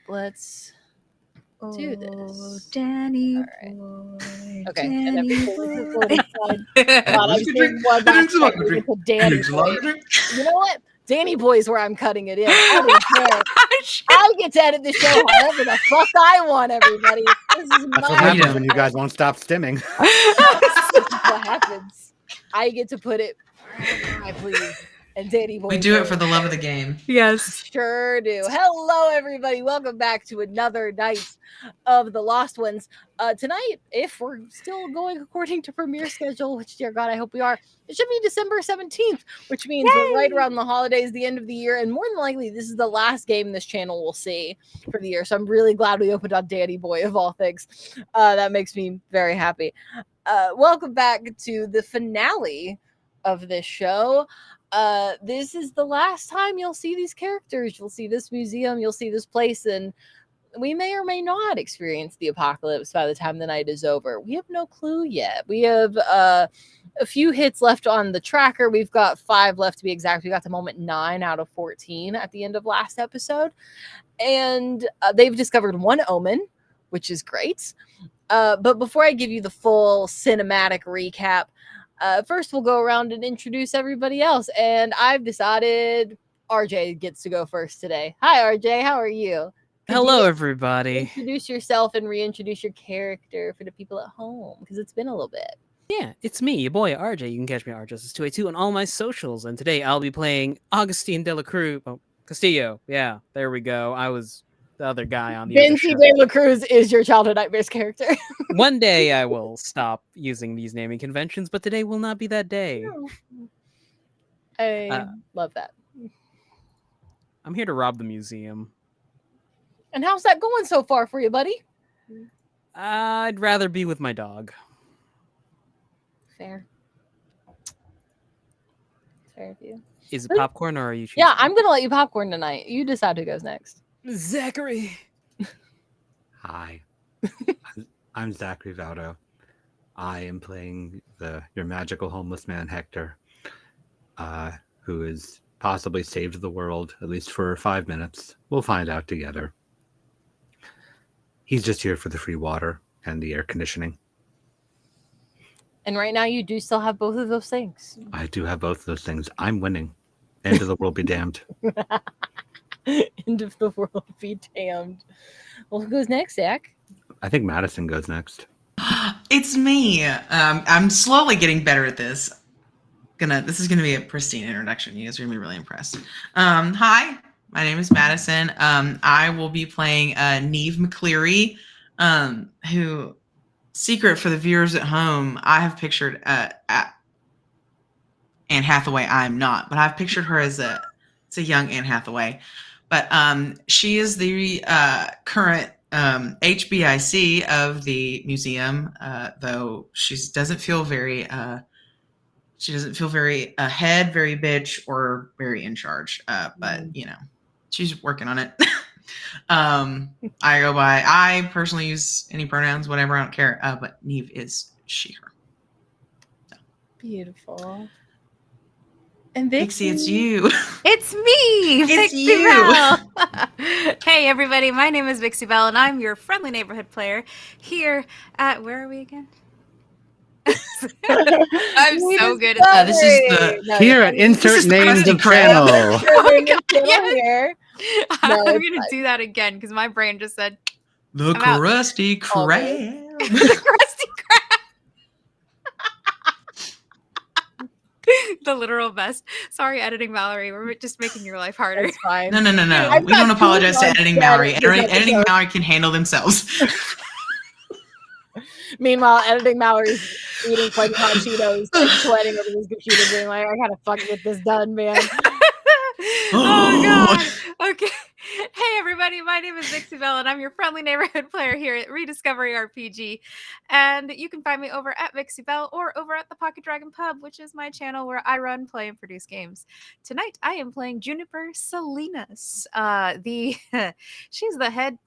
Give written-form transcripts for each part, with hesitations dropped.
let's do this. Danny All right. boy, Okay, and Danny everything is boy. loading fine. God, I just need one last second to put Danny Boy. You know what? Danny Boy is where I'm cutting it in. I don't care. I get to edit the show however the fuck I want, everybody. This is That's what my happens show. when you guys won't stop stimming. This is what happens. I get to put it wherever I please. And Danny Boy. We do it for the love of the game. Yes. Sure do. Hello, everybody. Welcome back to another night of the Lost Ones. Tonight, if we're still going according to premiere schedule, which, dear God, I hope we are, it should be December 17th, which means we're right around the holidays, the end of the year, and more than likely, this is the last game this channel will see for the year. So I'm really glad we opened on Danny Boy, of all things. That makes me very happy. Welcome back to the finale of this show. This is the last time you'll see these characters. You'll see this museum, you'll see this place, and we may or may not experience the apocalypse by the time the night is over. We have no clue yet. We have a few hits left on the tracker. We've got 5 left to be exact. We got the moment 9 out of 14 at the end of last episode. And they've discovered one omen, which is great. But before I give you the full cinematic recap, first we'll go around and introduce everybody else. And I've decided RJ gets to go first today. Hi, RJ. How are you? Hello, everybody. Introduce yourself and reintroduce your character for the people at home, because it's been a little bit. Yeah, it's me, your boy RJ. You can catch me at RJustice282 on all my socials. And today I'll be playing Augustine de la Cruz. Oh, Castillo. Yeah, there we go. I was the other guy on the other Vinci show. de la Cruz is your Childhood Nightmares character. One day I will stop using these naming conventions, but today will not be that day. I love that. I'm here to rob the museum. And how's that going so far for you, buddy? I'd rather be with my dog. Fair. Fair of you. Is it popcorn or are you choosing? Yeah, I'm going to let you popcorn tonight. You decide who goes next. Zachary. Hi, I'm Zachary Valdo. I am playing your magical homeless man Hector, who has possibly saved the world, at least for 5 minutes. We'll find out together. He's just here for the free water and the air conditioning. And right now you do still have both of those things. I do have both of those things. I'm winning. End of the world be damned. End of the world be damned. Well, who goes next, Zach? I think Madison goes next. It's me. I'm slowly getting better at this. This is gonna be a pristine introduction. You guys are gonna be really impressed. Hi, my name is Madison. I will be playing Neve McCleary, who, secret for the viewers at home, I have pictured Anne Hathaway. I'm not, but I've pictured her as a young Anne Hathaway. But she is the current HBIC of the museum, though she doesn't feel very ahead, very bitch, or very in charge. But you know, she's working on it. I personally use any pronouns, whatever, I don't care. But Neve is she, her. So. Beautiful. And Vixie, it's you. It's me, It's Vixie you. Bell. Hey, everybody. My name is Vixie Bell, and I'm your friendly neighborhood player here at, where are we again? I'm so good at this is the here at insert names of channel. Yes. I'm going to do that again because my brain just said the Krusty Krab. The Krusty Krab. The literal best. Sorry, editing Mallory. We're just making your life harder. That's fine. No. We don't apologize to editing Mallory. Editing Mallory can handle themselves. Meanwhile, editing Mallory's eating like hot Cheetos, like sweating over his computer, being like, I gotta fucking get this done, man. Oh, God. Okay. Hey, everybody. My name is Vixie Bell, and I'm your friendly neighborhood player here at Rediscovery RPG. And you can find me over at Vixie Bell or over at the Pocket Dragon Pub, which is my channel where I run, play, and produce games. Tonight, I am playing Juniper Salinas. She's the head...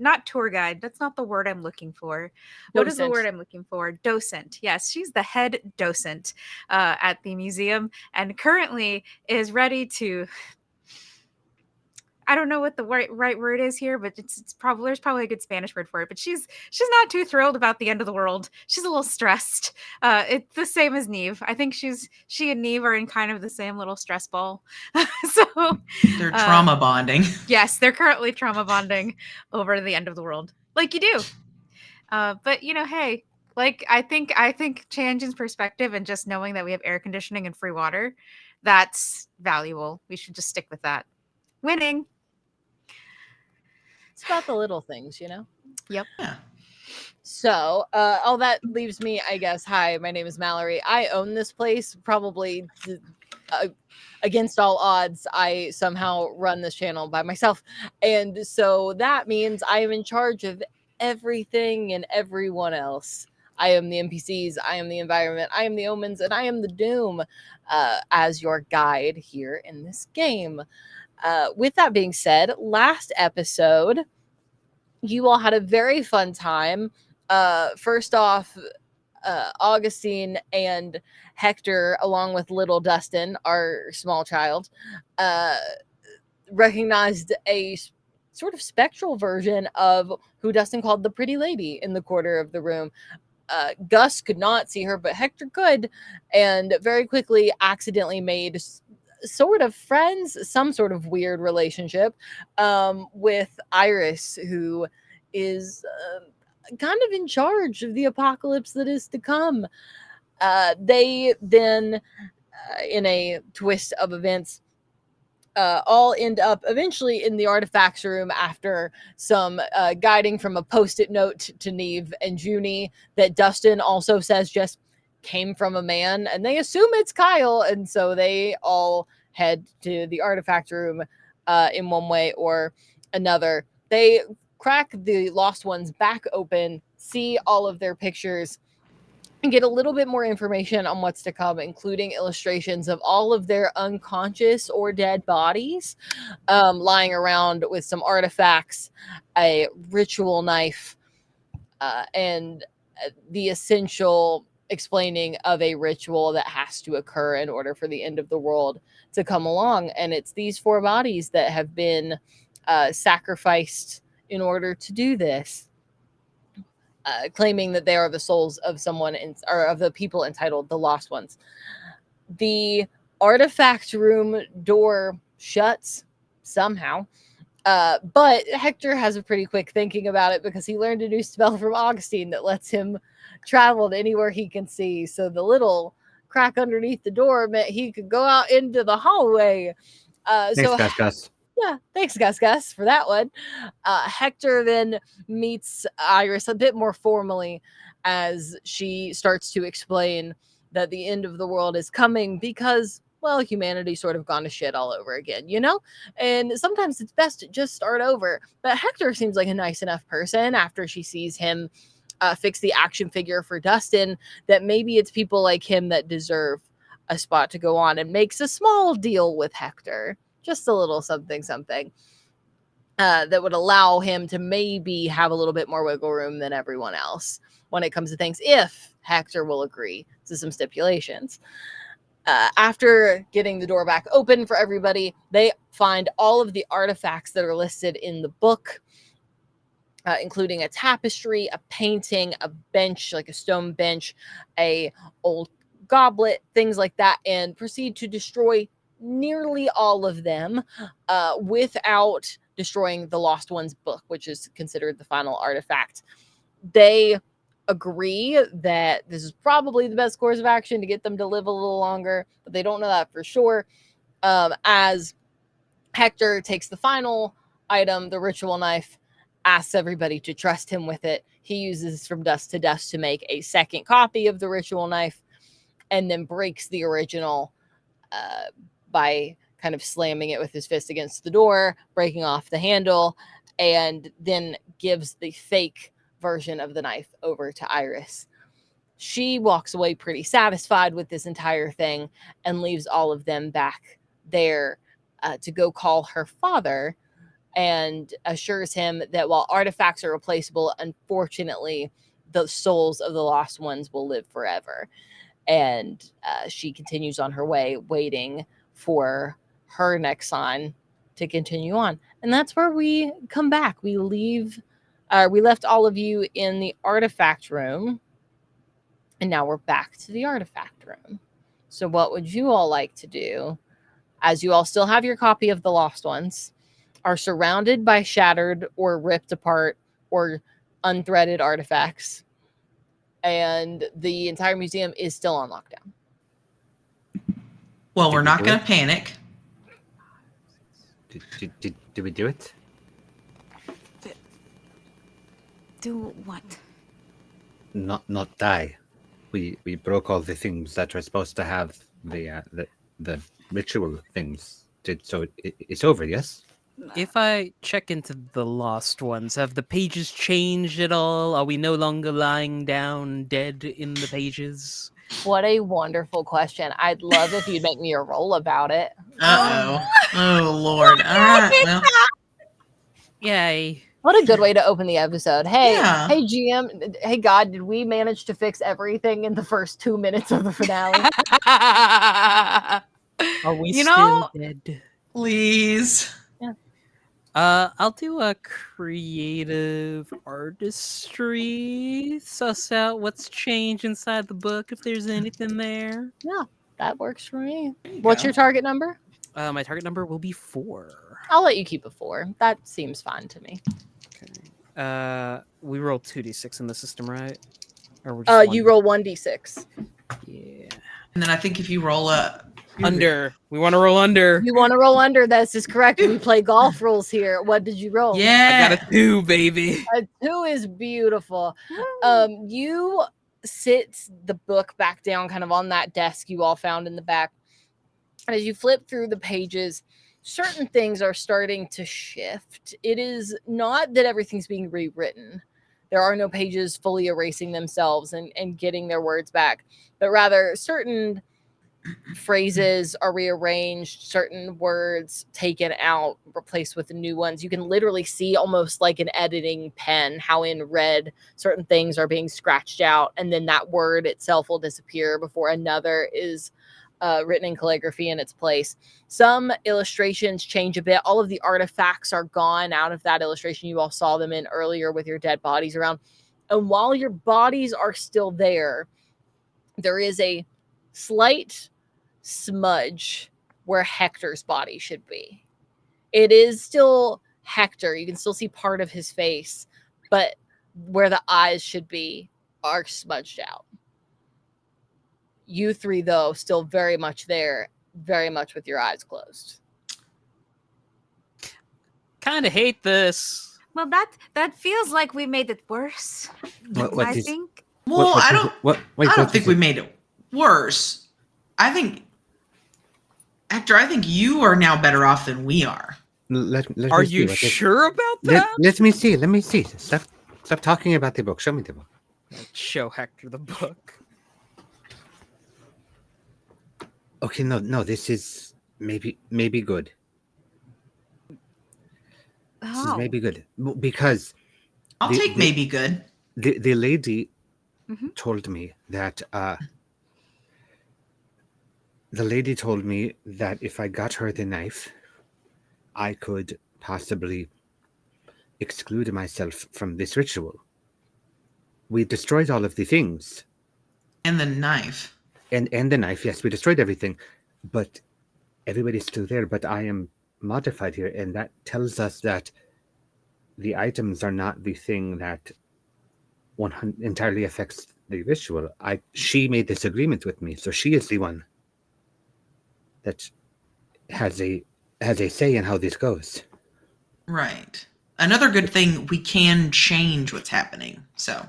not tour guide. That's not the word I'm looking for. What is the word I'm looking for? Docent. Yes, she's the head docent at the museum and currently is ready to... I don't know what the right word is here, but it's probably there's probably a good Spanish word for it. But she's not too thrilled about the end of the world. She's a little stressed. It's the same as Neve. I think she and Neve are in kind of the same little stress ball. So They're trauma bonding. yes, they're currently trauma bonding over the end of the world, like you do. But hey, like I think changing perspective and just knowing that we have air conditioning and free water, that's valuable. We should just stick with that. Winning. It's about the little things, Yep. Yeah. So, all that leaves me, I guess. Hi, my name is Mallory. I own this place. Probably against all odds, I somehow run this channel by myself. And so that means I am in charge of everything and everyone else. I am the NPCs, I am the environment, I am the omens, and I am the doom as your guide here in this game. With that being said, last episode, you all had a very fun time. First off, Augustine and Hector, along with little Dustin, our small child, recognized a sort of spectral version of who Dustin called the pretty lady in the corner of the room. Gus could not see her, but Hector could, and very quickly accidentally made sort of friends, some sort of weird relationship with Iris, who is kind of in charge of the apocalypse that is to come. They then, in a twist of events, all end up eventually in the artifacts room after some guiding from a post-it note to Neve and Junie that Dustin also says just came from a man, and they assume it's Kyle, and so they all head to the artifact room in one way or another. They crack the Lost Ones back open, see all of their pictures, and get a little bit more information on what's to come, including illustrations of all of their unconscious or dead bodies lying around with some artifacts, a ritual knife, and the essential explaining of a ritual that has to occur in order for the end of the world to come along. And it's these 4 bodies that have been sacrificed in order to do this. Claiming that they are the souls of someone or of the people entitled the Lost Ones. The artifact room door shuts somehow, but Hector has a pretty quick thinking about it because he learned a new spell from Augustine that lets him travel to anywhere he can see. So the little crack underneath the door meant he could go out into the hallway. Thanks, Gus. Yeah, thanks, Gus, for that one. Hector then meets Iris a bit more formally as she starts to explain that the end of the world is coming because, well, humanity sort of gone to shit all over again, you know? And sometimes it's best to just start over. But Hector seems like a nice enough person after she sees him fix the action figure for Dustin that maybe it's people like him that deserve a spot to go on, and makes a small deal with Hector. Just a little something that would allow him to maybe have a little bit more wiggle room than everyone else when it comes to things, if Hector will agree to some stipulations. After getting the door back open for everybody, they find all of the artifacts that are listed in the book, including a tapestry, a painting, a bench, like a stone bench, a old goblet, things like that, and proceed to destroy nearly all of them without destroying the Lost Ones book, which is considered the final artifact. They agree that this is probably the best course of action to get them to live a little longer, but they don't know that for sure. As Hector takes the final item, the ritual knife, asks everybody to trust him with it. He uses from dust to dust to make a second copy of the ritual knife, and then breaks the original by kind of slamming it with his fist against the door, breaking off the handle, and then gives the fake version of the knife over to Iris. She walks away pretty satisfied with this entire thing and leaves all of them back there to go call her father, and assures him that while artifacts are replaceable, unfortunately, the souls of the Lost Ones will live forever. And she continues on her way, waiting for her next sign to continue on. And that's where we come back. We left all of you in the artifact room, and now we're back to the artifact room. So what would you all like to do, as you all still have your copy of The Lost Ones, are surrounded by shattered or ripped apart or unthreaded artifacts, and the entire museum is still on lockdown? Well, Did we're we not do going it? to panic. Did we do it? Do what? Not die. We broke all the things that are supposed to have the ritual things. So it's over. Yes. If I check into the Lost Ones, have the pages changed at all? Are we no longer lying down dead in the pages? What a wonderful question. I'd love if you'd make me a roll about it. Uh-oh. Oh, Lord. All right. Well, Yay. What a good way to open the episode. Hey, Yeah. hey GM, hey God, did we manage to fix everything in the first 2 minutes of the finale? Are we You still know- dead? please. I'll do a creative artistry. Suss out what's changed inside the book if there's anything there. That works for me. There you What's go. your target number? My target number will be 4. I'll let you keep a 4. That seems fine to me. Okay. We roll 2d6 in the system, right? Or we're just You one? roll 1d6. Yeah. And then I think if you roll a Under. We want to roll under. You want to roll under? This is correct. We play golf rules here. What did you roll? Yeah. I got a 2, baby. A 2 is beautiful. You sit the book back down kind of on that desk you all found in the back. And as you flip through the pages, certain things are starting to shift. It is not that everything's being rewritten. There are no pages fully erasing themselves and getting their words back, but rather certain phrases are rearranged, certain words taken out, replaced with new ones. You can literally see, almost like an editing pen, how in red certain things are being scratched out, and then that word itself will disappear before another is written in calligraphy in its place. Some illustrations change a bit. All of the artifacts are gone out of that illustration you all saw them in earlier with your dead bodies around. And while your bodies are still there, there is a slight smudge where Hector's body should be. It is still Hector. You can still see part of his face, but where the eyes should be are smudged out. You 3, though, still very much there, very much with your eyes closed. Kind of hate this. Well, that feels like we made it worse. What I is- think. Well, I don't. Wait, I don't what think is we it? made it worse. I think, Hector, I think you are now better off than we are. Let Are me see you what is- sure about that? Let me see. Let me see. Stop talking about the book. Show me the book. Show Hector the book. Okay, no. This is maybe good. This is Oh. maybe good because I'll The- take the- maybe good. the lady Mhm. told me that the lady told me that if I got her the knife, I could possibly exclude myself from this ritual. We destroyed all of the things. And the knife. And the knife, yes, we destroyed everything. But everybody's still there, but I am modified here, and that tells us that the items are not the thing that entirely affects the ritual. She made this agreement with me, so she is the one that has a say in how this goes. Right. Another good thing, we can change what's happening. So,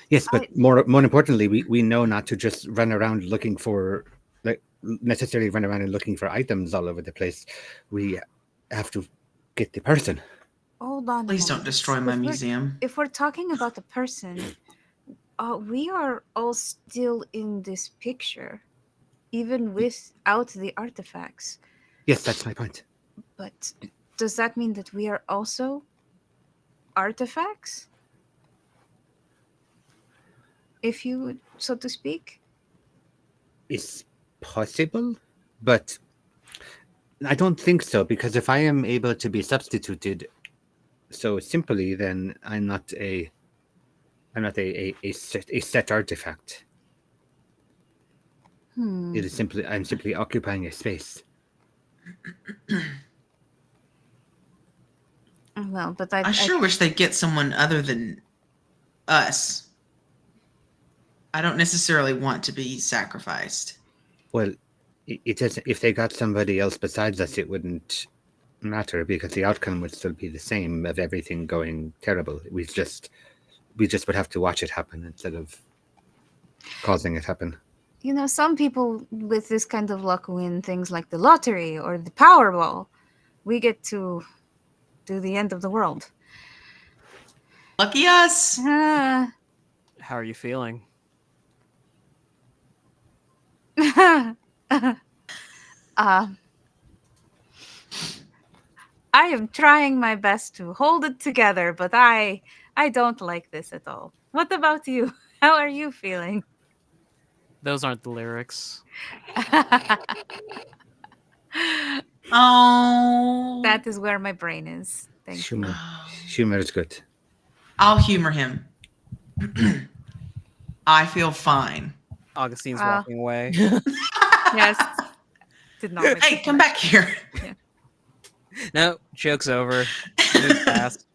Yes, but more importantly, we know not to just run around looking for necessarily run around and looking for items all over the place. We have to get the person. Hold on. a please don't moment. destroy my If we're- museum. If we're talking about the person, we are all still in this picture, even without the artifacts. Yes, that's my point. But does that mean that we are also artifacts? If you would, so to speak? It's possible, but I don't think so, because if I am able to be substituted so simply, then I'm not a set artifact. It is simply I'm simply occupying a space. Well, but I sure wish they'd get someone other than us. I don't necessarily want to be sacrificed. Well, it doesn't. If they got somebody else besides us, it wouldn't matter because the outcome would still be the same of everything going terrible. We just would have to watch it happen instead of causing it happen. You know, some people with this kind of luck win things like the lottery or the Powerball. We get to do the end of the world. Lucky us. How are you feeling? I am trying my best to hold it together, but I don't like this at all. What about you? How are you feeling? Those aren't the lyrics. Oh. That is where my brain is. Thank you. Humor is good. I'll humor him. I feel fine. Augustine's walking away. Yes. Did not. Hey, come back here. No, joke's over. Move past.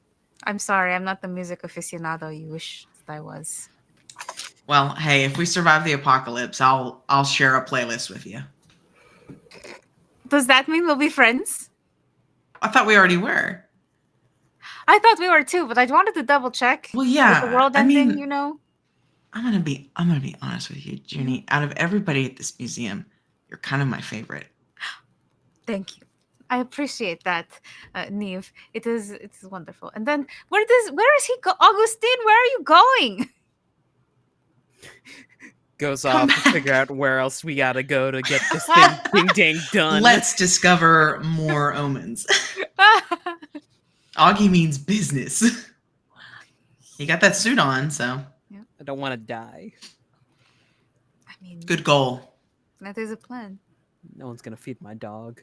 I'm sorry, I'm not the music aficionado you wish that I was. Well, hey, if we survive the apocalypse, I'll share a playlist with you. Does that mean we'll be friends? I thought we already were. I thought we were too, but I wanted to double check. Well, yeah. With the world ending, you know. I'm gonna be honest with you, Junie. Out of everybody at this museum, you're kind of my favorite. Thank you. I appreciate that, Neve. It's wonderful. And then where is he go? Augustine, where are you going? Goes off to figure out where else we gotta go to get this thing ding dang done. Let's discover more omens. Augie means business. He got that suit on, so I don't want to die. I mean, good goal. That is a plan. No one's gonna feed my dog.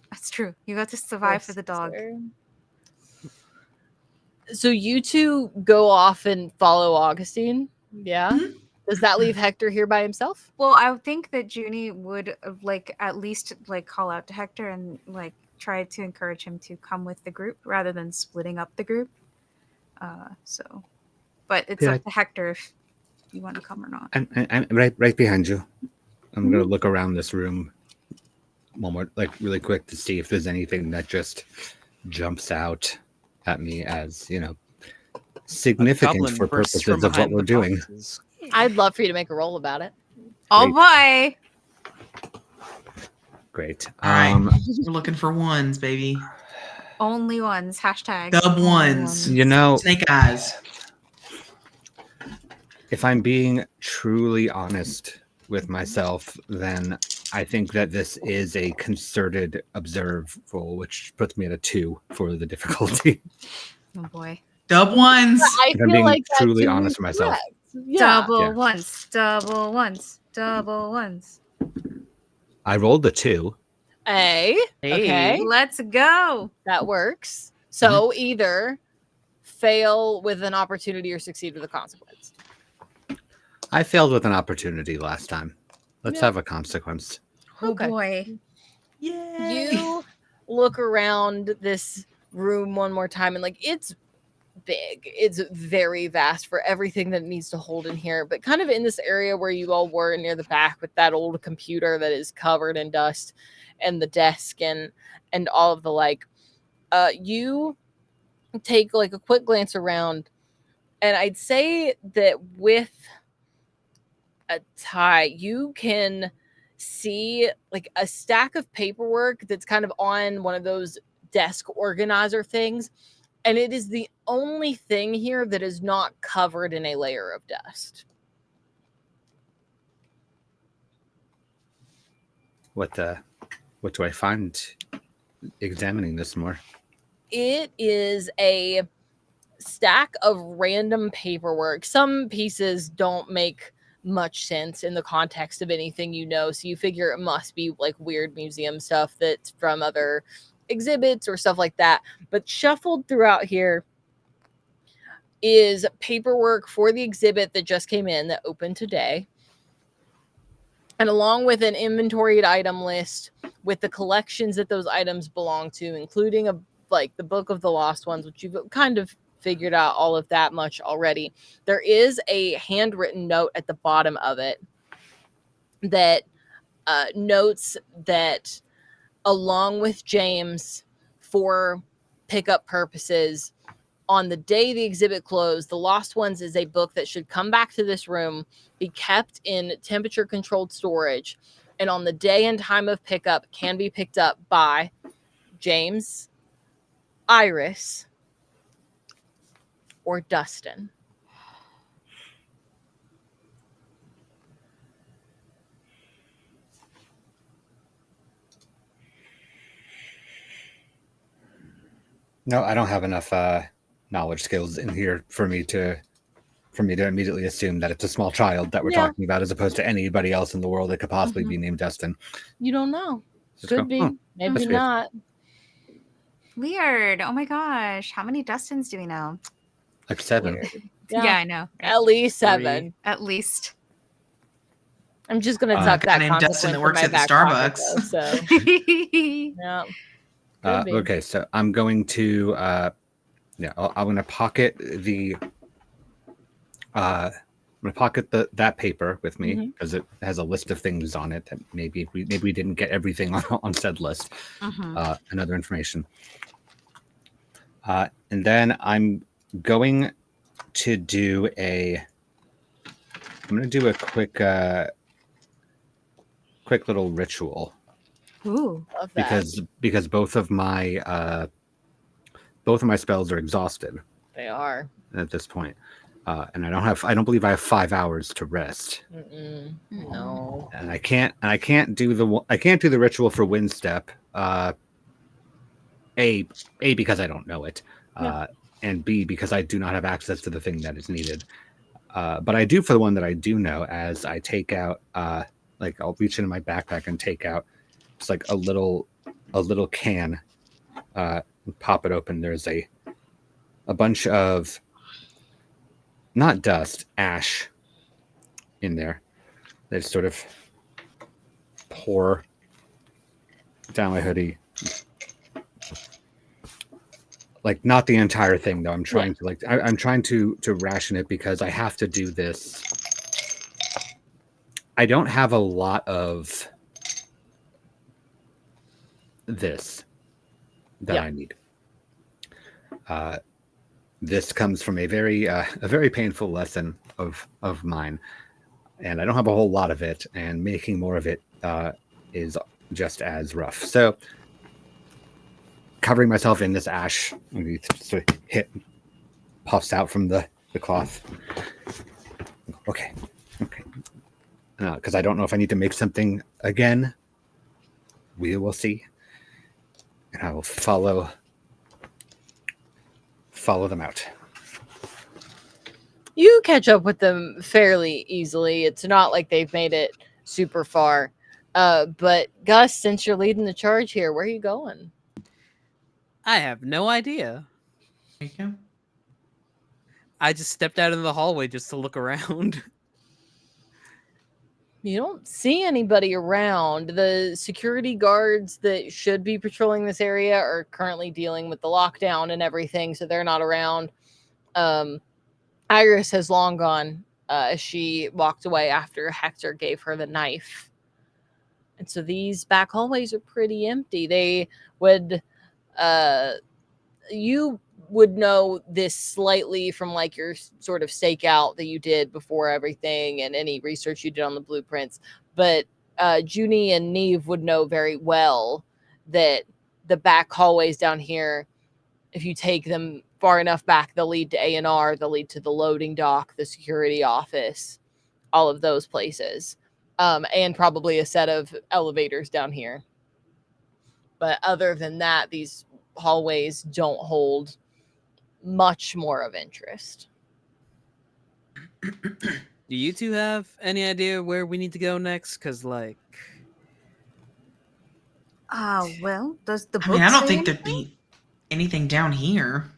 That's true. You got to survive for the dog. So you two go off and follow Augustine? Yeah. Mhm. Does that leave Hector here by himself? Well, I would think that Junie would at least call out to Hector and try to encourage him to come with the group rather than splitting up the group. But it's up to Hector if you want to come or not. I'm right behind you. I'm gonna look around this room one more, really quick, to see if there's anything that just jumps out at me as significant for purposes of what we're doing. I'd love for you to make a roll about it. Oh boy! Great. All right, we're looking for ones, baby. Only ones. Hashtag. Dub ones. Snake eyes. If I'm being truly honest with myself, then I think that this is a concerted observe roll, which puts me at a 2 for the difficulty. Oh boy. Dub ones. I if I'm being truly honest with myself. Yeah. Double ones. Double ones. Double ones. I rolled a 2. Okay. Let's go. That works. So either fail with an opportunity or succeed with a consequence. I failed with an opportunity last time. Let's have a consequence. Oh Okay. boy. Yay. You look around this room one more time and it's big. It's very vast for everything that it needs to hold in here. But kind of in this area where you all were near the back with that old computer that is covered in dust and the desk and all of the you take a quick glance around, and I'd say that with a tie, you can see a stack of paperwork that's kind of on one of those desk organizer things, and it is the only thing here that is not covered in a layer of dust. What do I find examining this more? It is a stack of random paperwork. Some pieces don't make much sense in the context of anything you know. So you figure it must be like weird museum stuff that's from other exhibits or stuff like that. But shuffled throughout here is paperwork for the exhibit that just came in that opened today. And along with an inventoried item list with the collections that those items belong to, including the Book of the Lost Ones, which you've kind of figured out all of that much already. There is a handwritten note at the bottom of it that notes that along with James, for pickup purposes, on the day the exhibit closed, The Lost Ones is a book that should come back to this room, be kept in temperature controlled storage, and on the day and time of pickup can be picked up by James, Iris, or Dustin. No, I don't have enough knowledge skills in here for me to immediately assume that it's a small child that we're talking about, as opposed to anybody else in the world that could possibly be named Dustin. You don't know. Just Could be. Maybe that's weird. not. Weird. Oh my gosh. How many Dustins do we know? Like 7. Yeah, I know. At least 7. At least. I'm just gonna A tuck guy that named Dustin that works at the Starbucks. So yeah. Okay, so I'm going to I'm going to pocket the that paper with me because it has a list of things on it that maybe we didn't get everything on said list and other information. And then I'm going to do a quick little ritual. Ooh. Love that. Because both of my spells are exhausted. They are At this point. And I don't believe I have 5 hours to rest. No. And I can't do the ritual for wind step. A because I don't know it. And B because I do not have access to the thing that is needed. But I do for the one that I do know, as I take out I'll reach into my backpack and take out just like a little can, pop it open. There's a bunch of not dust, ash in there. They sort of pour down my hoodie. Like not the entire thing though. I'm trying to I'm trying to ration it because I have to do this. I don't have a lot of this that I need. This comes from a very painful lesson of mine, and I don't have a whole lot of it. And making more of it is just as rough. So, covering myself in this ash, sort of puffs out from the cloth. Okay. Because I don't know if I need to make something again. We will see. And I will follow them out. You catch up with them fairly easily. It's not like they've made it super far. But Gus, since you're leading the charge here, where are you going? I have no idea. Thank you. I just stepped out into the hallway just to look around. You don't see anybody around. The security guards that should be patrolling this area are currently dealing with the lockdown and everything, so they're not around. Iris has long gone as she walked away after Hector gave her the knife. And so these back hallways are pretty empty. They would... you would know this slightly from like your sort of stakeout that you did before everything and any research you did on the blueprints. But Junie and Neve would know very well that the back hallways down here, if you take them far enough back, they'll lead to A&R, they'll lead to the loading dock, the security office, all of those places. And probably a set of elevators down here. But other than that, these hallways don't hold much more of interest. Do you two have any idea where we need to go next? Because, like, Well, does the I book mean, I don't say think there'd anything? be anything down here.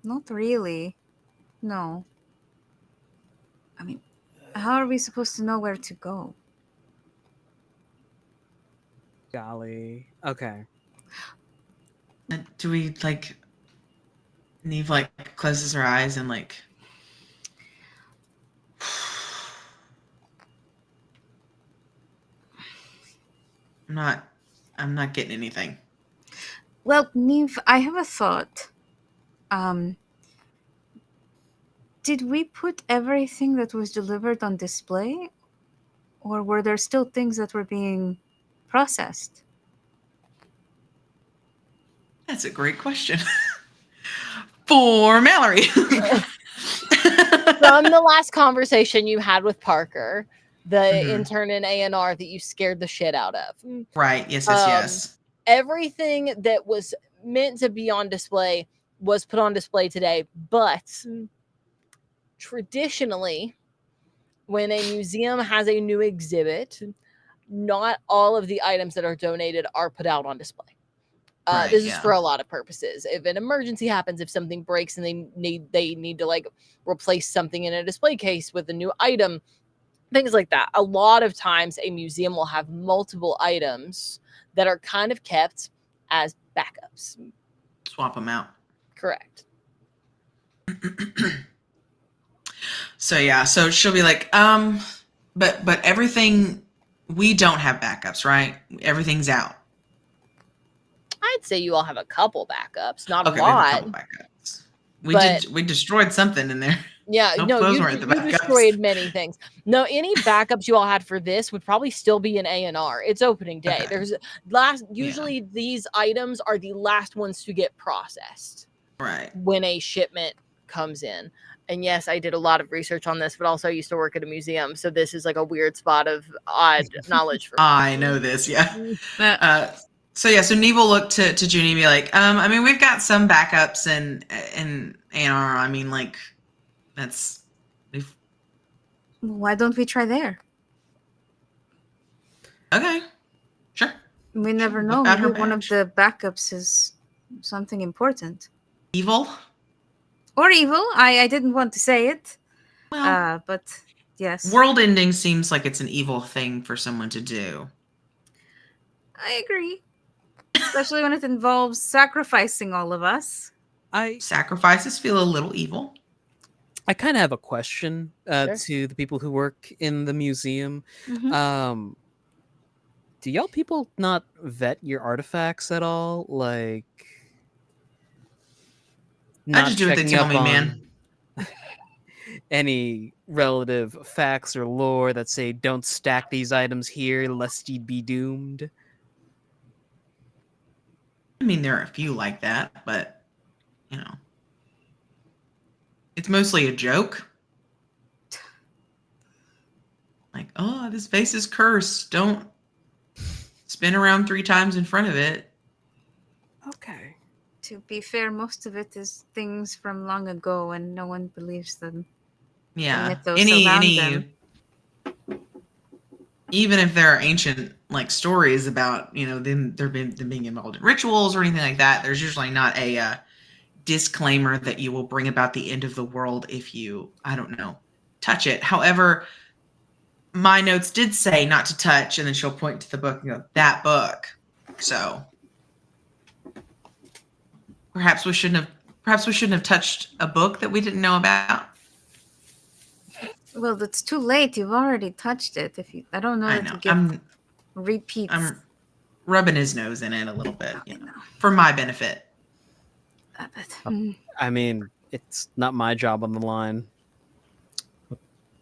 Not really. No. I mean, how are we supposed to know where to go? golly. Okay. Do we like Neve like closes her eyes and like I'm not getting anything. Well, Neve, I have a thought. Did we put everything that was delivered on display? Or were there still things that were being processed? That's a great question. For Mallory. From the last conversation you had with Parker, the Mhm. intern in A&R that you scared the shit out of. Right. Yes, yes. Everything that was meant to be on display was put on display today, but traditionally, when a museum has a new exhibit, not all of the items that are donated are put out on display. Right, This is yeah. for a lot of purposes. If an emergency happens, if something breaks and they need to like replace something in a display case with a new item, things like that. A lot of times a museum will have multiple items that are kind of kept as backups. Swap them out. Correct. So yeah, so she'll be like, but everything, we don't have backups, right? Everything's out. I'd say you all have a couple backups, not Okay, a we have a lot. couple backups. but- We destroyed something in there. Yeah, Nope, no, those you, weren't the you backups. destroyed many things. No, any backups you all had for this would probably still be in A&R. It's opening day. Okay. There's usually these items are the last ones to get processed Right. when a shipment comes in. And yes, I did a lot of research on this, but also I used to work at a museum, so this is like a weird spot of odd knowledge for me. I know this, yeah. Uh, So yeah, so Neve will look to Junie and be like, I mean, we've got some backups in A&R. I mean, like, that's Why don't we try there? okay. Sure. We never Whip know. out her Maybe one of badge. the backups is something important. Evil. Or evil. I didn't want to say it. Well, But yes. world ending seems like it's an evil thing for someone to do. I agree. Especially when it involves sacrificing all of us. Sacrifices feel a little evil. I kind of have a question Sure. to the people who work in the museum. Mhm. Do y'all people not vet your artifacts at all? Like, I just do what they checking tell up me, man. on any relative facts or lore that say don't stack these items here lest ye be doomed? I mean, there are a few like that, but you know, it's mostly a joke. Like, oh, this vase is cursed. Don't spin around 3 times in front of it. Okay. To be fair, most of it is things from long ago and no one believes them. Yeah. mythos around them. Even if there are ancient like stories about, you know, them being involved in rituals or anything like that, there's usually not a disclaimer that you will bring about the end of the world if you, I don't know, touch it. However, my notes did say not to touch, and then she'll point to the book and go, that book. So perhaps we shouldn't have touched a book that we didn't know about. Well, it's too late. You've already touched it. I don't know I that know. you get repeats. I'm rubbing his nose in it a little bit, I know. for my benefit. I mean, it's not my job on the line.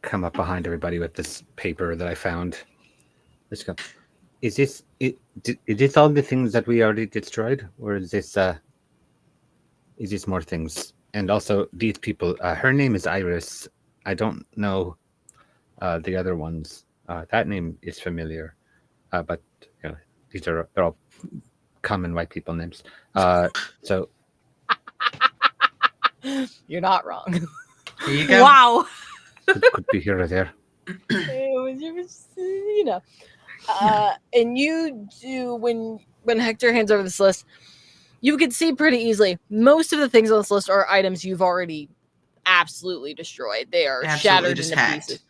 Come up behind everybody with this paper that I found. Let's go. Is this all the things that we already destroyed, or is this more things? And also, these people. Her name is Iris. I don't know the other ones. That name is familiar, but you know, they're all common white people names. So You're not wrong. Here you go. Wow. Could be here or there. You know. And you do when Hector hands over this list, you can see pretty easily most of the things on this list are items you've already absolutely destroyed. They are Absolutely shattered just into hacked. pieces.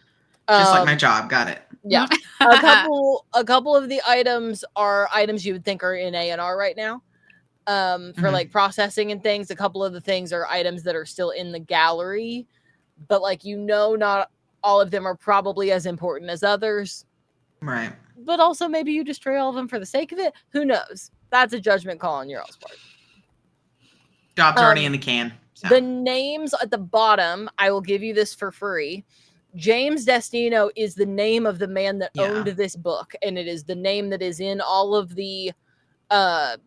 Just like my job. Got it. Yeah. a couple of the items are items you would think are in A&R right now. For like processing and things. A couple of the things are items that are still in the gallery, but like not all of them are probably as important as others. Right. But also maybe you destroy all of them for the sake of it. Who knows? That's a judgment call on your all's part. Job's already in the can. So. The names at the bottom, I will give you this for free. James Destino is the name of the man that owned this book, and it is the name that is in all of the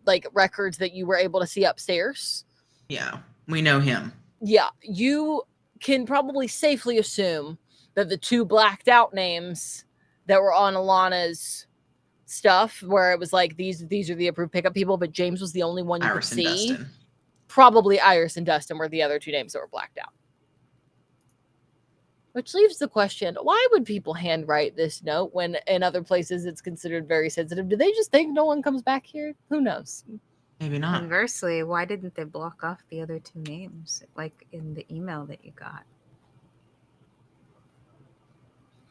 like records that you were able to see upstairs. Yeah, we know him. Yeah, you can probably safely assume that the two blacked out names that were on Alana's stuff, where it was like these are the approved pickup people, but James was the only one you Iris could and see. Dustin. Probably Iris and Dustin were the other two names that were blacked out. Which leaves the question, why would people handwrite this note when in other places it's considered very sensitive? Do they just think no one comes back here? Who knows? Maybe not. Conversely, why didn't they block off the other two names, like in the email that you got?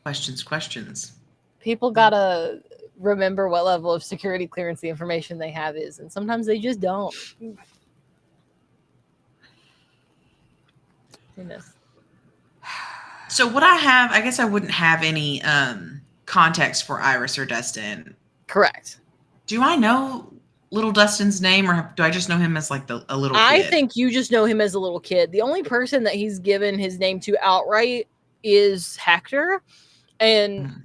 Questions. People gotta remember what level of security clearance the information they have is, and sometimes they just don't. Goodness. So what I have, I guess I wouldn't have any context for Iris or Dustin. Correct. Do I know little Dustin's name, or do I just know him as like a little kid? I think you just know him as a little kid. The only person that he's given his name to outright is Hector, and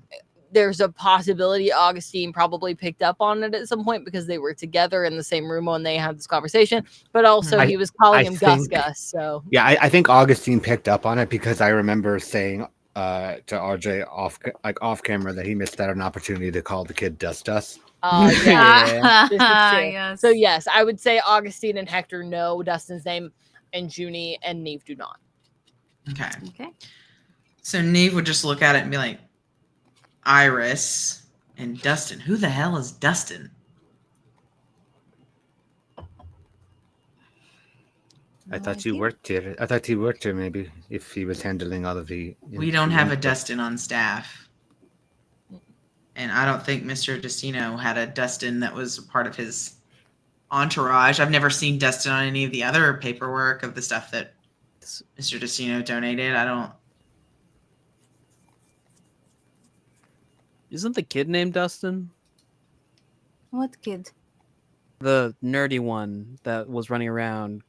there's a possibility Augustine probably picked up on it at some point because they were together in the same room when they had this conversation. But also he was calling him Gus Gus. So yeah, I think Augustine picked up on it because I remember saying to RJ off camera that he missed out an opportunity to call the kid Dust. Yeah. This is true. Yes. So yes, I would say Augustine and Hector know Dustin's name, and Junie and Neve do not. Okay. So Neve would just look at it and be like, Iris and Dustin. Who the hell is Dustin? I thought you worked here. I thought he worked here maybe if he was handling all of the... We don't have a Dustin on staff. And I don't think Mr. Destino had a Dustin that was part of his entourage. I've never seen Dustin on any of the other paperwork of the stuff that Mr. Destino donated. I don't... Isn't the kid named Dustin? What kid? The nerdy one that was running around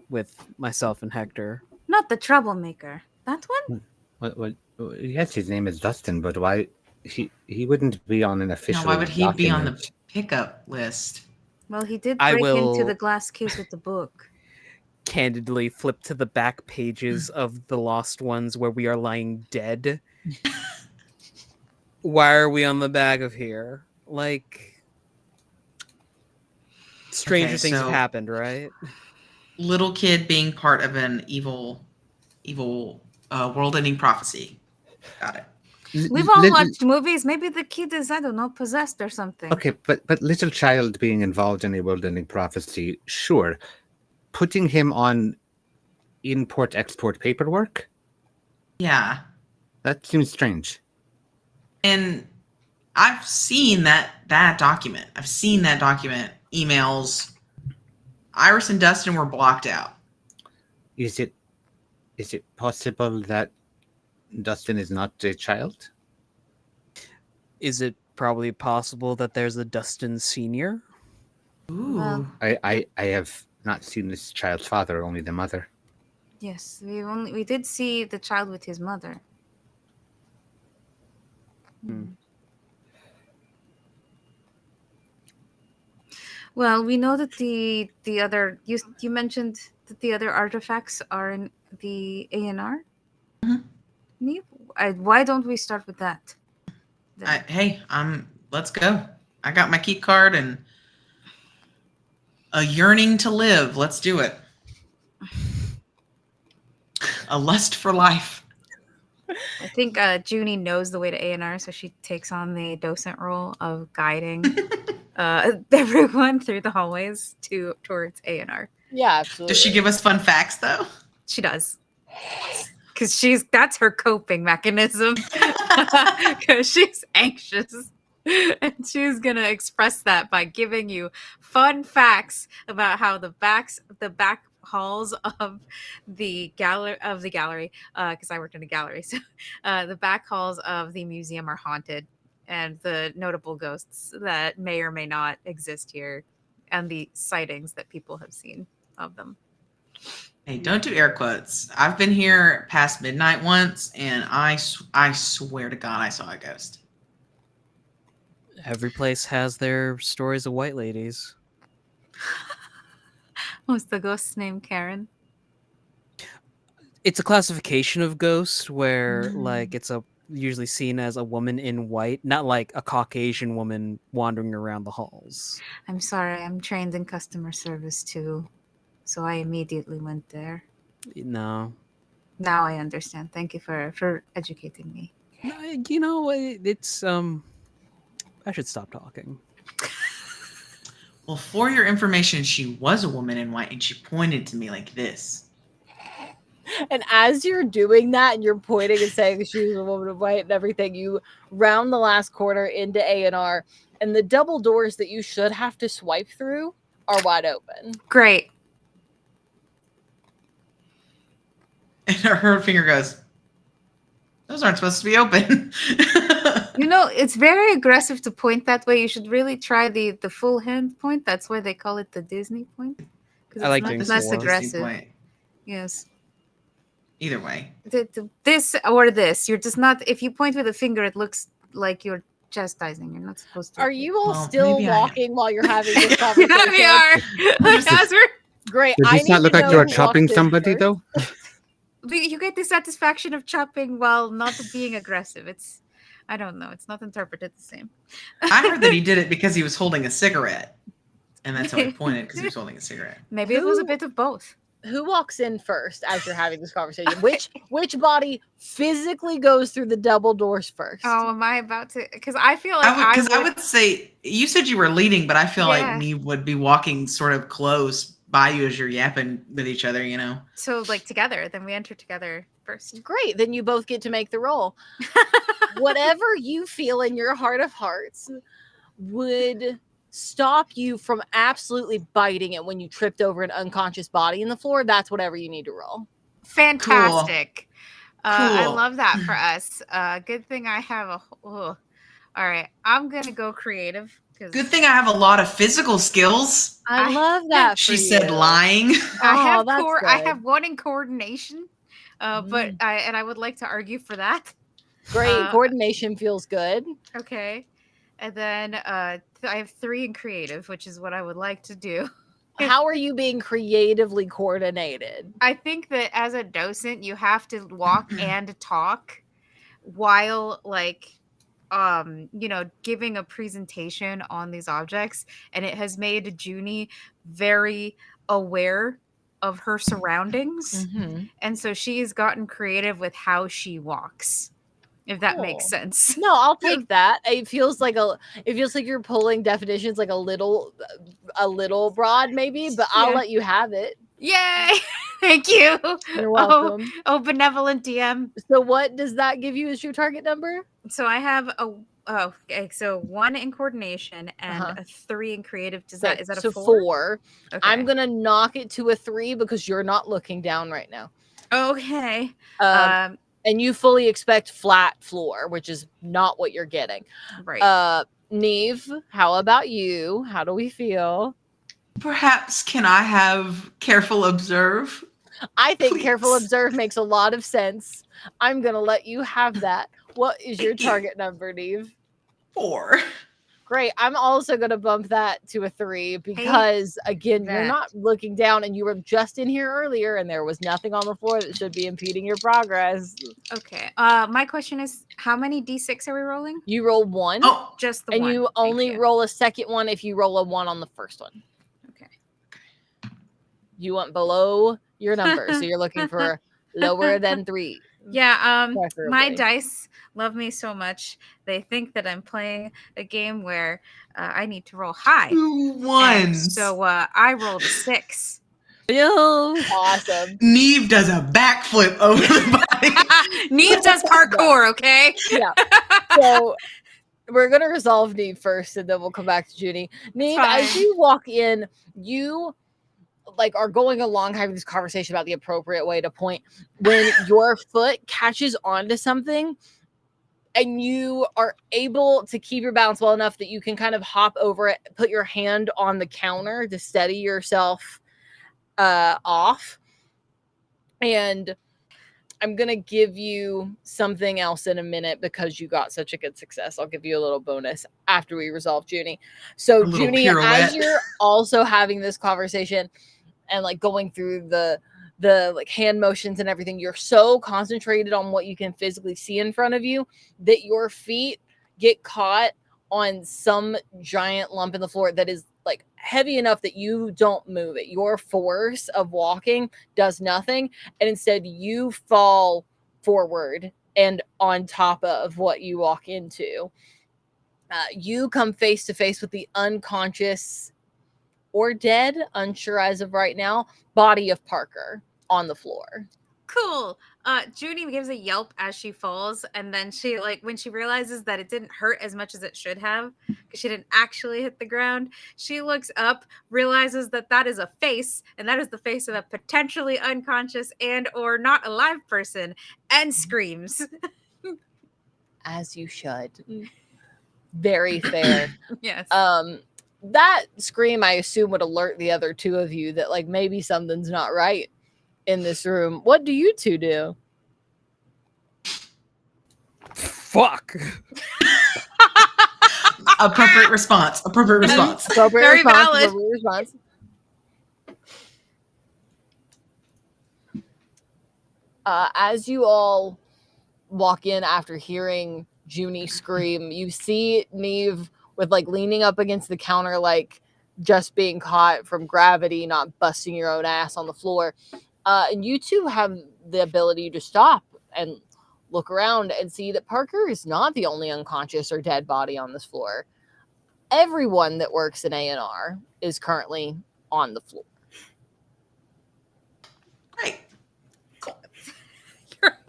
with myself and Hector. Not the troublemaker. That one? What, yes, his name is Dustin, but why... He wouldn't be on an official... why would he be on the document. pickup list? Well, he did I break into will- the glass case with the book. Candidly flip to the back pages of the Lost Ones where we are lying dead. Why are we on the back of here? Like, stranger things have happened, right? Little kid being part of an evil world-ending prophecy. Got it. We've all watched movies. Maybe the kid is, I don't know, possessed or something. Okay, but little child being involved in a world-ending prophecy, sure. Putting him on import-export paperwork? Yeah. That seems strange. And I've seen that document. I've seen that document. Emails. Iris and Dustin were blocked out. Is it possible that Dustin is not a child? Is it probably possible that there's a Dustin Senior? Ooh. Well, I have not seen this child's father, only the mother. yes, we did see the child with his mother. Well, we know that the other you mentioned that the other artifacts are in the A&R. Neve, why don't we start with that? Let's go. I got my key card and a yearning to live. Let's do it. A lust for life. think Junie knows the way to A&R, so she takes on the docent role of guiding everyone through the hallways towards A&R. Yeah, absolutely. Does she give us fun facts though? She does. Because that's her coping mechanism. Because she's anxious. And she's gonna express that by giving you fun facts about how the back halls of the gallery because I worked in a gallery, so the back halls of the museum are haunted, and the notable ghosts that may or may not exist here, and the sightings that people have seen of them. Hey, don't do air quotes. I've been here past midnight once, and I swear to God I saw a ghost. Every place has their stories of white ladies. Was the ghost's name Karen? It's a classification of ghost where like it's usually seen as a woman in white, not like a Caucasian woman wandering around the halls. I'm sorry, I'm trained in customer service too, so I immediately went there. No. Now I understand. Thank you for educating me. No, you know, it's I should stop talking. Well, for your information, she was a woman in white, and she pointed to me like this. And as you're doing that and you're pointing and saying she was a woman in white and everything, you round the last corner into A&R, and the double doors that you should have to swipe through are wide open. Great. And her finger goes, those aren't supposed to be open. You know, it's very aggressive to point that way. You should really try the full hand point. That's why they call it the Disney point. I like doing it's less four. aggressive. Point. Yes. Either way. This or this. You're just not. If you point with a finger, it looks like you're chastising. You're not supposed to. Are you all Well, still maybe I am. walking while you're having this conversation? we are. As we're Great. Does I this not need look to like know you are who chopping walked in somebody, first. though? you get the satisfaction of chopping while not being aggressive. It's, I don't know. It's not interpreted the same. I heard that he did it because he was holding a cigarette. And that's how he pointed, because he was holding a cigarette. Maybe it was a Who- bit of both. Who walks in first as you're having this conversation? Which body physically goes through the double doors first? Oh, am I about to? Because I feel like I would say, you said you were leading, but I feel Yeah. like me would be walking sort of close by you as you're yapping with each other, you know? So like together, then we enter together first. Great. Then you both get to make the roll. Whatever you feel in your heart of hearts would stop you from absolutely biting it when you tripped over an unconscious body in the floor. That's whatever you need to roll. Fantastic. I Cool. love that for us. Good thing I have a. All right, I'm gonna go creative. Good thing I have a lot of physical skills. I I- love that. She for said you. lying. I Oh, have that's I good. have one in coordination, but I would like to argue for that. Great. Coordination feels good. Okay, and then I have 3 in creative, which is what I would like to do. How are you being creatively coordinated? I think that as a docent, you have to walk and talk while giving a presentation on these objects, and it has made Junie very aware of her surroundings, and so she's gotten creative with how she walks, if that makes Cool. sense. No, I'll take that. It feels like you're pulling definitions like a little broad, maybe, but I'll Yeah. let you have it. Yay! Thank you. You're welcome. Oh, benevolent DM. So what does that give you as your target number? So I have so 1 in coordination and Uh-huh. a 3 in creative. Is So, that a so 4? 4. Okay. I'm gonna knock it to a 3 because you're not looking down right now. Okay. And you fully expect flat floor, which is not what you're getting. Right. Neve, how about you? How do we feel? Perhaps can I have careful observe? I think careful Please. observe makes a lot of sense. I'm gonna let you have that. What is your target number, Neve? 4. Great. I'm also gonna bump that to a 3 because again, you're that. not looking down and you were just in here earlier and there was nothing on the floor that should be impeding your progress. Okay. My question is, how many d6 are we rolling? You roll 1 Oh, Just the and one. you Thank only you. roll a second one if you roll a 1 on the first one. Okay. You want below your number, so you're looking for lower than 3. Yeah, my Preferably. dice love me so much. They think that I'm playing a game where I need to roll high. 2 And ones. so I rolled a 6. Yo. Awesome. Neve does a backflip over the body. Neve does parkour, okay? Yeah. So we're gonna resolve Neve first, and then we'll come back to Junie. Neve, as fine. you walk in, you like are going along having this conversation about the appropriate way to point when your foot catches onto something and you are able to keep your balance well enough that you can kind of hop over it, put your hand on the counter to steady yourself off. And I'm going to give you something else in a minute because you got such a good success. I'll give you a little bonus after we resolve Junie. So, A little Junie, pirouette. as you're also having this conversation and like going through the like hand motions and everything, you're so concentrated on what you can physically see in front of you that your feet get caught on some giant lump in the floor that is like heavy enough that you don't move it. Your force of walking does nothing, and instead you fall forward and on top of what you walk into. You come face to face with the unconscious or dead, unsure as of right now, body of Parker on the floor. Cool. Junie gives a yelp as she falls, and then she when she realizes that it didn't hurt as much as it should have because she didn't actually hit the ground, she looks up, realizes that that is a face, and that is the face of a potentially unconscious and or not alive person, and screams. As you should. Very fair. Yes. That scream, I assume, would alert the other two of you that like maybe something's not right in this room. What do you two do? Fuck. Appropriate response. Appropriate response. Appropriate Very response, valid. appropriate response. As you all walk in after hearing Junie scream, you see Neve with like leaning up against the counter, like just being caught from gravity, not busting your own ass on the floor. And you two have the ability to stop and look around and see that Parker is not the only unconscious or dead body on this floor. Everyone that works in A&R is currently on the floor. Great.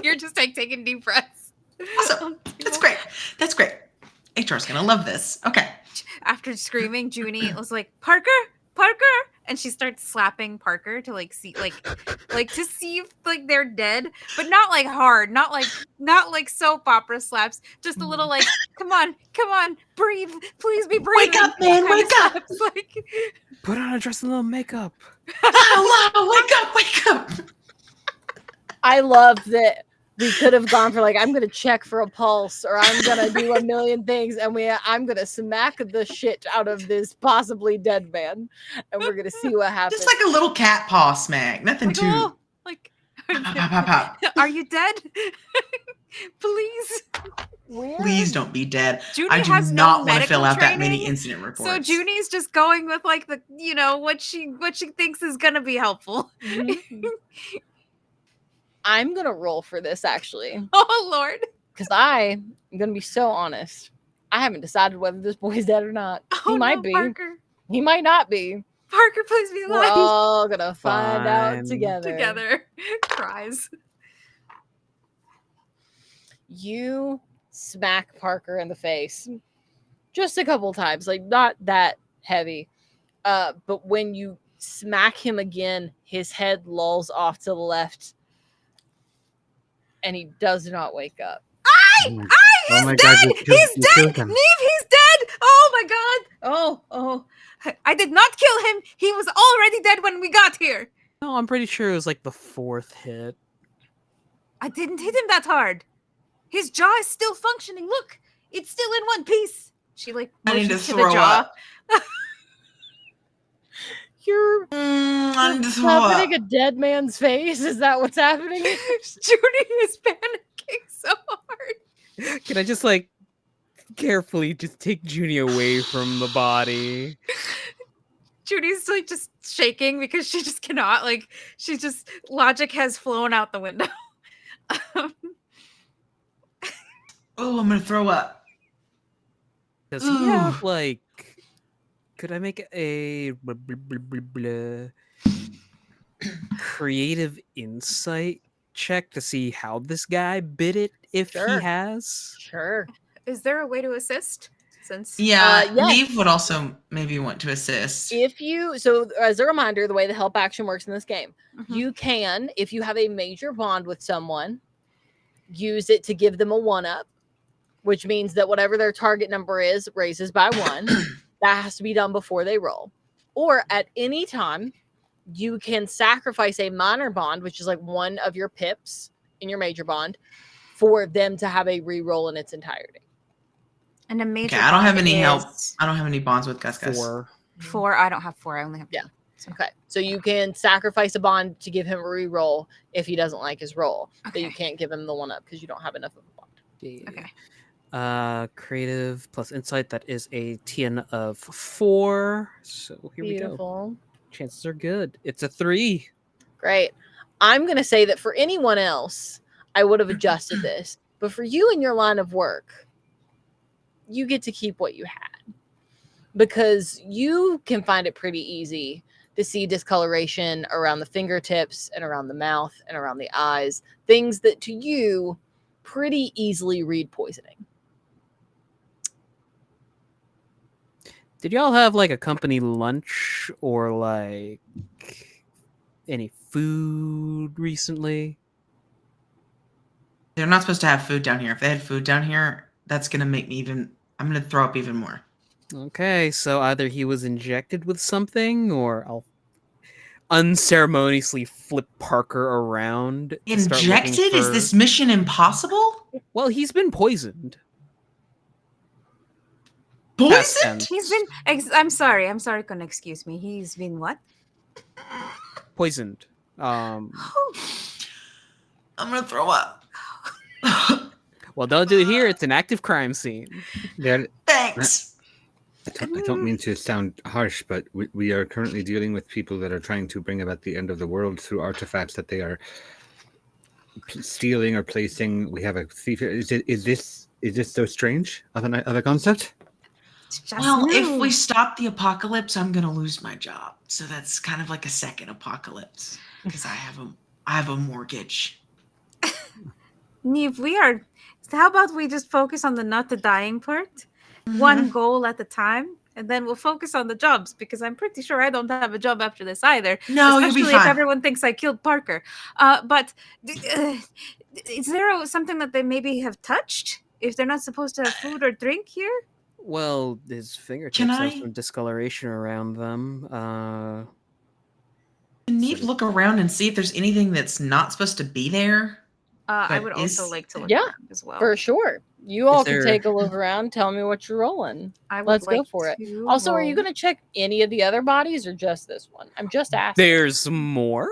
You're just like taking deep breaths. Awesome. That's great. That's great. HR's gonna love this. Okay. After screaming, Junie was like, Parker, Parker, and she starts slapping Parker to like see to see if like they're dead, but not like hard, not like soap opera slaps, just a little like, come on, breathe, please be breathing. Wake up, man, kind of wake up. slaps, like, Put on a dress and a little makeup. Wow, wake up, wake up. I love that we could have gone for like, I'm going to check for a pulse or I'm going to do a million things. And I'm going to smack the shit out of this possibly dead man. And we're going to see what happens. Just like a little cat paw smack. Nothing like, too. oh, like, Pop, pop, pop, pop. are you dead? Please. Weird. Please don't be dead. Junie I do has not no want to fill medical out that training, many incident reports. So Junie's just going with like the what she thinks is gonna be helpful. Mhm. I'm going to roll for this actually. Oh Lord. Because I'm going to be so honest. I haven't decided whether this boy's dead or not. Oh, He might no, be. Parker. He might not be. Parker, please be We're alive. all going to find out Fine. together. Together. Cries. You smack Parker in the face just a couple times, like not that heavy. But when you smack him again, his head lolls off to the left and he does not wake up. He's Oh my dead. God, you He's killed dead. him. Neve, he's dead. Oh my God. Oh. I did not kill him. He was already dead when we got here. No, I'm pretty sure it was like the 4th hit. I didn't hit him that hard. His jaw is still functioning. Look, it's still in one piece. She like I need to motions to throw the jaw. up. You're I need to throw happening up. a dead man's face? Is that what's happening? Junie is panicking so hard. Can I just like carefully just take Junie away from the body? Junie's like just shaking because she just cannot. Like she just logic has flown out the window. Oh, I'm gonna throw up. Does he have Ooh. like? Could I make a creative insight check to see how this guy bit it? If he Sure. has. Sure. Is there a way to assist? Since Yeah, yes. Neve would also maybe want to assist. If you, so as a reminder, the way the help action works in this game, Mhm. you can, if you have a major bond with someone, use it to give them a 1-up, which means that whatever their target number is raises by 1. That has to be done before they roll. Or at any time, you can sacrifice a minor bond, which is like one of your pips in your major bond, for them to have a reroll in its entirety. And a major Okay, I don't have bond any help. is I don't have any bonds with Gus Gus. 4. 4. I don't have 4. I only have 2. Yeah. Okay, so you can sacrifice a bond to give him a reroll if he doesn't like his roll, but you Okay. can't give him the 1-up because you don't have enough of a bond. Yeah. Okay. Creative plus insight. That is a TN of 4. So here we go. Beautiful. Chances are good. It's a 3. Great. I'm going to say that for anyone else, I would have adjusted this. But for you in your line of work, you get to keep what you had. Because you can find it pretty easy to see discoloration around the fingertips and around the mouth and around the eyes. Things that to you pretty easily read poisoning. Did y'all have like a company lunch or like any food recently? They're not supposed to have food down here. If they had food down here, that's gonna make me even. I'm gonna throw up even more. Okay, so either he was injected with something, or I'll unceremoniously flip Parker around. to start looking Injected? Is for- this mission impossible? Well, he's been poisoned. Poisoned? Past tense. He's been. I'm sorry. I'm sorry. Can excuse me. He's been what? Poisoned. I'm gonna throw up. Well, don't do it here. It's an active crime scene. There, Thanks. I don't mean to sound harsh, but we are currently dealing with people that are trying to bring about the end of the world through artifacts that they are stealing or placing. We have a thief. Is this so strange of a concept? Just Well, if new. we stop the apocalypse, I'm gonna lose my job. So that's kind of like a second apocalypse because I have a mortgage. Neve, we are. How about we just focus on the not the dying part, one goal at a time, and then we'll focus on the jobs because I'm pretty sure I don't have a job after this either. No, you'll especially be if fine. everyone thinks I killed Parker. But is there something that they maybe have touched if they're not supposed to have food or drink here? Well, his fingertips Can have I- some discoloration around them. Can Neve look around and see if there's anything that's not supposed to be there? I But would also is- like to look Yeah, around as well. For sure. You all there- can take a look around. Tell me what you're rolling. I would Let's go like for it. to Also, are you roll- going to check any of the other bodies or just this one? I'm just asking. There's more?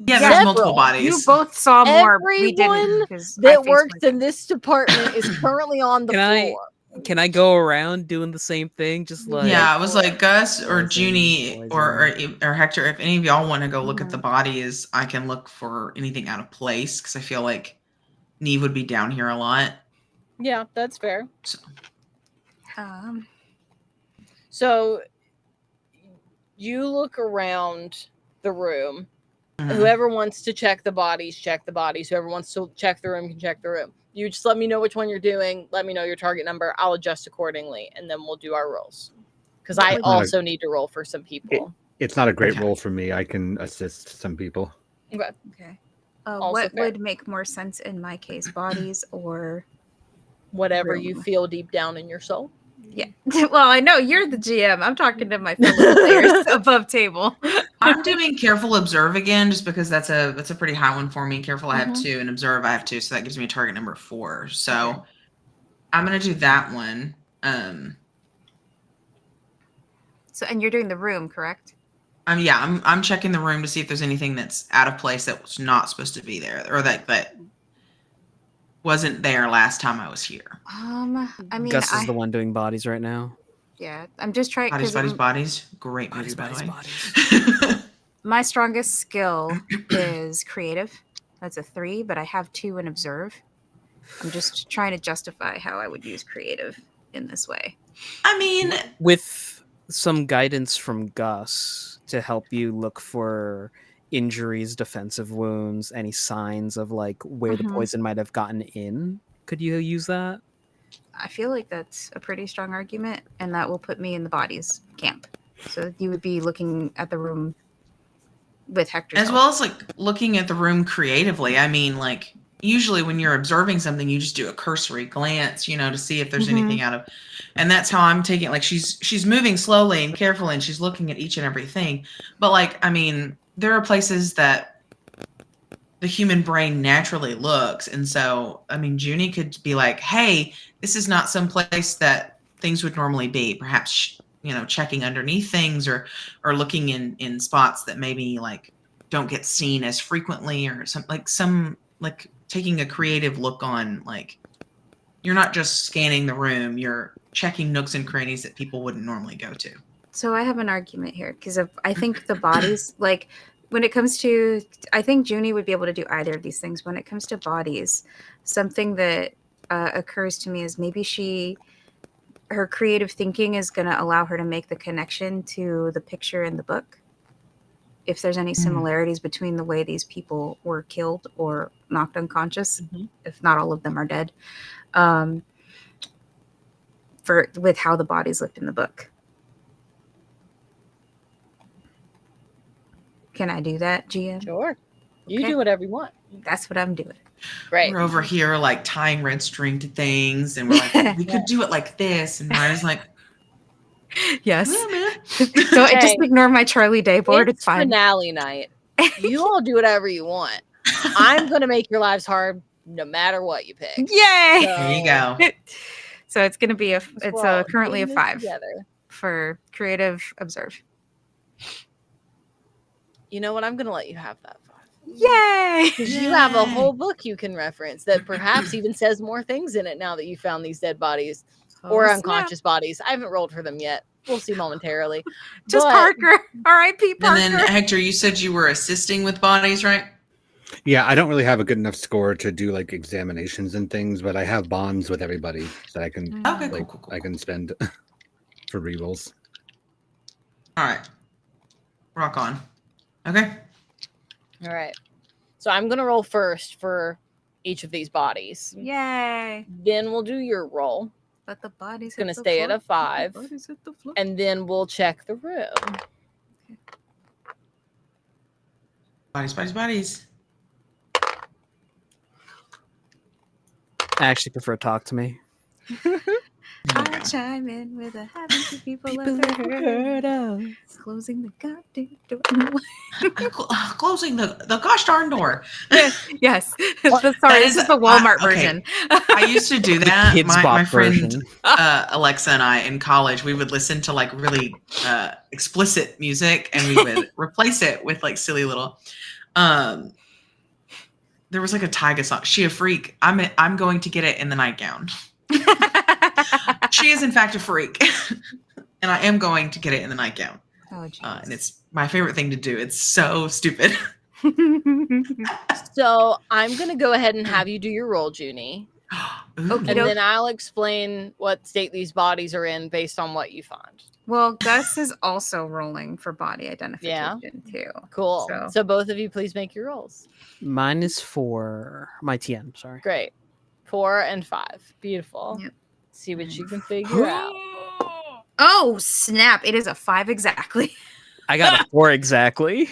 Yeah, Several. there's multiple You bodies. both saw more. We Everyone didn't. 'Cause I that faced works my- in this department is currently on the Can I- floor. Can I go around doing the same thing? Just like Yeah, I was like Gus or Poison, Junie or Hector. If any of y'all want to go look at the Mhm. bodies, I can look for anything out of place because I feel like Neve would be down here a lot. Yeah, that's fair. Um, So you look around the room. Mhm. Whoever wants to check the bodies, check the bodies. Whoever wants to check the room can check the room. You just let me know which one you're doing. Let me know your target number. I'll adjust accordingly, and then we'll do our rolls. Because I Would- also need to roll for some people. It's not a great Okay. role for me. I can assist some people. Okay. okay. Also What fair. would make more sense in my case, bodies or? Whatever you Room. feel deep down in your soul. Yeah. Well, I know you're the GM. I'm talking to my fellow players above table. I'm doing careful observe again, just because that's a pretty high one for me. Careful, I have Mhm. 2, and observe I have 2, so that gives me a target number 4. So I'm gonna do that one. So, and you're doing the room, correct? I'm checking the room to see if there's anything that's out of place that was not supposed to be there, or that wasn't there last time I was here. I mean, Gus is the one doing bodies right now. Yeah, I'm just trying Bodies. Great movie, Bodies, by bodies, the way. my strongest skill is creative. That's a 3, but I have 2 in observe. I'm just trying to justify how I would use creative in this way. I mean, With some guidance from Gus to help you look for injuries, defensive wounds, any signs of like where the Mhm. poison might have gotten in, could you use that? I feel like that's a pretty strong argument, and that will put me in the bodies camp. So you would be looking at the room with Hector's as help. well as like looking at the room creatively. I mean, like usually when you're observing something, you just do a cursory glance, to see if there's Mhm. anything out of. And that's how I'm taking. Like she's moving slowly and carefully, and she's looking at each and everything. But like, I mean, there are places that the human brain naturally looks, and so I mean, Junie could be like, "Hey, this is not some place that things would normally be. Perhaps checking underneath things or looking in spots that maybe like don't get seen as frequently, or some like taking a creative look on, like you're not just scanning the room, you're checking nooks and crannies that people wouldn't normally go to. So I have an argument here because I think the bodies, like when it comes to, I think Junie would be able to do either of these things. When it comes to bodies, something that occurs to me is maybe her creative thinking is going to allow her to make the connection to the picture in the book. If there's any similarities between the way these people were killed or knocked unconscious, if not all of them are dead, with how the bodies looked in the book. Can I do that, GM? Sure. You Okay. do whatever you want. That's what I'm doing. Great. We're over here like tying red string to things, and we're like, we could do it like this, and Ryder's like, Yes. yeah, man. Don't Okay. just ignore my Charlie Day board. It's fine. Finale night. You all do whatever you want. I'm going to make your lives hard no matter what you pick. Yay! There you go. So it's going to be We're it's all currently a doing this 5 together. for creative observe. You know what? I'm going to let you have that 5. Yay! Because you have a whole book you can reference that perhaps even says more things in it now that you found these dead bodies or unconscious bodies. I haven't rolled for them yet. We'll see momentarily. Just But- Parker. R.I.P. Parker. And then Hector, you said you were assisting with bodies, right? Yeah, I don't really have a good enough score to do like examinations and things, but I have bonds with everybody that I can Okay, like cool. I can spend for rerolls. All right. Rock on. Okay. All right. So I'm going to roll first for each of these bodies. Yay! Then we'll do your roll. Let the bodies. It's going to stay at a 5. And then we'll check the room. Bodies. I actually prefer talk to me. I chime in with a haven't you people ever heard of closing the goddamn door. Closing the gosh darn door. Yes. That Sorry, this is- is the Walmart okay. version. I used to do that. Kids My Bop friend version. Alexa and I in college, we would listen to like really explicit music, and we would replace it with like silly little. There was like a Tyga song. She a freak. I'm going to get it in the nightgown. She is in fact a freak, and I am going to get it in the nightgown. Oh, And it's my favorite thing to do. It's so stupid. So I'm going to go ahead and have you do your roll, Junie. Ooh. And then I'll explain what state these bodies are in based on what you find. Well, Gus is also rolling for body identification too. Cool. So- So both of you please make your rolls. Mine is for my TN. Sorry. Great. 4 and 5. Beautiful. Yep. See what you can figure out. Oh snap! It is a 5 exactly. I got a 4 exactly.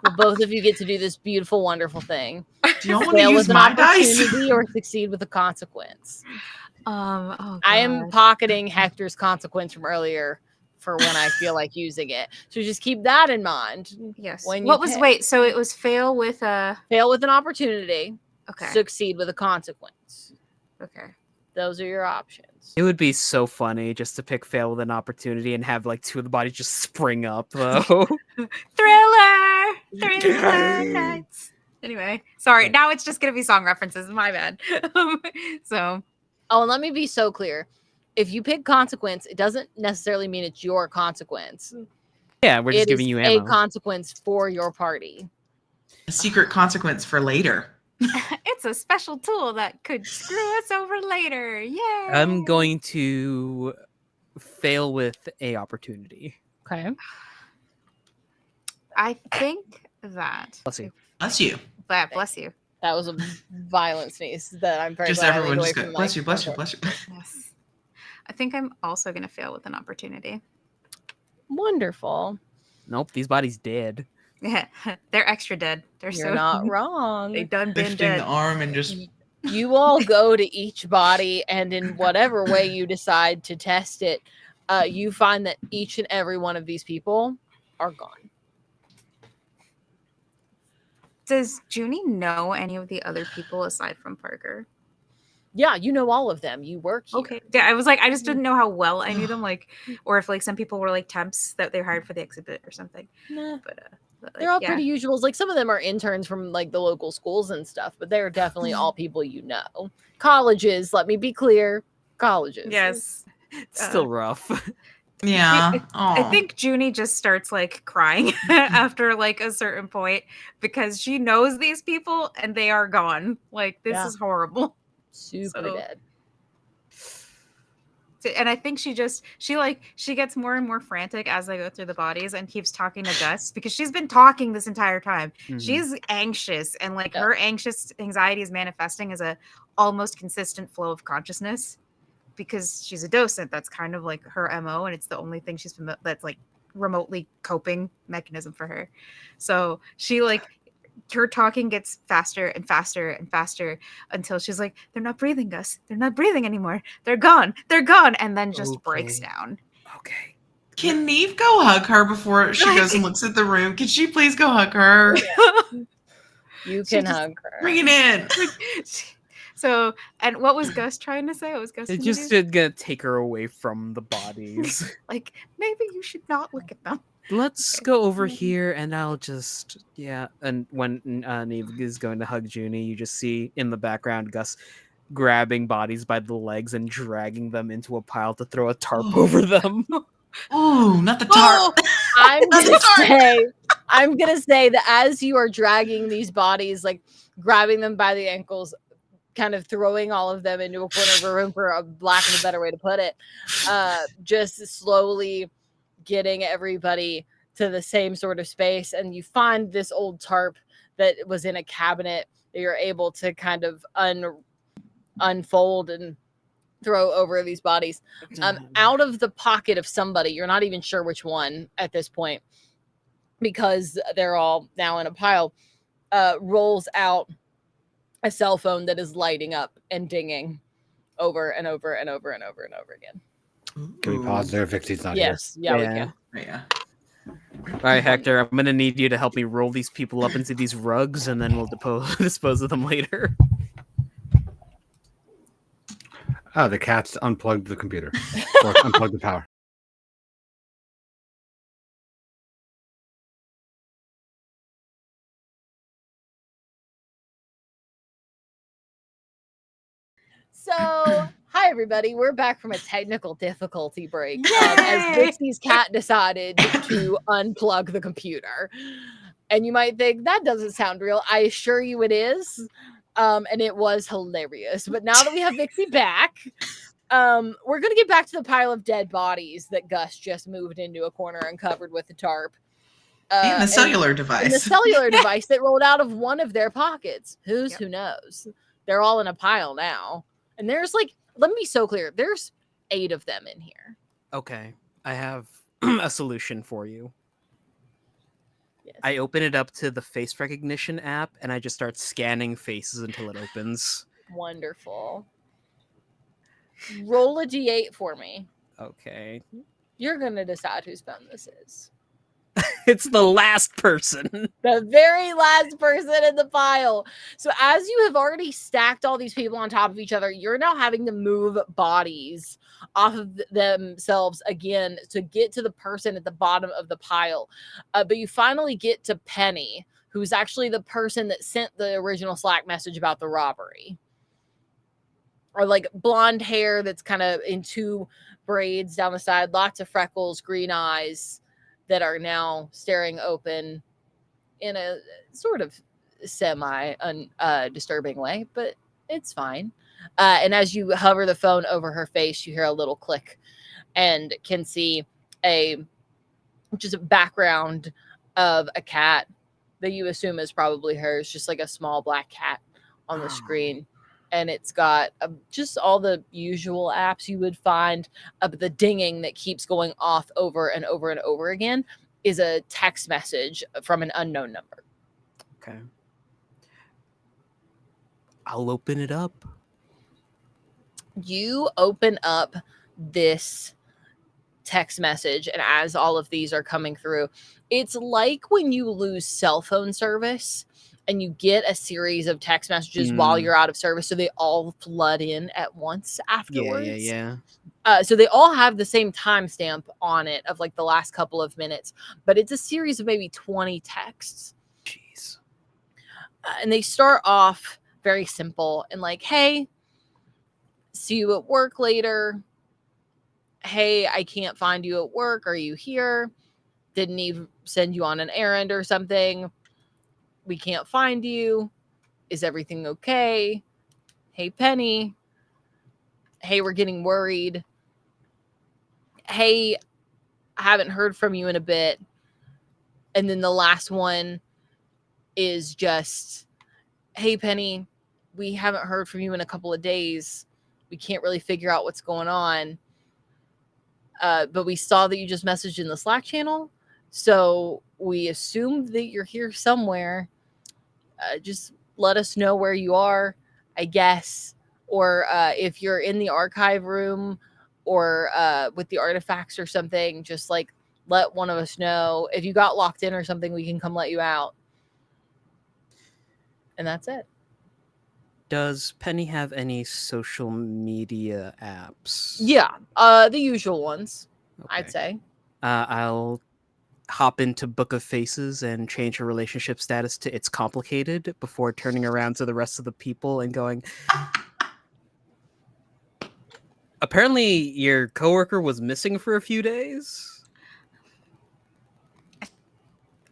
Well, both of you get to do this beautiful, wonderful thing. Do y'all want to Fail use with an my dice? opportunity or succeed with a consequence. Oh, I am God. pocketing Hector's consequence from earlier for when I feel like using it. So just keep that in mind. Yes. when you What was pick. wait? So it was fail with a. Fail with an opportunity, Okay. succeed with a consequence. Okay. Those are your options. It would be so funny just to pick fail with an opportunity and have like 2 of the bodies just spring up though. Thriller nights. Anyway, sorry. Now it's just gonna be song references. My bad. So Oh, and let me be so clear. If you pick consequence, it doesn't necessarily mean it's your consequence. Yeah, we're just It giving is you a ammo. consequence for your party. A secret consequence for later. it's it's a special tool that could screw us over later. Yeah. I'm going to fail with a opportunity. Okay. I think that. Let's see. Bless you. But bless you. That was a violent sneeze that I'm very Just glad I everyone leaned just away go, from the bless you, mic. bless you, bless you. Yes. I think I'm also going to fail with an opportunity. Wonderful. Nope, these bodies dead. Yeah. They're extra dead. They're You're so not They wrong. done been Lifting the dead. arm and just You all go to each body, and in whatever way you decide to test it, you find that each and every one of these people are gone. Does Junie know any of the other people aside from Parker? Yeah, you know all of them. You work here. Okay. Yeah, I was like, I just didn't know how well I knew them, like, or if like some people were like temps that they hired for the exhibit or something. Nah, But like, they're all yeah. pretty usuals. Like some of them are interns from like the local schools and stuff, but they're definitely all people you know. Colleges, let me be clear. Colleges. Yes. It's still rough. yeah. I Aw. think Junie just starts like crying after like a certain point because she knows these people and they are gone. Like this Yeah. is horrible. Super So- dead. And I think she gets more and more frantic as they go through the bodies and keeps talking to Gus because she's been talking this entire time. Mhm. She's anxious and like Yeah. her anxious anxiety is manifesting as a almost consistent flow of consciousness because she's a docent. That's kind of like her MO, and it's the only thing that's like remotely coping mechanism for her. So she like her talking gets faster and faster and faster until she's like, they're not breathing, Gus. They're not breathing anymore. They're gone. They're gone. And then just breaks Okay. down. Okay. Can Neve go hug her before she goes and looks at the room? Can she please go hug her? You She can just- hug her. Bring it in. So, and what was Gus trying to say? What was Gus It gonna just do? gonna take her away from the bodies. Like, maybe you should not look at them. Let's go over here and I'll just and when Neve is going to hug Junie, you just see in the background Gus grabbing bodies by the legs and dragging them into a pile to throw a tarp over them. Ooh, not the tarp. I'm gonna Sorry. say that as you are dragging these bodies, like grabbing them by the ankles, kind of throwing all of them into a corner of a room, for a lack of a better way to put it, just slowly getting everybody to the same sort of space, and you find this old tarp that was in a cabinet that you're able to kind of unfold and throw over these bodies. Out of the pocket of somebody, you're not even sure which one at this point, because they're all now in a pile, rolls out a cell phone that is lighting up and dinging over and over and over and over and over again. Can we pause there? Vixie's not Yes, yeah, we can. Yeah. All right, Hector, I'm gonna need you to help me roll these people up into these rugs, and then we'll dispose of them later. Oh, the cats unplugged the computer or unplugged the power. So, hi everybody. We're back from a technical difficulty break as Yay! Dixie's cat decided to unplug the computer. And you might think that doesn't sound real. I assure you it is. And it was hilarious. But now that we have Vixie back, we're gonna get back to the pile of dead bodies that Gus just moved into a corner and covered with the tarp. And the cellular And the device. cellular device that rolled out of one of their pockets. Yep. Who knows? They're all in a pile now. And there's like, let me be so clear, there's 8 of them in here. Okay, I have a solution for you. Yes. I open it up to the face recognition app, and I just start scanning faces until it opens. Wonderful. Roll a d8 for me. Okay. You're going to decide whose phone this is. It's the last person. The very last person in the pile. So as you have already stacked all these people on top of each other, you're now having to move bodies off of themselves again to get to the person at the bottom of the pile. But you finally get to Penny, who's actually the person that sent the original Slack message about the robbery. Or like blonde hair that's kind of in 2 braids down the side, lots of freckles, green eyes that are now staring open in a sort of semi disturbing way, but it's fine. And as you hover the phone over her face, you hear a little click and can see just a background of a cat that you assume is probably hers, just like a small black cat on the screen. And it's got just all the usual apps you would find. The dinging that keeps going off over and over and over again is a text message from an unknown number. Okay. I'll open it up. You open up this text message, and as all of these are coming through, it's like when you lose cell phone service and you get a series of text messages while you're out of service, so they all flood in at once afterwards. Yeah. So they all have the same timestamp on it of like the last couple of minutes, but it's a series of maybe 20 texts. Jeez. And they start off very simple and like, hey, see you at work later. Hey, I can't find you at work. Are you here? Didn't even send you on an errand or something. We can't find you. Is everything okay? Hey, Penny. Hey, we're getting worried. Hey, I haven't heard from you in a bit. And then the last one is just, hey, Penny, we haven't heard from you in a couple of days. We can't really figure out what's going on. But we saw that you just messaged in the Slack channel. So we assumed that you're here somewhere. Just let us know where you are, I guess. Or if you're in the archive room or with the artifacts or something, just like let one of us know. If you got locked in or something, we can come let you out. And that's it. Does Penny have any social media apps? Yeah, the usual ones, I'd Okay. say. I'll hop into Book of Faces and change her relationship status to It's Complicated before turning around to the rest of the people and going, apparently your coworker was missing for a few days?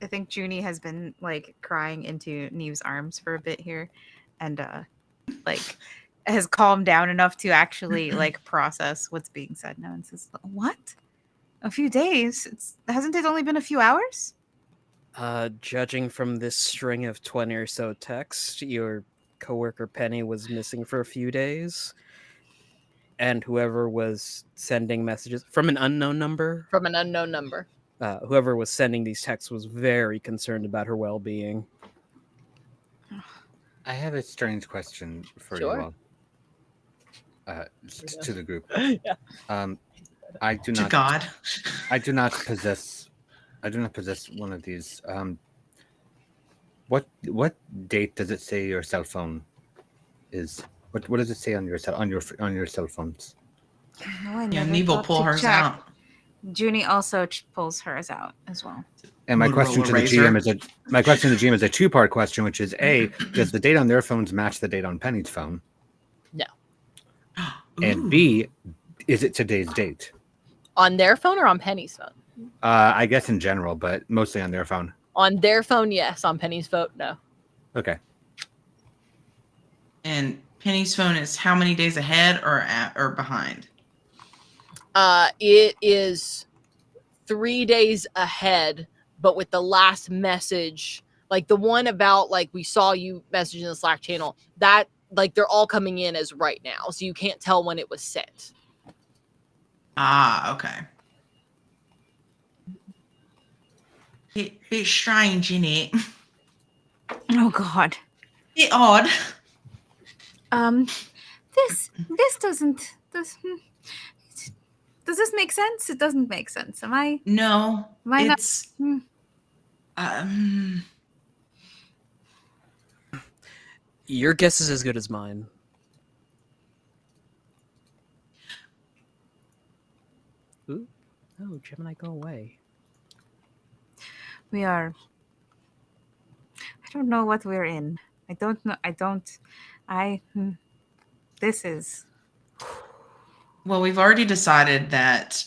I think Junie has been like crying into Neve's arms for a bit here, and like has calmed down enough to actually like process what's being said now and says, "What? A few days? Hasn't it only been a few hours?" Judging from this string of 20 or so texts, your coworker Penny was missing for a few days. And whoever was sending messages from an unknown number, whoever was sending these texts was very concerned about her well-being. I have a strange question for Sure. you all. To the group. Yeah. I do To not. God. I do not possess one of these. What date does it say your cell phone is? What does it say on your cell phones? No, I Yeah, never Neve will thought pull to hers check. out. Junie also pulls hers out as well. And my Motorola question to the Razr. GM is a two-part question, which is A, does the date on their phones match the date on Penny's phone? No. And Ooh. B, is it today's date? On their phone or on Penny's phone? I guess in general, but mostly on their phone. On their phone, yes. On Penny's phone, no. Okay. And Penny's phone is how many days ahead or behind? It is 3 days ahead, but with the last message, like the one about like we saw you message in the Slack channel, that like they're all coming in as right now, so you can't tell when it was sent. Ah, okay. Bit strange, innit? Oh God. Bit odd. This doesn't. Does this make sense? It doesn't make sense. Am I? No, Why not? it's Your guess is as good as mine. Ooh. Oh, Gemini, go away. We are. I don't know what we're in. I don't know. This is. well, we've already decided that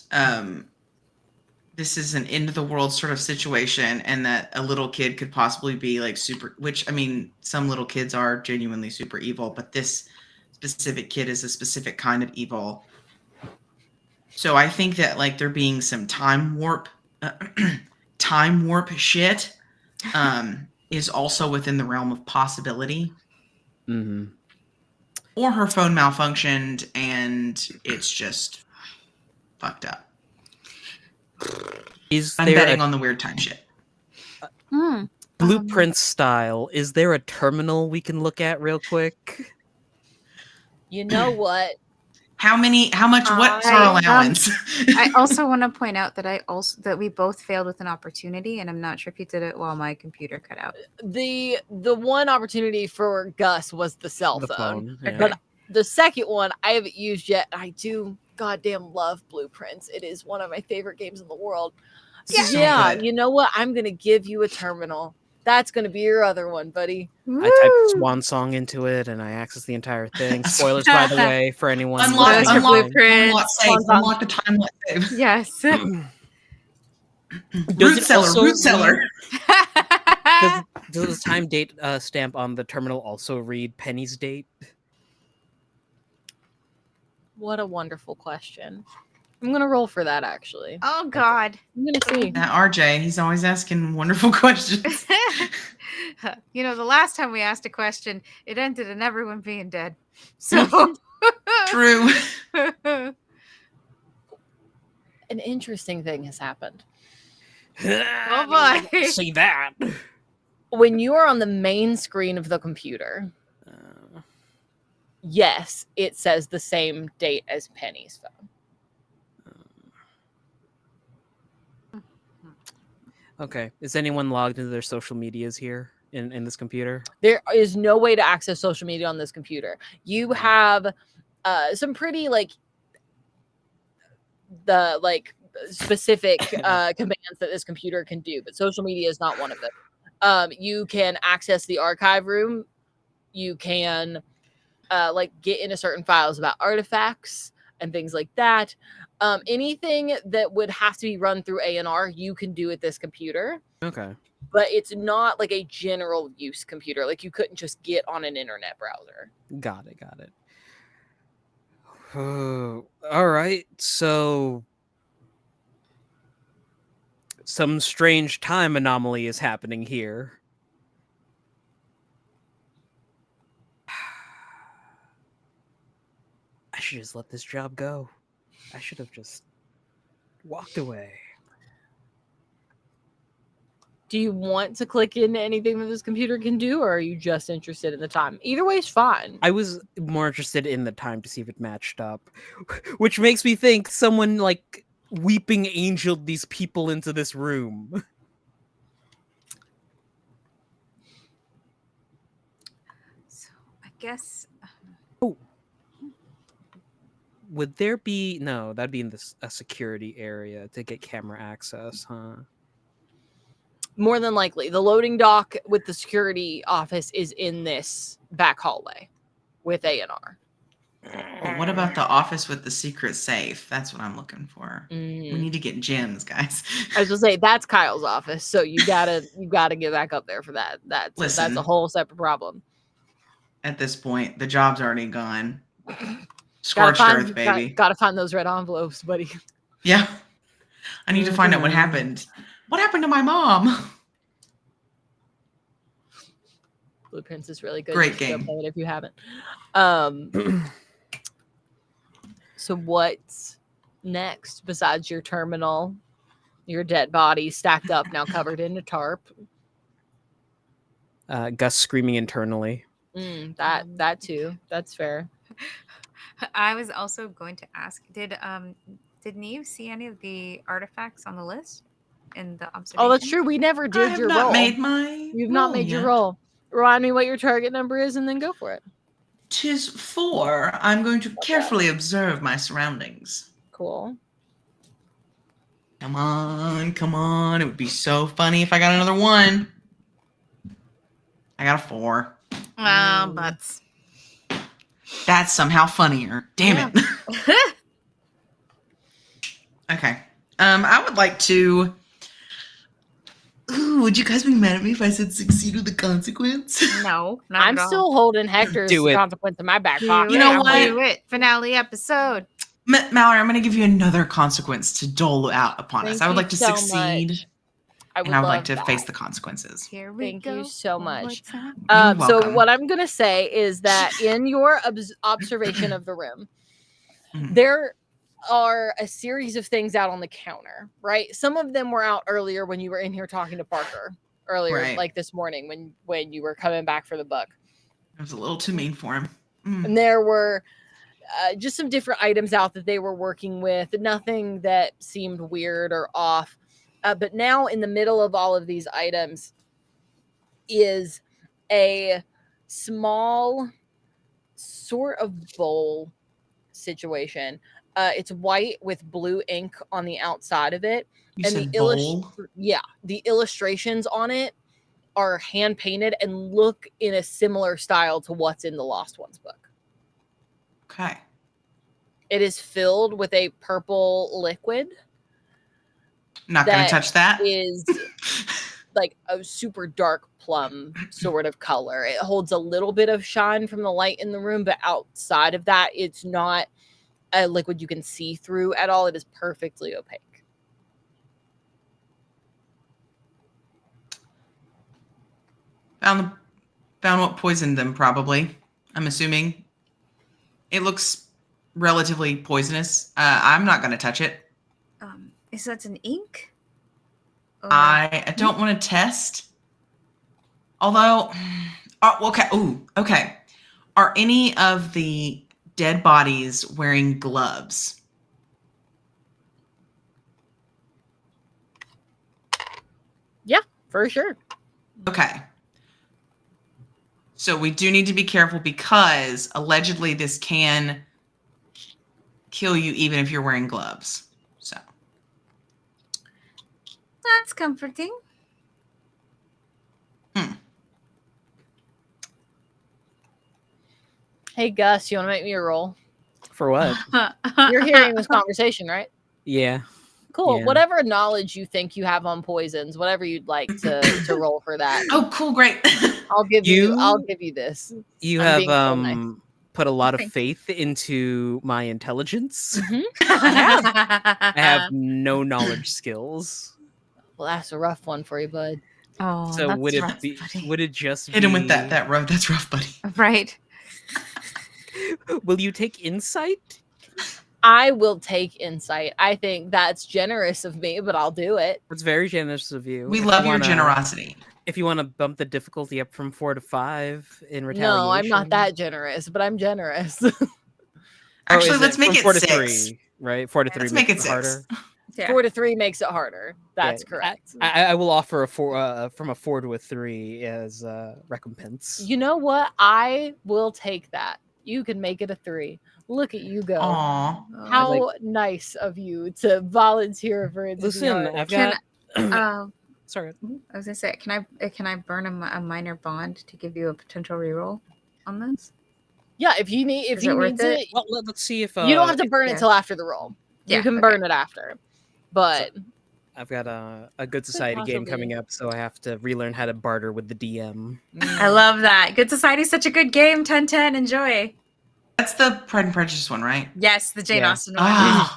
this is an end of the world sort of situation, and that a little kid could possibly be like super. Which I mean, some little kids are genuinely super evil, but this specific kid is a specific kind of evil. So I think that like there being some time warp shit is also within the realm of possibility. Mm-hmm. Or her phone malfunctioned and it's just fucked up. I'm betting on the weird time shit. Blueprint style? Is there a terminal we can look at real quick? You know what? How much? What's our allowance? I also want to point out that we both failed with an opportunity, and I'm not sure if you did it while my computer cut out. The one opportunity for Gus was the cell The phone. phone. Yeah. But the second one I haven't used yet. I do goddamn love Blueprints. It is one of my favorite games in the world. So So yeah, good. you know what? I'm gonna give you a terminal. That's gonna be your other one, buddy. I typed Swan Song into it and I accessed the entire thing. Spoilers, by the way, for anyone. Unlock listening. Blueprint. Unlock the time save. Yes. Root cellar. Does the time date stamp on the terminal also read Penny's date? What a wonderful question. I'm gonna roll for that actually. Oh God. I'm gonna see. That RJ, he's always asking wonderful questions. You know, the last time we asked a question, it ended in everyone being dead. So True. An interesting thing has happened. Oh boy. See that. When you are on the main screen of the computer, yes, it says the same date as Penny's phone. Okay. Is anyone logged into their social medias here in this computer? There is no way to access social media on this computer. You have some pretty specific commands that this computer can do, but social media is not one of them. You can access the archive room. You can get into certain files about artifacts and things like that. Anything that would have to be run through ANR, you can do at this computer. Okay. But it's not like a general use computer. Like you couldn't just get on an internet browser. Got it. Oh, all right. So some strange time anomaly is happening here. I should just let this job go. I should have just walked away. Do you want to click into anything that this computer can do, or are you just interested in the time? Either way is fine. I was more interested in the time to see if it matched up, which makes me think someone weeping angeled these people into this room. So I guess Would there be no? That'd be in a security area to get camera access, huh? More than likely, the loading dock with the security office is in this back hallway with ANR. Well, what about the office with the secret safe? That's what I'm looking for. We need to get gems, guys. I was gonna say that's Kyle's office, so you gotta get back up there for that. That's a whole separate problem. At this point, the job's already gone. Scorched earth, baby. Gotta find those red envelopes, buddy. Yeah. I need to find out what happened. What happened to my mom? Blueprints is really good. Great You should go game. play it if you haven't. So what's next besides your terminal, your dead body stacked up now covered in a tarp? Gus screaming internally. That too. That's fair. I was also going to ask, did Neve see any of the artifacts on the list in the observation? Oh, that's true. We never did your roll. You've not made your roll. Remind me what your target number is and then go for it. 'Tis 4. I'm going to carefully observe my surroundings. Cool. Come on. It would be so funny if I got another 1. I got a 4. Well, butts. That's somehow funnier. Damn it. Okay. I would like to. Ooh, would you guys be mad at me if I said succeed with the consequence? No, not I'm at all. still holding Hector's Do it. consequence in my back Do pocket. You know it, what? Do it. Finale episode. Mallory, I'm going to give you another consequence to dole out upon us. Thank I would you like to so succeed, much. I would and I would like love to that. face the consequences. Here we Thank go. you so One more much. time. You're So welcome. what I'm gonna say is that in your observation of the room, Mhm. there are a series of things out on the counter, right? Some of them were out earlier when you were in here talking to Parker earlier, Right. like this morning when you were coming back for the book. I was a little too mean for him. Mm. And there were just some different items out that they were working with, nothing that seemed weird or off. But now in the middle of all of these items is a small sort of bowl situation. It's white with blue ink on the outside of it. You And said the bowl? the illustrations on it are hand painted and look in a similar style to what's in the Lost Ones book. Okay. It is filled with a purple liquid Not going to that touch that. is like a super dark plum sort of color. It holds a little bit of shine from the light in the room, but outside of that, it's not a liquid you can see through at all. It is perfectly opaque. Found what poisoned them, probably. I'm assuming. It looks relatively poisonous. I'm not going to touch it. Is that an ink? Or- I don't want to test. Although, okay. Ooh, okay. Are any of the dead bodies wearing gloves? For sure. Okay. So we do need to be careful because allegedly this can kill you even if you're wearing gloves. So That's comforting. Hey, Gus, you want to make me a roll? For what? You're hearing this conversation, right? Yeah. Cool. Yeah. Whatever knowledge you think you have on poisons, whatever you'd like to roll for that. oh, cool, great. I'll give you this. You I'm have being so nice. put a lot of Thank faith into my intelligence. Mhm. I have no knowledge skills. Well, that's a rough one for you, bud. Oh, So that's would it rough, be? buddy. Would it just Hit him with be- that rough. That's rough, buddy. Right. Will you take insight? I will take insight. I think that's generous of me, but I'll do it. It's very generous of you. We If love you your wanna- generosity. If you want to bump the difficulty up from 4 to 5 in retaliation. No, I'm not that generous, but I'm generous. Actually, is let's make from it 4 to 6. 3, right? 4 to 3 Let's makes make it 6. harder. Yeah. 4 to 3 makes it harder. That's Yeah, correct. I will offer a 4 from a 4 to a 3 as recompense. You know what? I will take that. You can make it a 3. Look at you go. Aw. How nice of you to volunteer for it. to be Listen, harder. I've Can got. I Sorry. was gonna say, can I burn a minor bond to give you a potential reroll on this? Yeah, if you need, if Is you it worth need it, Well, let's see if you don't have to burn yeah. it till after the roll. You Yeah, can okay. burn it after, but I've got a good society game possibly. coming up, so I have to relearn how to barter with the DM. I love that. Good Society is such a good game. 10-10. Enjoy. That's the Pride and Prejudice one, right? Yes, the Jane Yeah. Austen one.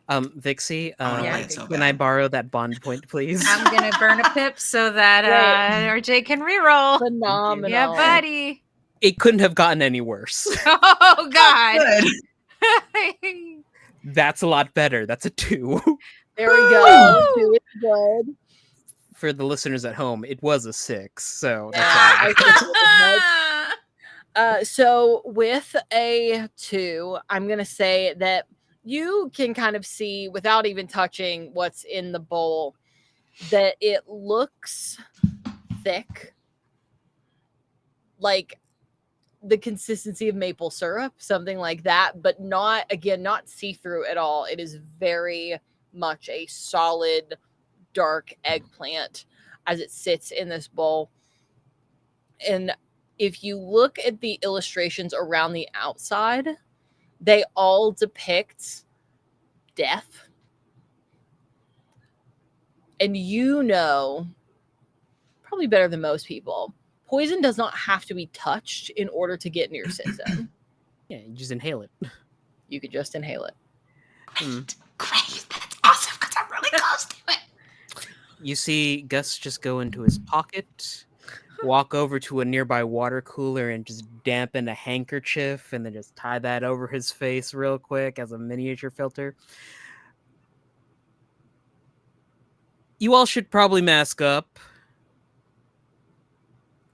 Oh, Vixie, I wanna Yeah. play it so can I bad. borrow that bond point, please? I'm gonna burn a pip so that RJ can reroll. phenomenal. Yeah, buddy. It couldn't have gotten any worse. Oh God. Good. That's a lot better. That's a 2. There we go. Do it good. For the listeners at home, it was a 6. So Yeah, that's I all. think it was nice. So with a 2, I'm gonna say that you can kind of see without even touching what's in the bowl that it looks thick, like the consistency of maple syrup, something like that, but not see-through at all. It is very much a solid dark eggplant as it sits in this bowl. And if you look at the illustrations around the outside, they all depict death. And you know, probably better than most people, poison does not have to be touched in order to get in your system. Yeah, you just inhale it. You could just inhale it. Great. That's awesome because I'm really close to it. You see Gus just go into his pocket, walk over to a nearby water cooler and just dampen a handkerchief and then just tie that over his face real quick as a miniature filter. You all should probably mask up.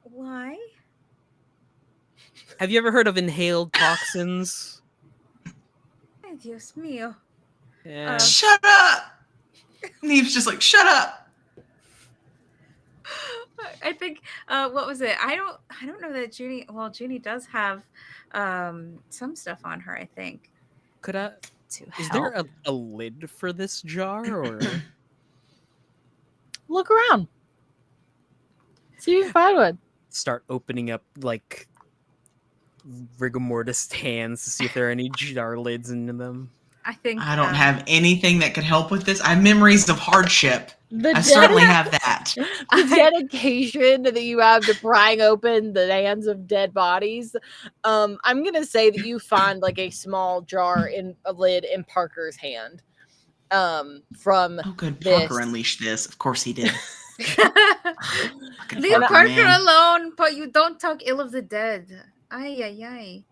Why? Have you ever heard of inhaled toxins? Ay, Dios mío. Yeah. Shut up. Neve's just like, shut up. I think what was it? I don't know that Junie. Well, Junie does have some stuff on her. I think Could I? to Is help. there a lid for this jar or? Look around. See if you can find one. Start opening up like rigor mortis hands to see if there are any jar lids in them. I think I don't have anything that could help with this. I have memories of hardship. I certainly have that. The dedication that you have to prying open the hands of dead bodies. I'm gonna say that you find like a small jar in a lid in Parker's hand. From Oh, good. this. Parker unleashed this. Of course he did. Fucking Leave Parker, Parker man. alone, but you don't talk ill of the dead. Ay ay ay.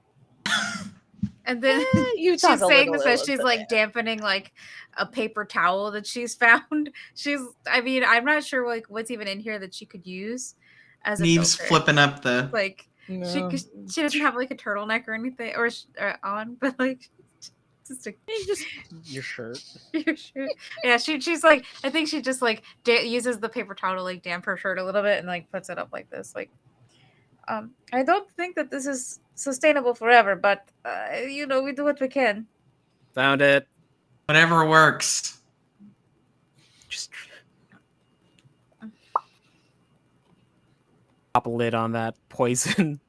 And then you she's talk a saying little this as ill of she's the like dead. dampening like a paper towel that she's found. I mean, I'm not sure like what's even in here that she could use as a Neve's filter. flipping up the. Like No. she doesn't have like a turtleneck or anything or on, but like just a Just your shirt. your shirt. Yeah, she's like I think she just like uses the paper towel to like damp her shirt a little bit and like puts it up like this. Like, I don't think that this is sustainable forever, but you know we do what we can. Found it. Whatever works. Just pop a lid on that poison.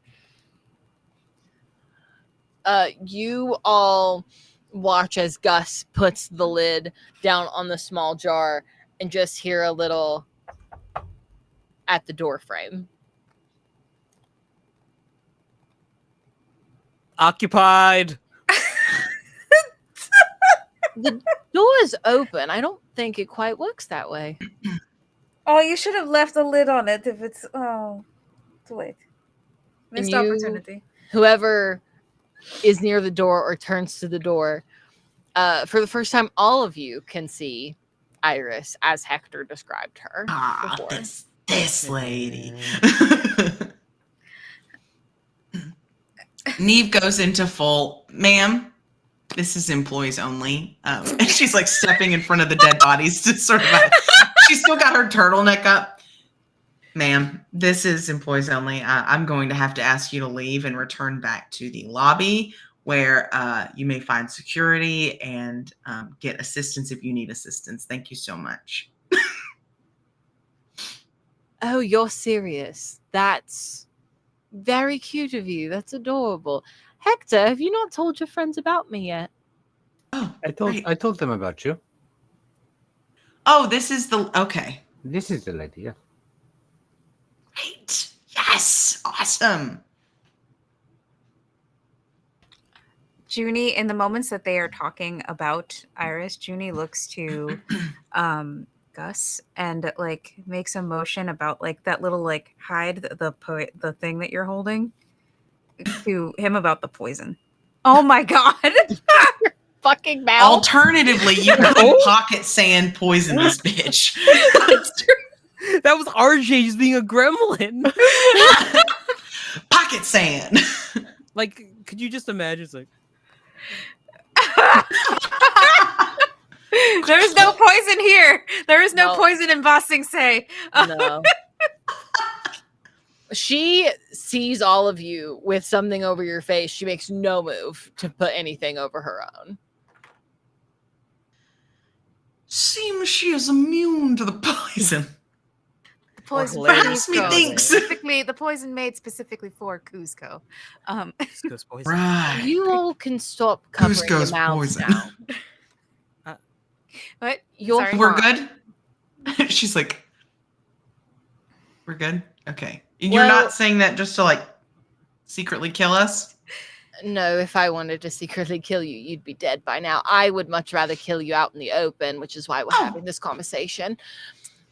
You all watch as Gus puts the lid down on the small jar and just hear a little at the door frame. Occupied. The door is open. I don't think it quite works that way. Oh, you should have left a lid on it if it's too late. Missed you- opportunity. Whoever is near the door or turns to the door, for the first time, all of you can see Iris as Hector described her Ah, before. this lady. Neve goes into full, ma'am, this is employees only. And she's like stepping in front of the dead bodies to sort of, she's still got her turtleneck up. Ma'am, this is employees only. I'm going to have to ask you to leave and return back to the lobby where you may find security and get assistance if you need assistance. Thank you so much. Oh, you're serious. That's very cute of you. That's adorable. Hector, have you not told your friends about me yet? Oh, I told them about you. Oh, this is the, okay. This is the lady. Yeah. Great. Yes. Awesome. Junie, in the moments that they are talking about Iris, Junie looks to Gus and like makes a motion about like that little like hide the thing that you're holding to him about the poison. Oh my god. Fucking mouth. Alternatively, you could pocket sand poison this bitch. That was RJ just being a gremlin. Pocket sand. Like, could you just imagine? It's like, There's no poison here. There is no No. poison in Ba Sing Se. No. She sees all of you with something over your face. She makes no move to put anything over her own. Seems she is immune to the poison. The poison Or hilarious Perhaps Cusco, methinks. specifically the poison made specifically for Cusco. Cusco's poison. Right. You all can stop covering your Cusco's mouths poison. now. What? You're Sorry. We're fine. good? She's like, we're good? Okay. You're Well- not saying that just to like secretly kill us? No, if I wanted to secretly kill you, you'd be dead by now. I would much rather kill you out in the open, which is why we're Oh. having this conversation.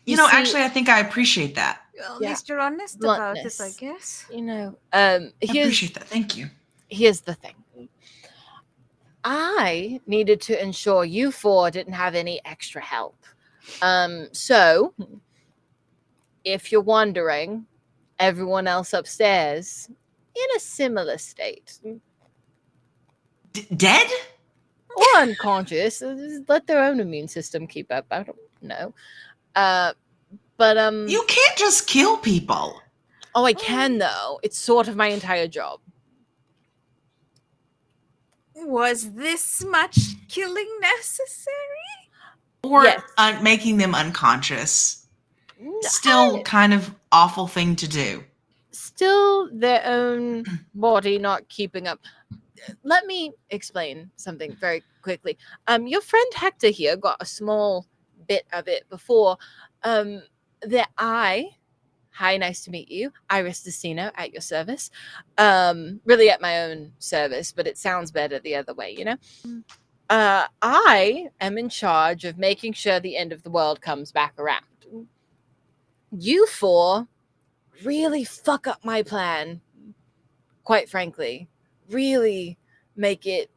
You know, see- actually, I think I appreciate that. Well, at Yeah. least you're honest about it, I Bluntness. guess. You know, I appreciate that. Thank you. here's the thing. I needed to ensure you four didn't have any extra help. So if you're wondering, everyone else upstairs in a similar state Dead? or unconscious, just let their own immune system keep up. I don't know. But You can't just kill people. oh, I can though. It's sort of my entire job. Was this much killing necessary? Or Yes. making them unconscious. N- Still kind of awful thing to do. Still their own body not keeping up. Let me explain something very quickly. Your friend Hector here got a small bit of it before. That hi, nice to meet you, Iris Destino, at your service. Really at my own service, but it sounds better the other way, you know. I am in charge of making sure the end of the world comes back around. You four really fuck up my plan, quite frankly. Really make it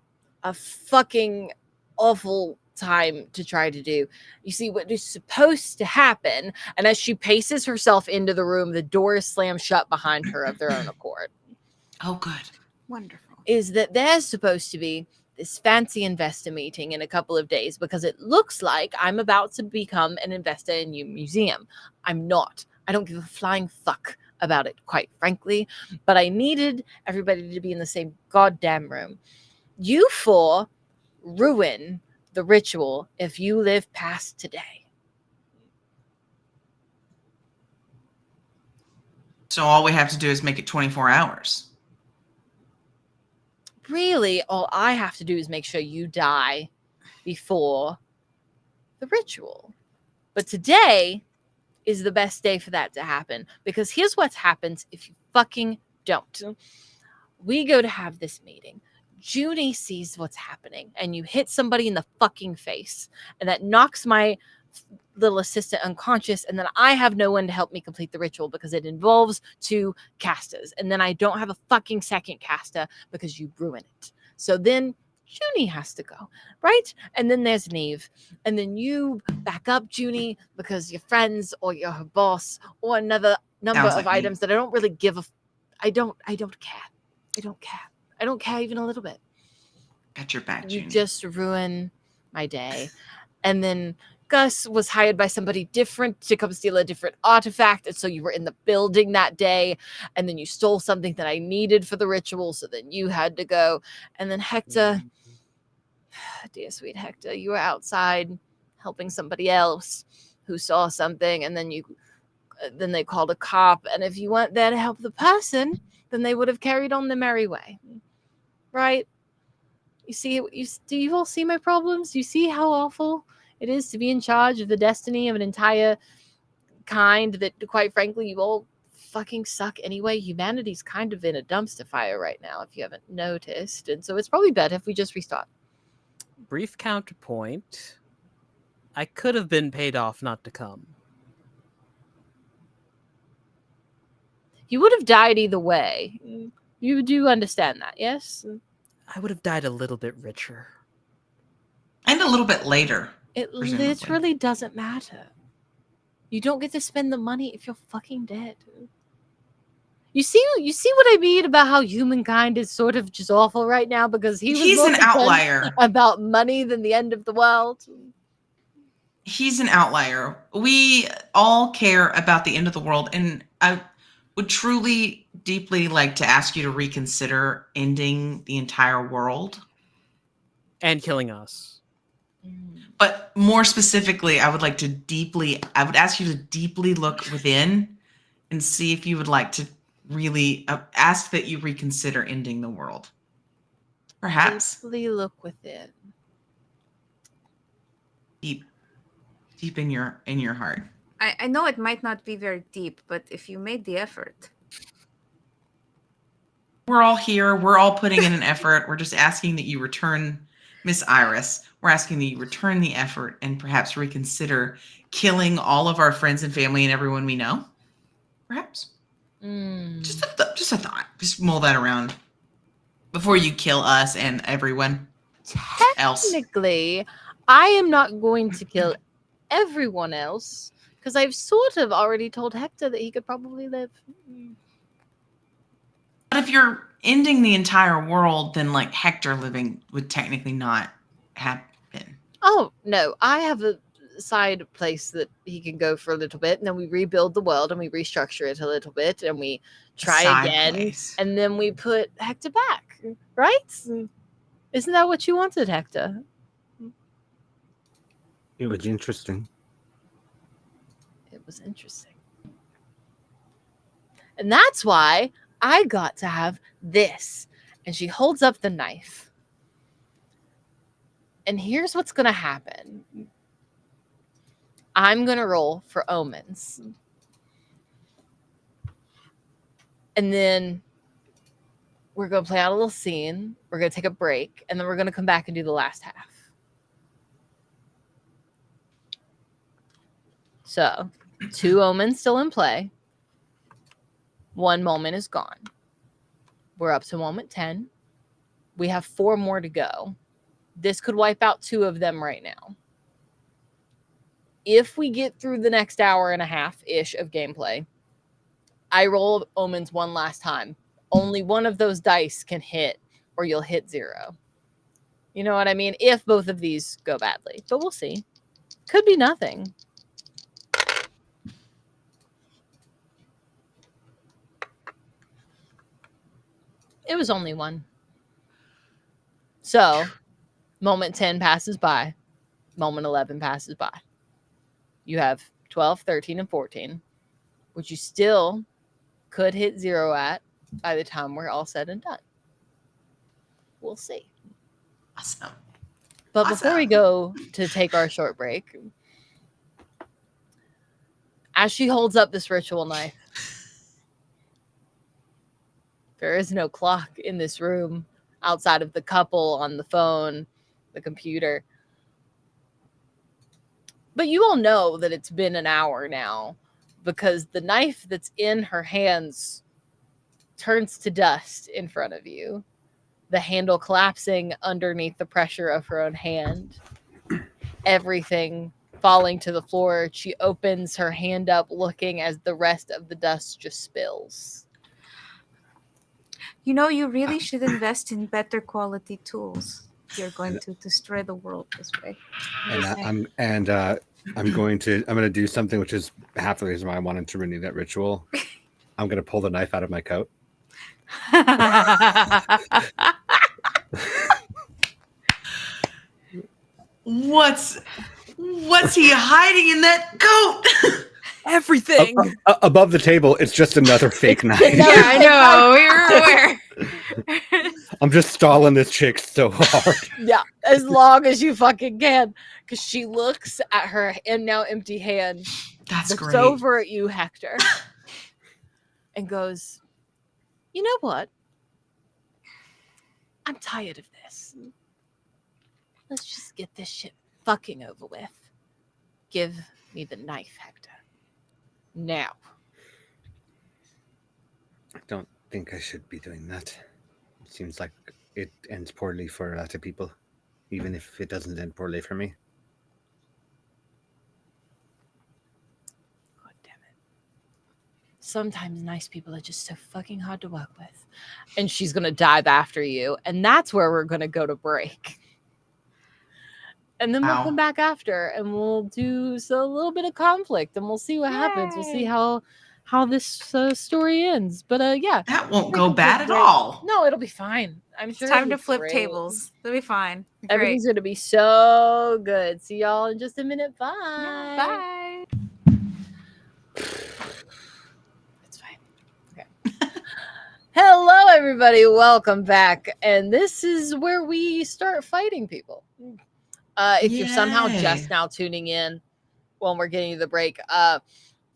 a fucking awful time to try to do. You see, what is supposed to happen, and as she paces herself into the room, the door is slammed shut behind her of their own accord, Oh, good. Wonderful. is that there's supposed to be this fancy investor meeting in a couple of days because it looks like I'm about to become an investor in your museum. I'm not. I don't give a flying fuck about it, quite frankly, but I needed everybody to be in the same goddamn room. You four ruin the ritual if you live past today. So all we have to do is make it 24 hours. Really, all I have to do is make sure you die before the ritual. But today is the best day for that to happen, because here's what happens if you fucking don't. We go to have this meeting. Junie sees what's happening, and you hit somebody in the fucking face, and that knocks my little assistant unconscious, and then I have no one to help me complete the ritual because it involves 2 casters, and then I don't have a fucking second caster because you ruin it. So then Junie has to go, right? And then there's Neve, and then you back up Junie because you're friends or you're her boss or another number Sounds of like me. items that I don't really give a. I don't care. I don't care. I don't care even a little bit. Got your back, You Junior. just ruin my day. And then Gus was hired by somebody different to come steal a different artifact. And so you were in the building that day. And then you stole something that I needed for the ritual. So then you had to go. And then Hector, dear sweet Hector, you were outside helping somebody else who saw something. And then they called a cop. And if you weren't there to help the person, then they would have carried on the merry way. Right? You see, do you all see my problems? Do you see how awful it is to be in charge of the destiny of an entire kind that, quite frankly, you all fucking suck anyway? Humanity's kind of in a dumpster fire right now, if you haven't noticed. And so it's probably better if we just restart. Brief counterpoint. I could have been paid off not to come. You would have died either way. You do understand that, yes? I would have died a little bit richer. And a little bit later. It Presumably. literally doesn't matter. You don't get to spend the money if you're fucking dead. You see what I mean about how humankind is sort of just awful right now because He's more an concerned outlier. about money than the end of the world. He's an outlier. We all care about the end of the world, and I would truly, deeply like to ask you to reconsider ending the entire world. And killing us. But more specifically, I would ask you to deeply look within and see if you would like to really ask that you reconsider ending the world. Perhaps. Deeply look within. Deep. deep in your heart. I know it might not be very deep, but if you made the effort. We're all here. We're all putting in an effort. We're just asking that you return, Miss Iris. We're asking that you return the effort and perhaps reconsider killing all of our friends and family and everyone we know. Perhaps. Just a thought. Just mull that around before you kill us and everyone else. Technically, I am not going to kill everyone else because I've sort of already told Hector that he could probably live. But if you're ending the entire world, then like Hector living would technically not happen. Oh, no, I have a side place that he can go for a little bit, and then we rebuild the world and we restructure it a little bit and we try Side again, place. and then we put Hector back, right? Isn't that what you wanted, Hector? It was interesting. It was interesting. And that's why I got to have this. And she holds up the knife. And here's what's going to happen. I'm going to roll for omens. And then we're going to play out a little scene. We're going to take a break. And then we're going to come back and do the last half. So, 2 omens still in play. 1 moment is gone. We're up to moment 10. We have 4 more to go. This could wipe out 2 of them right now. If we get through the next hour and a half-ish of gameplay, I roll omens one last time. Only one of those dice can hit, or you'll hit 0. You know what I mean? If both of these go badly. But we'll see. Could be nothing. It was only 1. So, moment 10 passes by. Moment 11 passes by. You have 12, 13, and 14, which you still could hit 0 at by the time we're all said and done. We'll see. Awesome. But before we go to take our short break, as she holds up this ritual knife, there is no clock in this room outside of the couple on the phone, the computer. But you all know that it's been an hour now because the knife that's in her hands turns to dust in front of you. The handle collapsing underneath the pressure of her own hand. Everything falling to the floor. She opens her hand up looking as the rest of the dust just spills. You know, you really should invest in better quality tools. You're going to destroy the world this way. And I'm going to do something which is half the reason why I wanted to renew that ritual. I'm going to pull the knife out of my coat. What's he hiding in that coat? Everything. Above the table, it's just another fake knife. Yeah, I know. We were aware. I'm just stalling this chick so hard. Yeah, as long as you fucking can. Because she looks at her and now empty hand. That's looks great. over at you, Hector, and goes, "You know what? I'm tired of this. Let's just get this shit fucking over with. Give me the knife, Hector. Now." I don't think I should be doing that. It seems like it ends poorly for a lot of people, even if it doesn't end poorly for me. God damn it. Sometimes nice people are just so fucking hard to work with. And she's going to dive after you. And that's where we're going to go to break. And then we'll come back after and we'll do a little bit of conflict and we'll see what happens. We'll see how this story ends. But yeah. That won't go bad at all. No, it'll be fine. I'm sure. It's time to flip tables. It'll be fine. Great. Everything's going to be so good. See y'all in just a minute. Bye. Yeah, bye. It's fine. Okay. Hello, everybody. Welcome back. And this is where we start fighting people. If you're somehow Yay. just now tuning in, when we're getting to the break.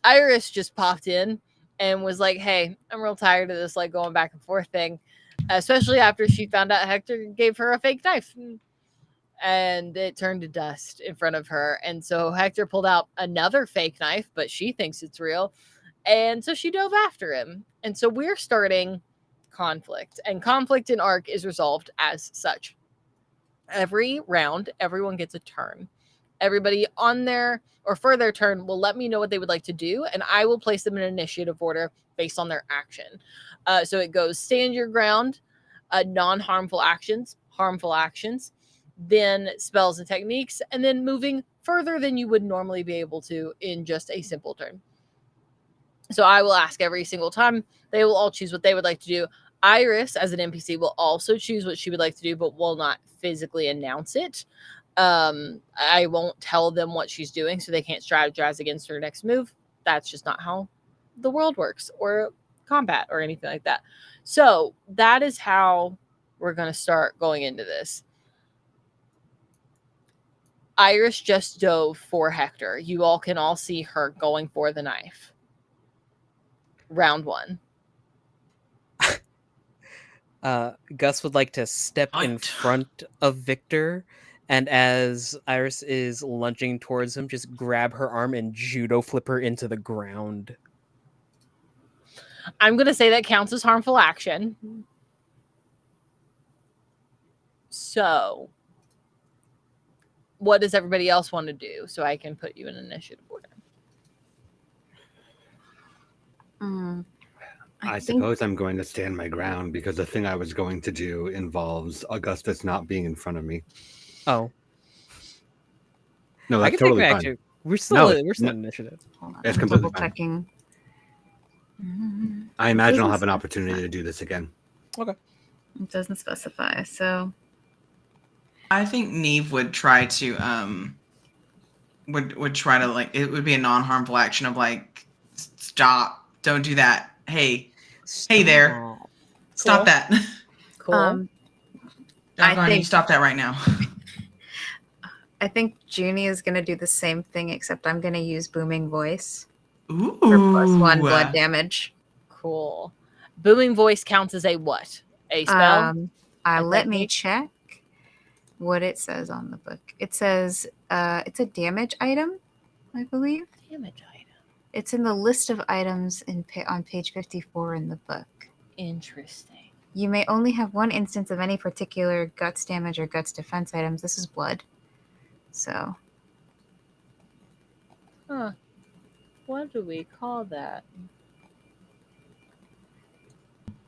Iris just popped in and was like, "Hey, I'm real tired of this like going back and forth thing, especially after she found out Hector gave her a fake knife." And it turned to dust in front of her. And so Hector pulled out another fake knife, but she thinks it's real. And so she dove after him. And so we're starting conflict. And conflict in Arc is resolved as such. Every round, everyone gets a turn. Everybody on their or for their turn will let me know what they would like to do, and I will place them in initiative order based on their action. So it goes stand your ground, non-harmful actions, harmful actions, then spells and techniques, and then moving further than you would normally be able to in just a simple turn. So I will ask every single time. They will all choose what they would like to do. Iris, as an NPC, will also choose what she would like to do, but will not physically announce it. I won't tell them what she's doing, so they can't strategize against her next move. That's just not how the world works, or combat, or anything like that. So that is how we're going to start going into this. Iris just dove for Hector. You all can all see her going for the knife. Round one. Gus would like to step in Right. front of Victor, and as Iris is lunging towards him, just grab her arm and judo flip her into the ground. I'm going to say that counts as harmful action. So, what does everybody else want to do so I can put you in initiative order? I think- suppose I'm going to stand my ground because the thing I was going to do involves Augustus not being in front of me. Oh, No, I that's can totally take fine. back to. We're still No, we're still no. in initiative. Hold on, It's I'm completely double fine. checking. I imagine I'll doesn't have an specify. opportunity to do this again. It doesn't specify. So I think Neve would try to would try to like it would be a non-harmful action of like stop, don't do that. Hey there. Stop Cool. that. Cool. Doggone, you think- stop that right now. I think Junie is gonna do the same thing, except I'm gonna use booming voice Ooh. for +1 blood damage. Cool. Booming voice counts as a what? A spell? A Let me technique? check what it says on the book. It says it's a damage item, I believe. Damage item. It's in the list of items on page 54 in the book. Interesting. You may only have one instance of any particular guts damage or guts defense items. This is blood. So Huh. What do we call that?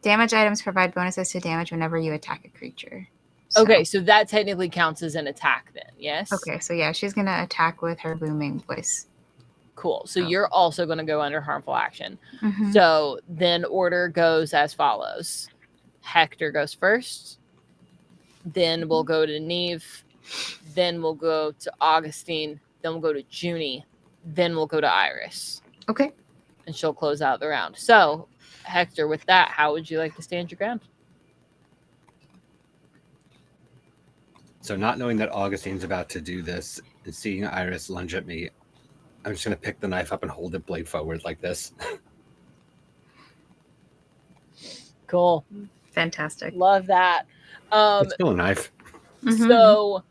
damage items provide bonuses to damage whenever you attack a creature. So- Okay, so that technically counts as an attack then, yes? Okay, so yeah, she's gonna attack with her booming voice. Cool. So Oh. you're also going to go under harmful action. Mhm. So then order goes as follows. Hector goes first. Then we'll go to Neve. Then we'll go to Augustine. Then we'll go to Junie. Then we'll go to Iris. Okay. And she'll close out the round. So, Hector, with that, how would you like to stand your ground? So, not knowing that Augustine's about to do this and seeing Iris lunge at me, I'm just going to pick the knife up and hold it blade forward like this. Cool. Fantastic. Love that. It's still a knife. Mhm. So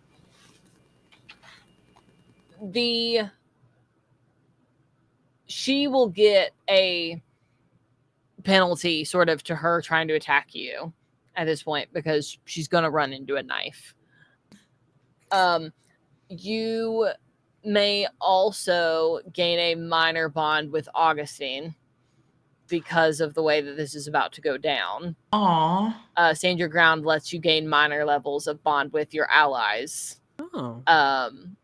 she will get a penalty sort of to her trying to attack you at this point because she's going to run into a knife. You may also gain a minor bond with Augustine because of the way that this is about to go down. Aw. Stand your ground lets you gain minor levels of bond with your allies Oh,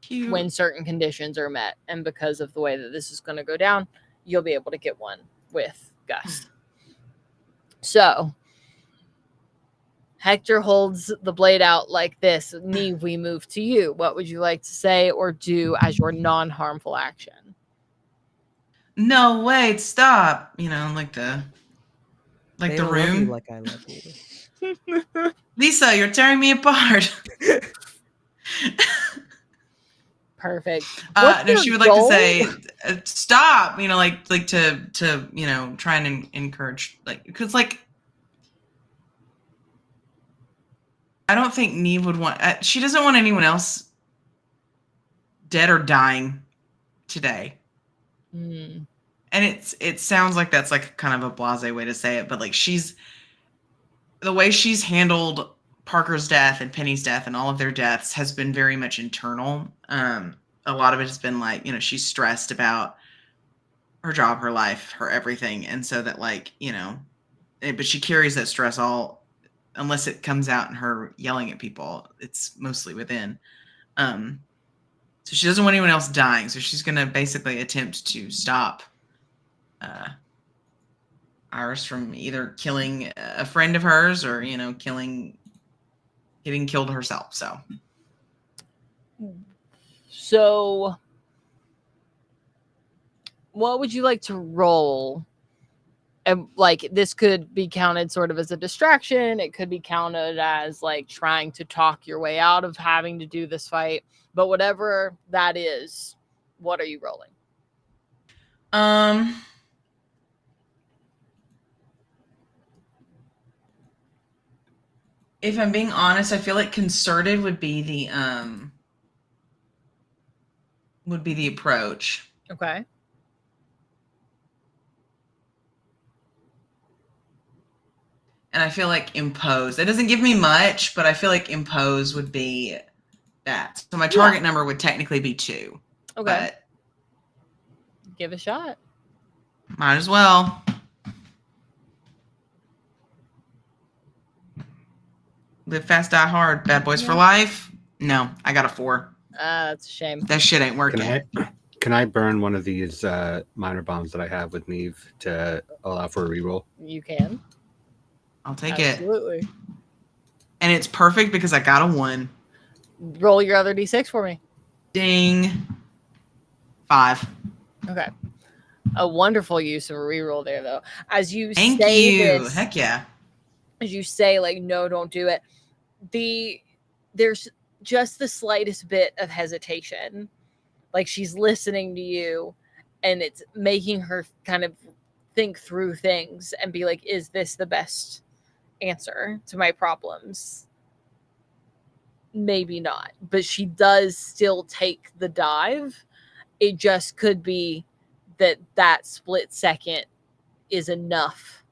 Cute. when certain conditions are met. And because of the way that this is going to go down, you'll be able to get one with Gus. So Hector holds the blade out like this. Neve, we move to you. What would you like to say or do as your non-harmful action? No, wait, stop. You know, like the they the don't love you room. like I love you. Lisa, you're tearing me apart. Perfect. What's No, your she would like goal? to say, stop. You know, like to you know, try and encourage, like, because like I don't think Neve would want. She doesn't want anyone else dead or dying today. Hmm. And it sounds like that's like kind of a blasé way to say it, but like the way she's handled Parker's death and Penny's death and all of their deaths has been very much internal. A lot of it has been like, you know, she's stressed about her job, her life, her everything, and so that, like, you know, but she carries that stress all, unless it comes out in her yelling at people. It's mostly within. So she doesn't want anyone else dying. So she's going to basically attempt to stop Iris from either killing a friend of hers or, you know, getting killed herself. So, what would you like to roll? And like, this could be counted sort of as a distraction. It could be counted as like trying to talk your way out of having to do this fight. But whatever that is, what are you rolling? If I'm being honest, I feel like concerted would be the approach. Okay. And I feel like impose. It doesn't give me much, but I feel like impose would be that. So my target number would technically be 2. Okay. But give a shot. Might as well. Live fast, die hard. Bad boys for life. No, I got a 4. That's a shame. That shit ain't working. Can I burn one of these minor bombs that I have with Neve to allow for a reroll? You can. I'll take Absolutely. it. And it's perfect because I got a 1. Roll your other d6 for me. Ding. 5. Okay. A wonderful use of a reroll there, though. As you Thank say you. this, Heck yeah. as you say, like, no, don't do it. There's just the slightest bit of hesitation. Like, she's listening to you, and it's making her kind of think through things and be like, is this the best answer to my problems? Maybe not. But she does still take the dive. It just could be that split second is enough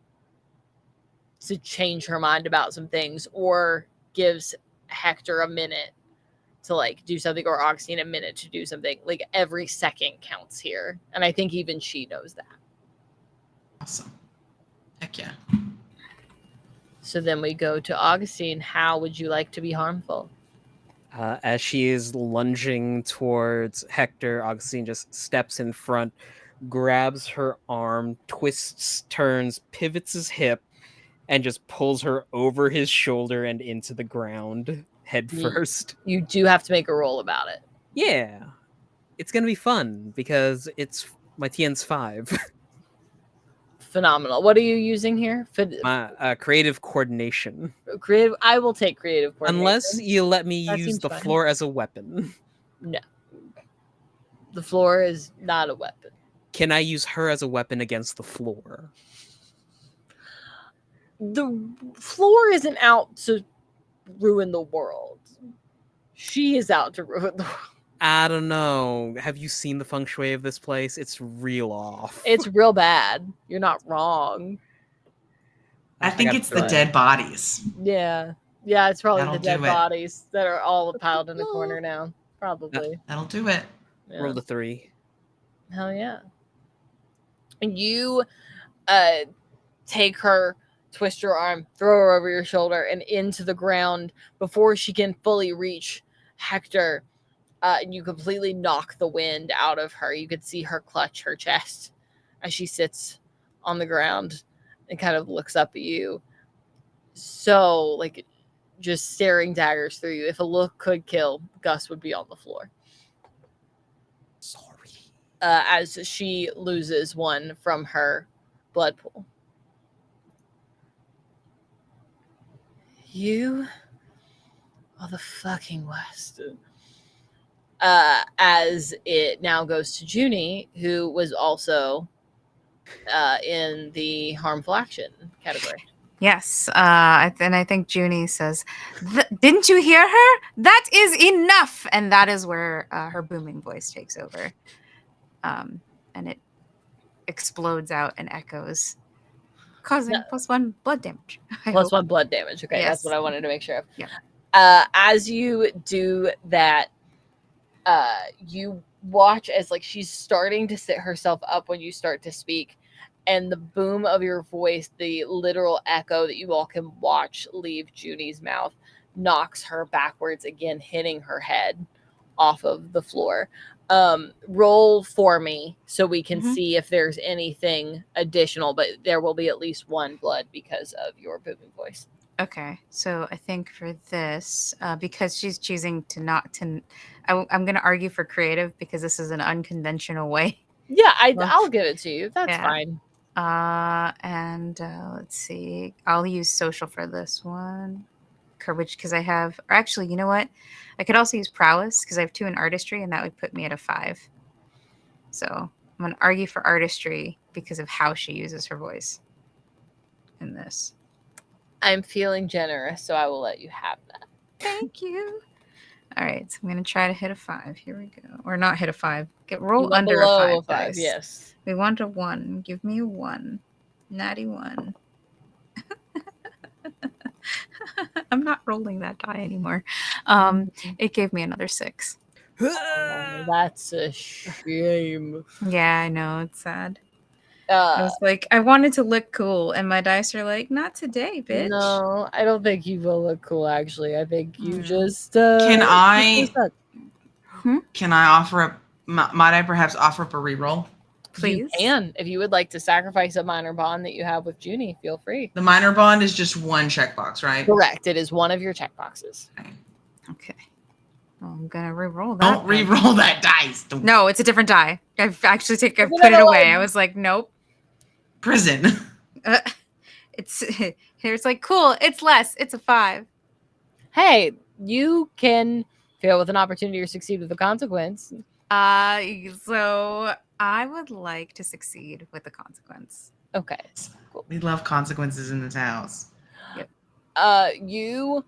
to change her mind about some things, or gives Hector a minute to like do something, or Augustine a minute to do something. Like, every second counts here. And I think even she knows that. Awesome. Heck yeah. So then we go to Augustine. How would you like to be harmful? As she is lunging towards Hector, Augustine just steps in front, grabs her arm, twists, turns, pivots his hip, and just pulls her over his shoulder and into the ground head first. You do have to make a roll about it. Yeah. It's going to be fun because it's my TN's 5. Phenomenal. What are you using here? My creative coordination. Creative. I will take creative coordination. Unless you let me That use seems the fine. floor as a weapon. No. The floor is not a weapon. Can I use her as a weapon against the floor? The floor isn't out to ruin the world. She is out to ruin the world. I don't know. Have you seen the feng shui of this place? It's real off. It's real bad. You're not wrong. I think it's the but- dead bodies. Yeah. Yeah, it's probably That'll the dead do it. bodies that are all piled in the corner now. Probably. That'll do it. Yeah. Roll the 3. Hell yeah. And you take her, twist your arm, throw her over your shoulder and into the ground before she can fully reach Hector. And you completely knock the wind out of her. You could see her clutch her chest as she sits on the ground and kind of looks up at you. So, like, just staring daggers through you. If a look could kill, Gus would be on the floor. Sorry. As she loses one from her blood pool. You are the fucking worst. as it now goes to Junie, who was also in the harmful action category. Yes, and I think Junie says, "Didn't you hear her? That is enough!" And that is where her booming voice takes over, and it explodes out and echoes, causing No. +1 blood damage. I Plus hope. 1 blood damage. Okay, that's Yes. what I wanted to make sure of. Yeah. As you do that, you watch as like she's starting to sit herself up when you start to speak, and the boom of your voice, the literal echo that you all can watch leave Junie's mouth, knocks her backwards again, hitting her head off of the floor. Roll for me so we can Mhm. see if there's anything additional, but there will be at least 1 blood because of your booming voice. Okay, so I think for this, because she's choosing to not to, I'm going to argue for creative because this is an unconventional way. Yeah, Well, I'll give it to you. That's yeah. fine. And let's see, I'll use social for this one, courage because I have, or actually, you know what? I could also use prowess because I have 2 in artistry, and that would put me at a 5. So I'm going to argue for artistry because of how she uses her voice in this. I'm feeling generous, so I will let you have that. Thank you. All right, so I'm gonna try to hit a 5. Here we go, or not hit a 5. Roll You went under below a 5. Dice. yes. We want a 1. Give me a 1. Natty 1. I'm not rolling that die anymore. It gave me another 6. Oh, that's a shame. Yeah, I know, it's sad. I was like, I wanted to look cool, and my dice are like, not today, bitch. No, I don't think you will look cool. Actually, I think you Hmm. just. Can I? just suck. Can I offer up? Might I perhaps offer up a reroll? Please. You can, if you would like to sacrifice a minor bond that you have with Junie, feel free. The minor bond is just 1 checkbox, right? Correct. It is one of your checkboxes. Okay. Well, I'm gonna re-roll that. Don't re-roll that dice. Don't. No, it's a different die. I've actually There's put it another away. one. I was like, nope. Prison. It's here's like cool. It's less. It's a 5. Hey, you can fail with an opportunity or succeed with a consequence. So I would like to succeed with the consequence. Okay. Cool. We love consequences in this house. You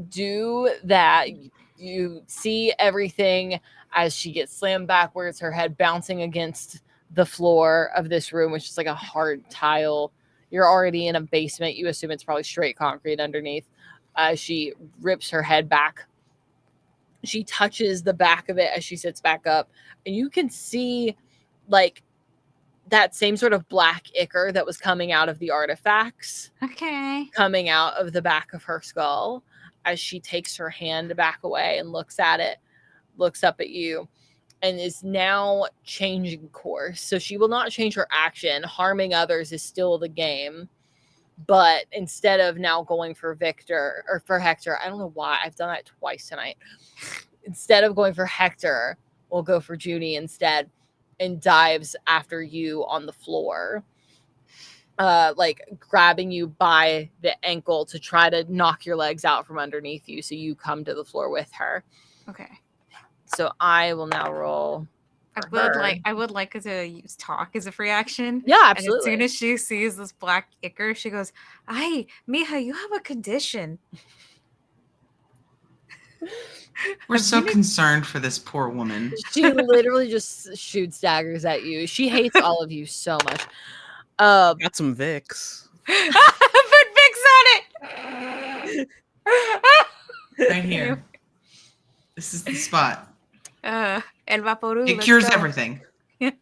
do that. You see everything as she gets slammed backwards, her head bouncing against the floor of this room, which is like a hard tile. You're already in a basement. You assume it's probably straight concrete underneath. She rips her head back. She touches the back of it as she sits back up, and you can see like that same sort of black ichor that was coming out of the artifacts Okay. coming out of the back of her skull as she takes her hand back away and looks at it, looks up at you, and is now changing course. So she will not change her action. Harming others is still the game. But instead of now going for Victor or for Hector, I don't know why I've done that twice tonight. Instead of going for Hector, we'll go for Junie instead, and dives after you on the floor. Like grabbing you by the ankle to try to knock your legs out from underneath you so you come to the floor with her. Okay. So I will now roll. I would like to use talk as a free action. Yeah, And as absolutely. soon as she sees this black ichor, she goes, "Ay, Mija, you have a condition." We're so concerned for this poor woman. She literally just shoots daggers at you. She hates all of you so much. Got some Vicks. Put Vicks on it. Right here. This is the spot. El Vaporub. It cures everything. Yes.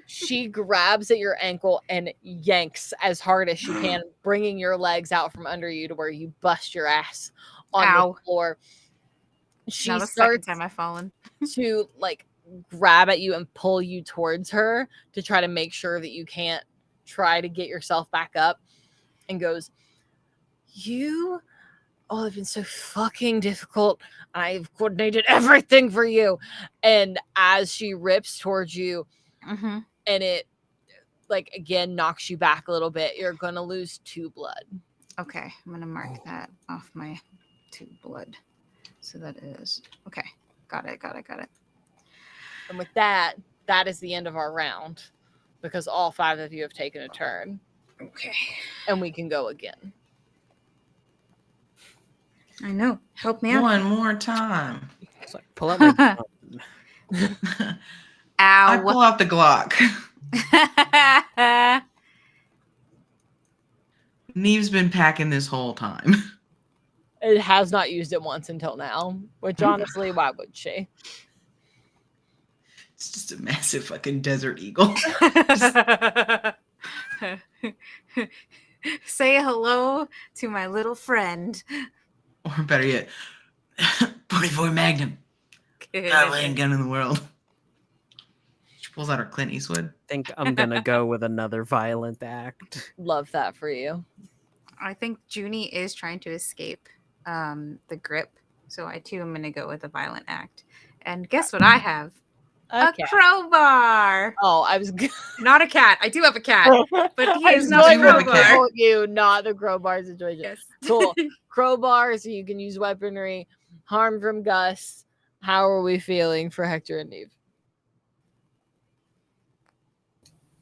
She grabs at your ankle and yanks as hard as she can, bringing your legs out from under you to where you bust your ass on Ow. the floor. She Now the second starts time I've fallen. to like grab at you and pull you towards her to try to make sure that you can't try to get yourself back up, and goes, "You all have been so fucking difficult. I've coordinated everything for you." And as she rips towards you, Mm-hmm. and it like again knocks you back a little bit, you're gonna lose 2 blood. Okay, I'm gonna mark that off my 2 blood. So that is okay. Got it. And with that, that is the end of our round because all 5 of you have taken a turn Okay. and we can go again. I know. Help me out. One more time. It's like, pull out my gun. I Ow. pull out the Glock. Neve's been packing this whole time. It has not used it once until now, which honestly, why would she? It's just a massive fucking desert eagle. Say hello to my little friend. Or better yet, 44 Magnum. Not gun in the world. She pulls out her Clint Eastwood. Think I'm gonna go with another violent act. Love that for you. I think Junie is trying to escape the grip, so I too am going to go with a violent act. And guess what I have? Okay. A crowbar. Oh, I was Not a cat. I do have a cat, but he I is was not a going to crowbar. quote you, not the crowbar situation. Yes. Cool. Crowbar, so you can use weaponry. Harm from Gus. How are we feeling for Hector and Neve?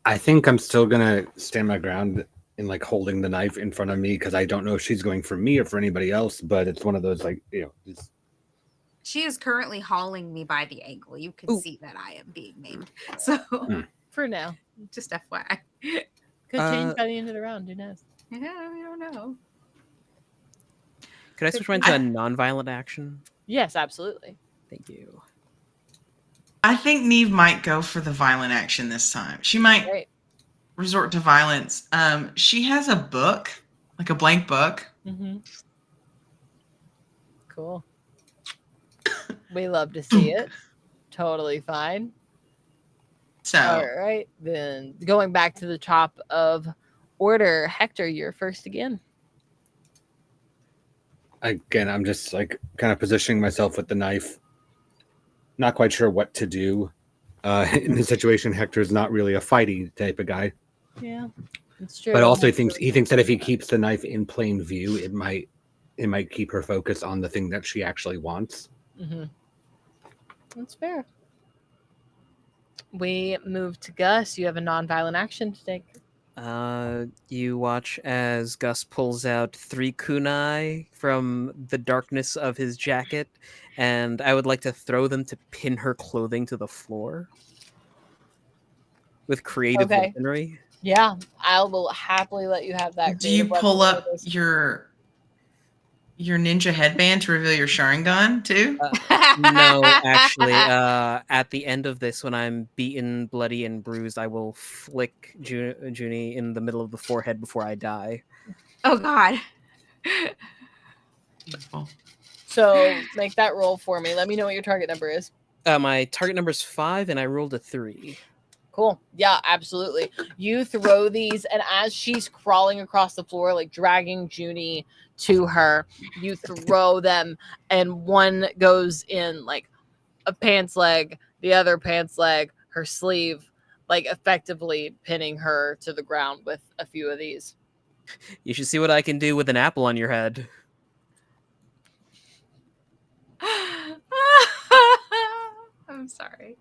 I think I'm still gonna stand my ground in like holding the knife in front of me because I don't know if she's going for me or for anybody else. But it's one of those like it's, She is currently hauling me by the ankle. You can Ooh. see that I am being maimed. So, For now. just FYI. Could change by the end of the round. Who knows? Yeah, we don't know. Could I switch mine to a non-violent action? Yes, absolutely. Thank you. I think Neve might go for the violent action this time. She might Great. resort to violence. She has a book, like a blank book. Mm-hmm. Cool. We love to see it. Totally fine. So All right. Then going back to the top of order, Hector, you're first again. again, I'm just like kind of positioning myself with the knife. Not quite sure what to do. In this situation, Hector's not really a fighting type of guy. Yeah, it's true. But also he thinks that if he keeps the knife in plain view, it might keep her focused on the thing that she actually wants. Mm-hmm. That's fair. We move to Gus. You have a non-violent action to take. You watch as Gus pulls out 3 kunai from the darkness of his jacket, and I would like to throw them to pin her clothing to the floor with creative Okay. weaponry. Yeah, I will happily let you have that. do you creative pull weapon up for this. your ninja headband to reveal your Sharingan too? No, actually, at the end of this, when I'm beaten, bloody, and bruised, I will flick Junie in the middle of the forehead before I die. Oh God. Beautiful. So make that roll for me. Let me know what your target number is. My target number is 5, and I rolled a 3. Cool. Yeah, absolutely. You throw these, and as she's crawling across the floor, like dragging Junie to her, you throw them, and one goes in like a pants leg, the other pants leg, her sleeve, like effectively pinning her to the ground with a few of these. You should see what I can do with an apple on your head. I'm sorry.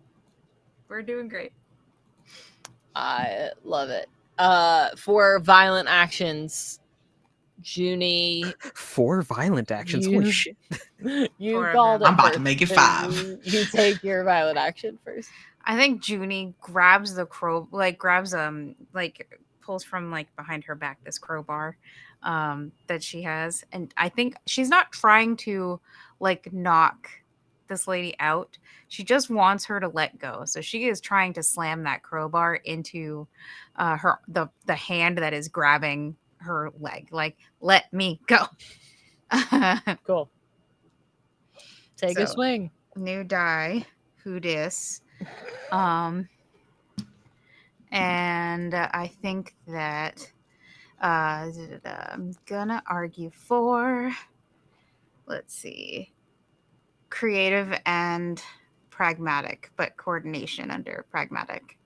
We're doing great. I love it. For violent actions, Junie, 4 violent actions. You- Holy shit! you Four of called them. it I'm about to first, make it so 5. You take your violent action first. I think Junie grabs the grabs pulls from like behind her back this crowbar that she has, and I think she's not trying to like knock this lady out. She just wants her to let go. So she is trying to slam that crowbar into the hand that is grabbing her leg. Like, let me go. Cool. Take a So- swing. New die. Who dis? And I think that I'm gonna argue for, let's see, creative and pragmatic, but coordination under pragmatic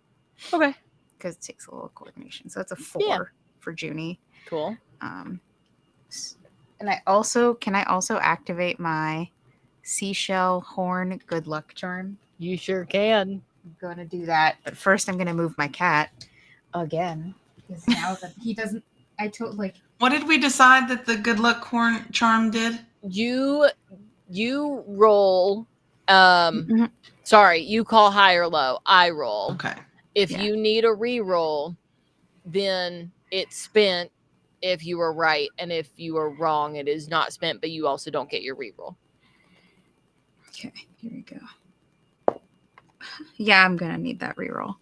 Okay. because it takes a little coordination. So it's a 4 Yeah. for Junie. Cool. And can I also activate my seashell horn good luck charm. You sure can. I'm gonna do that, but first I'm gonna move my cat again because now that he doesn't, I told like What did we decide that the good luck horn charm did? You roll. Mhm. Sorry, you call high or low. I roll. Okay. If Yeah. you need a re-roll, then it's spent if you were right, and if you are wrong, it is not spent, but you also don't get your re-roll. Okay, here we go. Yeah, I'm gonna need that reroll.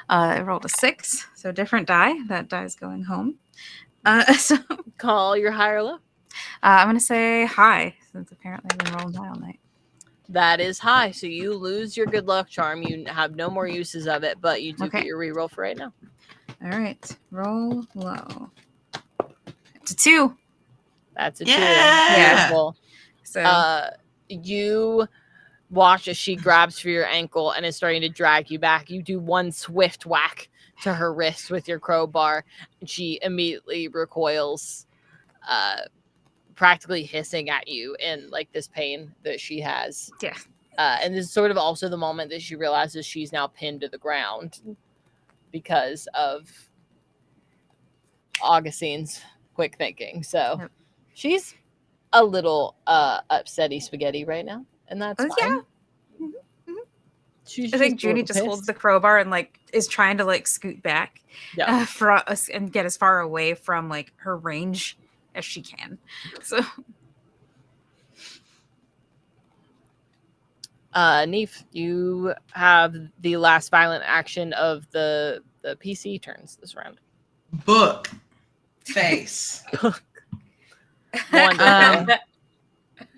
I rolled a 6, so different die. That die is going home. So Call your high or low. I'm gonna say hi, since apparently I've been rolling high all night. That is high, so you lose your good luck charm. You have no more uses of it, but you do Okay. get your re-roll for right now. All right, roll low. It's a 2. That's a Yeah. 2. Beautiful. So You watch as she grabs for your ankle and is starting to drag you back. You do one swift whack to her wrist with your crowbar, and she immediately recoils, practically hissing at you in like this pain that she has. yeah. And this is sort of also the moment that she realizes she's now pinned to the ground because of Augustine's quick thinking. So Yep. she's a little upsetty spaghetti right now, and that's Oh, yeah. fine. Mhm. She's I think just a Junie little just holds pissed. the crowbar and like is trying to like scoot back Yeah. for us and get as far away from like her range as she can. So Neef, you have the last violent action of the PC turns this round. Book face. Wonderful.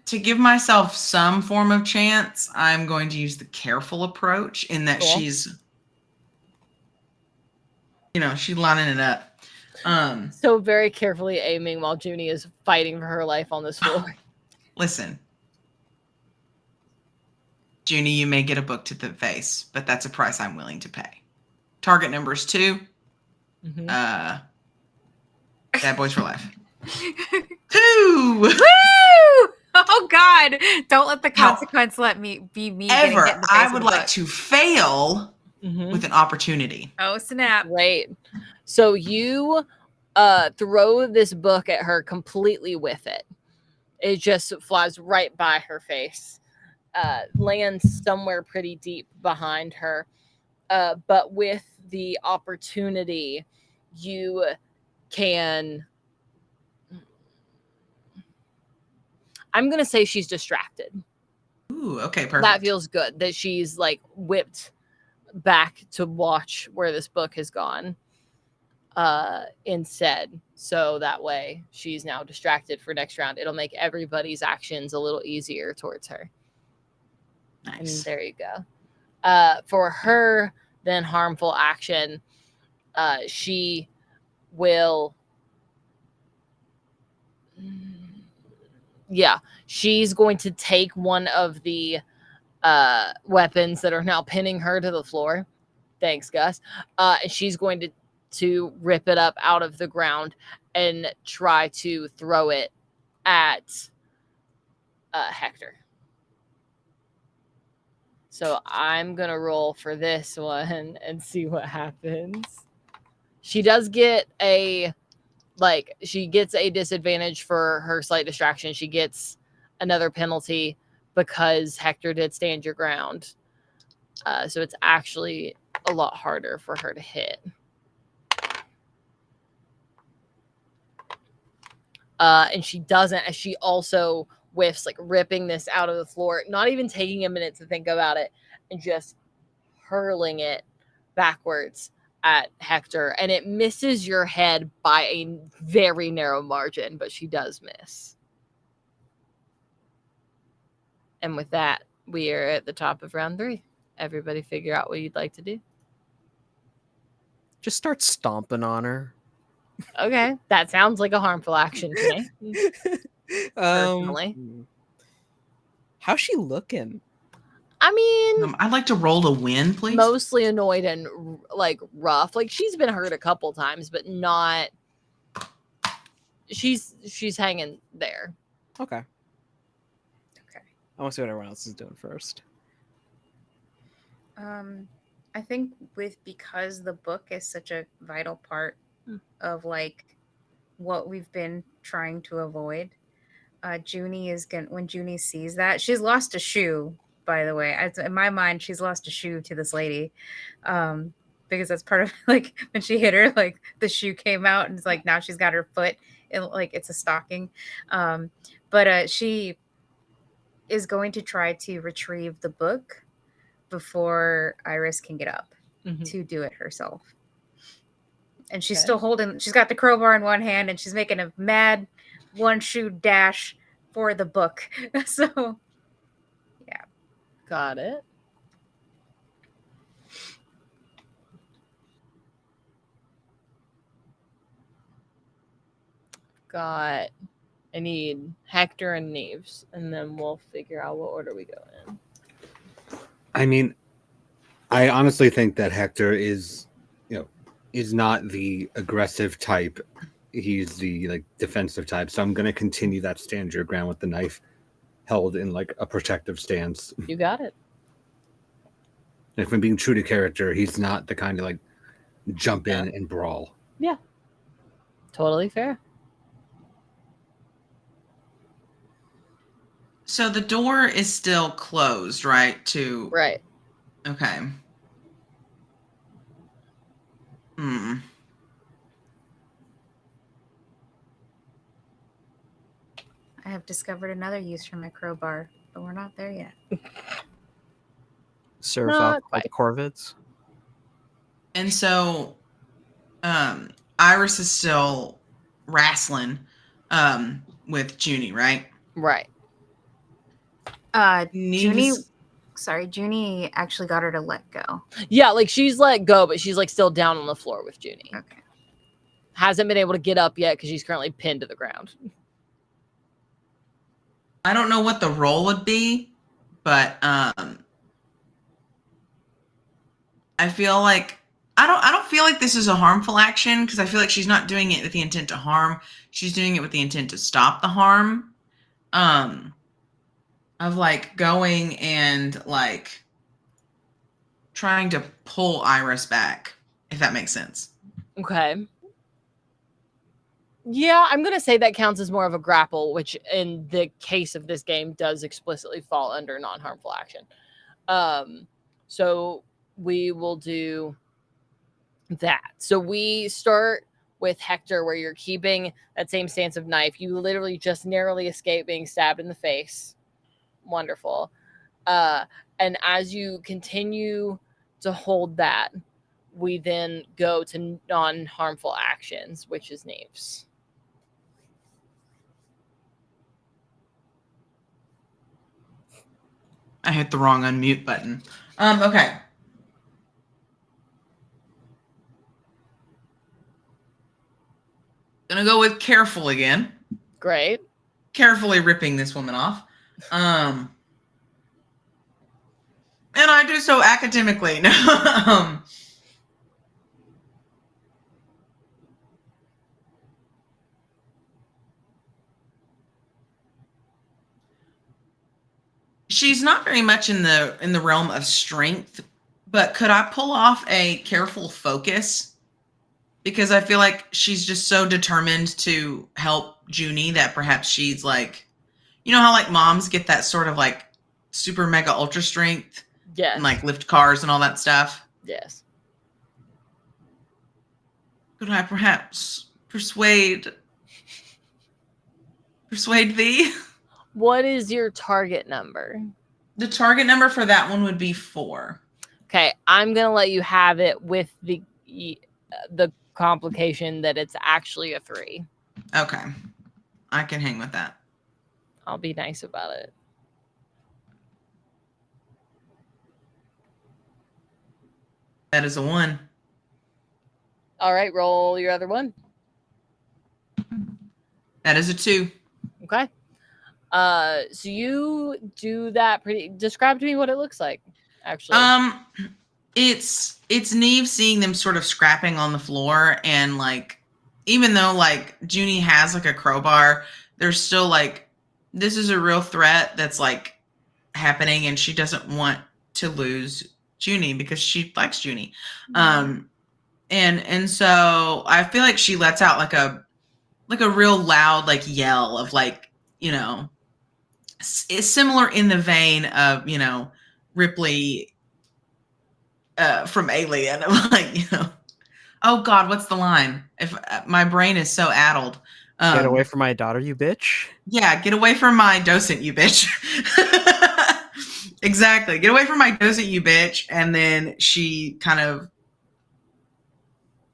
To give myself some form of chance, I'm going to use the careful approach in that Cool. she's, she's lining it up. So very carefully aiming while Junie is fighting for her life on this floor. Listen, Junie, you may get a book to the face, but that's a price I'm willing to pay. Target number is 2. Mhm. Bad boys for life. 2! Woo! Oh God! Don't let the consequence let me be me. getting Ever. hit in the face I with would a like book. to fail Mhm. with an opportunity. Oh snap! Great. So you throw this book at her completely with it. It just flies right by her face, lands somewhere pretty deep behind her. But with the opportunity, you can. I'm going to say she's distracted. Ooh, okay, perfect. That feels good that she's like whipped back to watch where this book has gone instead. So that way she's now distracted for next round. It'll make everybody's actions a little easier towards her. And Nice. there you go. For her, then harmful action, she will. Yeah, she's going to take one of the weapons that are now pinning her to the floor. Thanks, Gus. And she's going to rip it up out of the ground and try to throw it at Hector. So I'm going to roll for this one and see what happens. She does get she gets a disadvantage for her slight distraction. She gets another penalty because Hector did stand your ground. So it's actually a lot harder for her to hit. And she doesn't, as she also whiffs, like ripping this out of the floor, not even taking a minute to think about it, and just hurling it backwards at Hector. And it misses your head by a very narrow margin, but she does miss. And with that, we are at the top of round 3. Everybody figure out what you'd like to do. Just start stomping on her. Okay, that sounds like a harmful action to me. Personally. How's she looking? I mean, I'd like to roll a win, please. mostly annoyed and like rough. Like she's been hurt a couple times, but not. She's hanging there. Okay. I want to see what everyone else is doing first. I think because the book is such a vital part of like what we've been trying to avoid. Junie is going when Junie sees that, she's lost a shoe, by the way. In my mind, she's lost a shoe to this lady. Because that's part of like when she hit her, like the shoe came out and it's like now she's got her foot in like it's a stocking. But she is going to try to retrieve the book before Iris can get up to do it herself. And she's still she's got the crowbar in one hand and she's making a mad one shoe dash for the book. So, yeah. Got it. I need Hector and Neves, and then we'll figure out what order we go in. I mean, I honestly think that Hector is not the aggressive type. He's the like defensive type. So I'm going to continue that stand your ground with the knife held in like a protective stance. You got it. If I'm being true to character, he's not the kind of like jump in and brawl. Yeah. Totally fair. So the door is still closed, right? Right. Okay. I have discovered another use for my crowbar, but we're not there yet. Serve Not up by the quite. Corvids. And so Iris is still wrestling with Junie, right? Right. Junie Neves- Junie actually got her to let go. Yeah, like she's let go, but she's like still down on the floor with Junie. Okay. Hasn't been able to get up yet because she's currently pinned to the ground. I don't know what the role would be, but I feel like I don't feel like this is a harmful action because I feel like she's not doing it with the intent to harm. She's doing it with the intent to stop the harm. Of like going and like trying to pull Iris back, if that makes sense. Okay. Yeah, I'm going to say that counts as more of a grapple, which in the case of this game does explicitly fall under non-harmful action. So we will do that. So we start with Hector, where you're keeping that same stance of knife. You literally just narrowly escape being stabbed in the face. Wonderful. And as you continue to hold that, we then go to non-harmful actions, which is Neves. I hit the wrong unmute button. Okay. Gonna go with careful again. Great. Carefully ripping this woman off. And I do so academically. She's not very much in the realm of strength, but could I pull off a careful focus? Because I feel like she's just so determined to help Junie that perhaps she's like, you know how like moms get that sort of like super mega ultra strength Yes. and like lift cars and all that stuff? Yes. Could I perhaps persuade thee? What is your target number? The target number for that one would be 4. Okay, I'm gonna let you have it with the complication that it's actually a 3. Okay. I can hang with that. I'll be nice about it. That is a 1. All right, roll your other one. That is a 2. Okay. So you do that describe to me what it looks like, actually. It's Neve seeing them sort of scrapping on the floor, and like even though like Junie has like a crowbar, there's still like this is a real threat that's like happening, and she doesn't want to lose Junie because she likes Junie. And so I feel like she lets out like a real loud like yell of like, it's similar in the vein of, Ripley from Alien. Like, oh God, what's the line? If my brain is so addled. Get away from my daughter, you bitch. Yeah, get away from my docent, you bitch. Exactly. Get away from my docent, you bitch. And then she kind of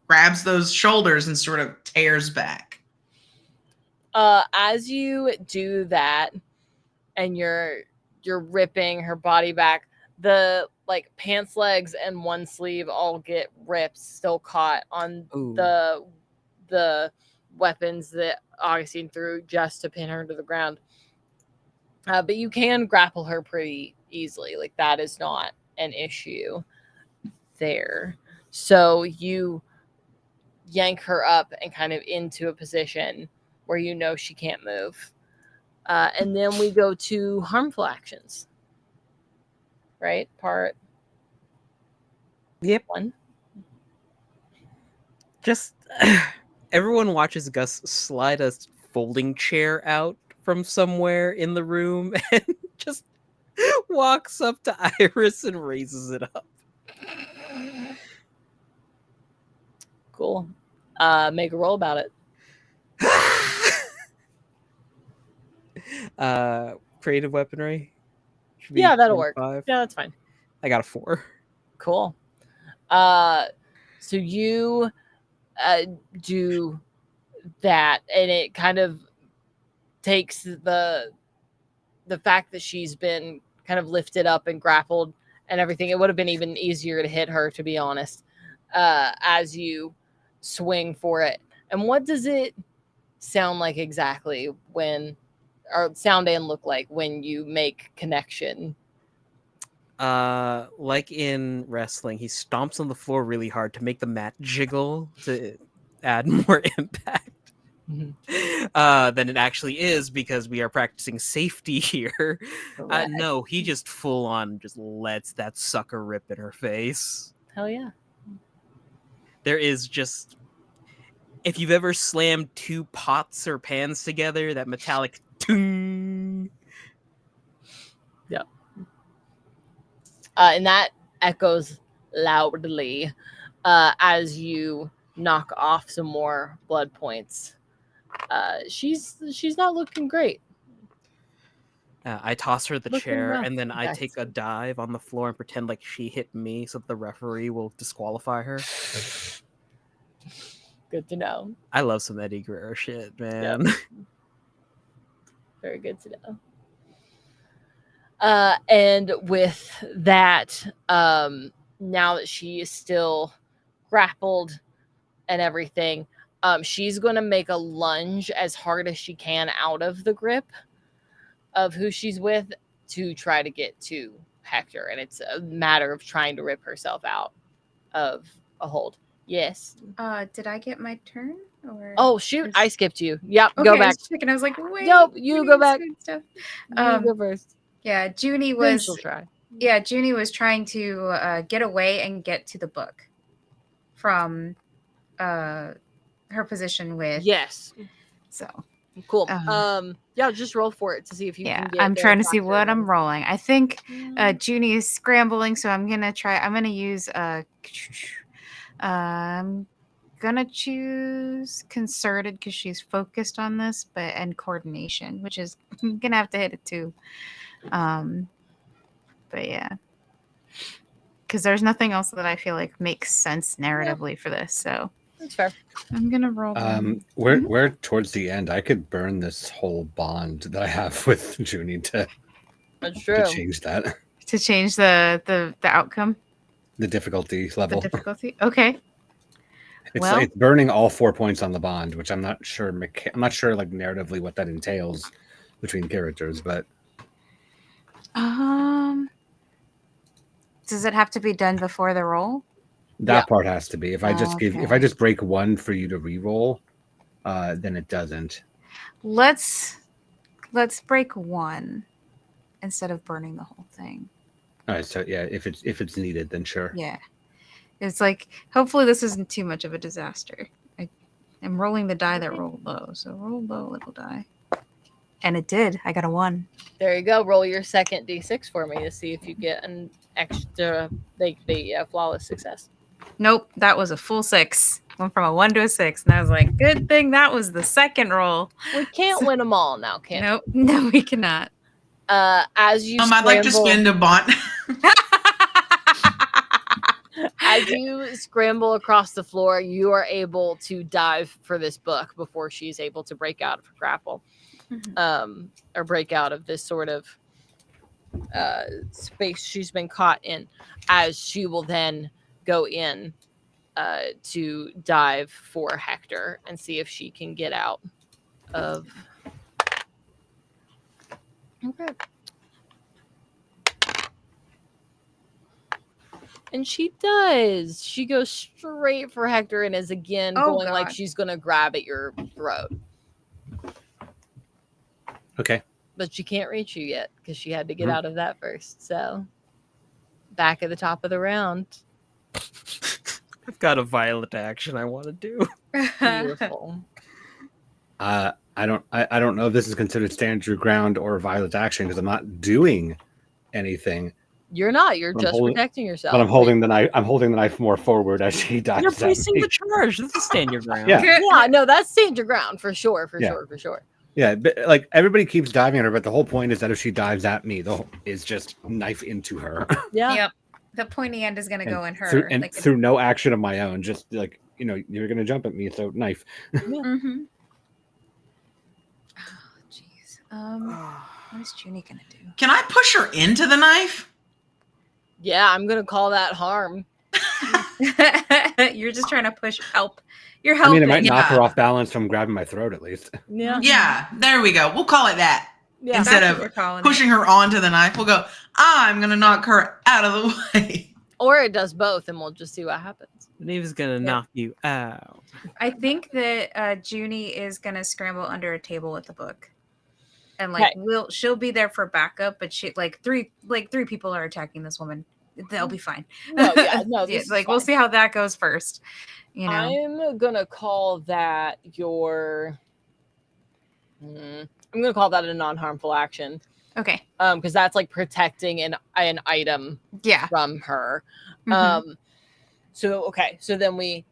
grabs those shoulders and sort of tears back. As you do that, and you're ripping her body back, the like pants legs and one sleeve all get ripped, still caught on Ooh. the weapons that Augustine threw just to pin her to the ground. But you can grapple her pretty easily. Like, that is not an issue there. So you yank her up and kind of into a position where you know she can't move. And then we go to harmful actions. Right? Part Yep. 1. Just everyone watches Gus slide a folding chair out from somewhere in the room and just walks up to Iris and raises it up. Cool. Make a roll about it. Creative weaponry. Should be Yeah, that'll work. 25. Yeah, that's fine. I got a 4. Cool. So you do that, and it kind of takes the fact that she's been kind of lifted up and grappled and everything. It would have been even easier to hit her, to be honest, as you swing for it. And what does it sound like exactly when, or sound and look like when you make connection? Like in wrestling, he stomps on the floor really hard to make the mat jiggle to add more impact. Than it actually is, because we are practicing safety here. No, he just full on just lets that sucker rip in her face. Hell yeah. There is just, if you've ever slammed 2 pots or pans together, that metallic ting. Yeah. And that echoes loudly as you knock off some more blood points. She's not looking great. I toss her the Looking chair, rough, and then I yes. take a dive on the floor and pretend like she hit me, so that the referee will disqualify her. Good to know. I love some Eddie Guerrero shit, man. Yep. Very good to know. And with that, now that she is still grappled and everything, she's going to make a lunge as hard as she can out of the grip of who she's with to try to get to Hector. And it's a matter of trying to rip herself out of a hold. Yes. Did I get my turn? Or oh, shoot. I skipped you. Yep. Okay, Go back. I was like, wait. Nope. You go back. Stuff. You go first. Yeah, Junie Then was. she'll try. Yeah, Junie was trying to get away and get to the book from her position with. Yes. So cool. Yeah, just roll for it to see if you can get I'm there trying to see faster what than- I'm rolling. I think Junie is scrambling, so I'm gonna use I'm gonna choose concerted because she's focused on this, and coordination, which is I'm gonna have to hit it too. But yeah, because there's nothing else that I feel like makes sense narratively for this, so that's fair. I'm gonna roll. We're towards the end. I could burn this whole bond that I have with Junie to change that. To change the outcome. The difficulty level. The difficulty. Okay. It's burning all 4 points on the bond, which I'm not sure. I'm not sure, like, narratively what that entails between characters, but. Does it have to be done before the roll? That part has to be. If I just break 1 for you to re-roll, then it doesn't. Let's break 1. instead of burning the whole thing. All right, so yeah, if it's needed, then sure. Yeah. It's like, hopefully this isn't too much of a disaster. I'm rolling the die that rolled low. So roll low, little die. And it did. I got a 1. There you go. Roll your second d6 for me to see if you get an extra flawless success. Nope, that was a full 6. Went from a 1 to a 6. And I was like, good thing that was the second roll. We can't win them all now, can Nope, no, we cannot. As you I'd like to spend a bond. as you scramble across the floor, you are able to dive for this book before she's able to break out of her grapple, or break out of this sort of space she's been caught in. As she will then go in to dive for Hector and see if she can get out of. Okay. And she does. She goes straight for Hector and is again going like God. she's going to grab at your throat. Okay. But she can't reach you yet because she had to get out of that first. So, back at the top of the round. I've got a violent action I want to do. Beautiful. I don't know if this is considered stand your ground or violent action because I'm not doing anything. You're not. You're But I'm just holding- protecting yourself. But I'm holding the knife. I'm holding the knife more forward as she dives. You're at facing me. the charge. This is stand your ground. Yeah. Yeah, no, that's stand your ground for sure. For Yeah. sure. Yeah, but like everybody keeps diving at her, but the whole point is that if she dives at me, is just knife into her. Yeah. Yep. The pointy end is going to go in her. through, like through no action of my own. Just like you're gonna jump at me, so knife. Mm-hmm. Oh, jeez. What is Junie going to do? Can I push her into the knife? Yeah, I'm going to call that harm. You're just trying to push help. You're I helping. mean, it might knock her yeah. off balance from grabbing my throat at least. Yeah. Yeah, there we go. We'll call it that. Yeah. Instead That's of what we're calling pushing her onto the knife, we'll go, I'm going to knock her out of the way. Or it does both, and we'll just see what happens. Neve's gonna knock you out. I think that Junie is going to scramble under a table with the book. And like she'll be there for backup, but she three people are attacking this woman. They'll be fine. No, yeah, no, this is we'll fine. see how that goes first. I'm gonna call that I'm gonna call that a non-harmful action. Okay. Because that's like protecting an item Yeah. from her. Mhm. So then we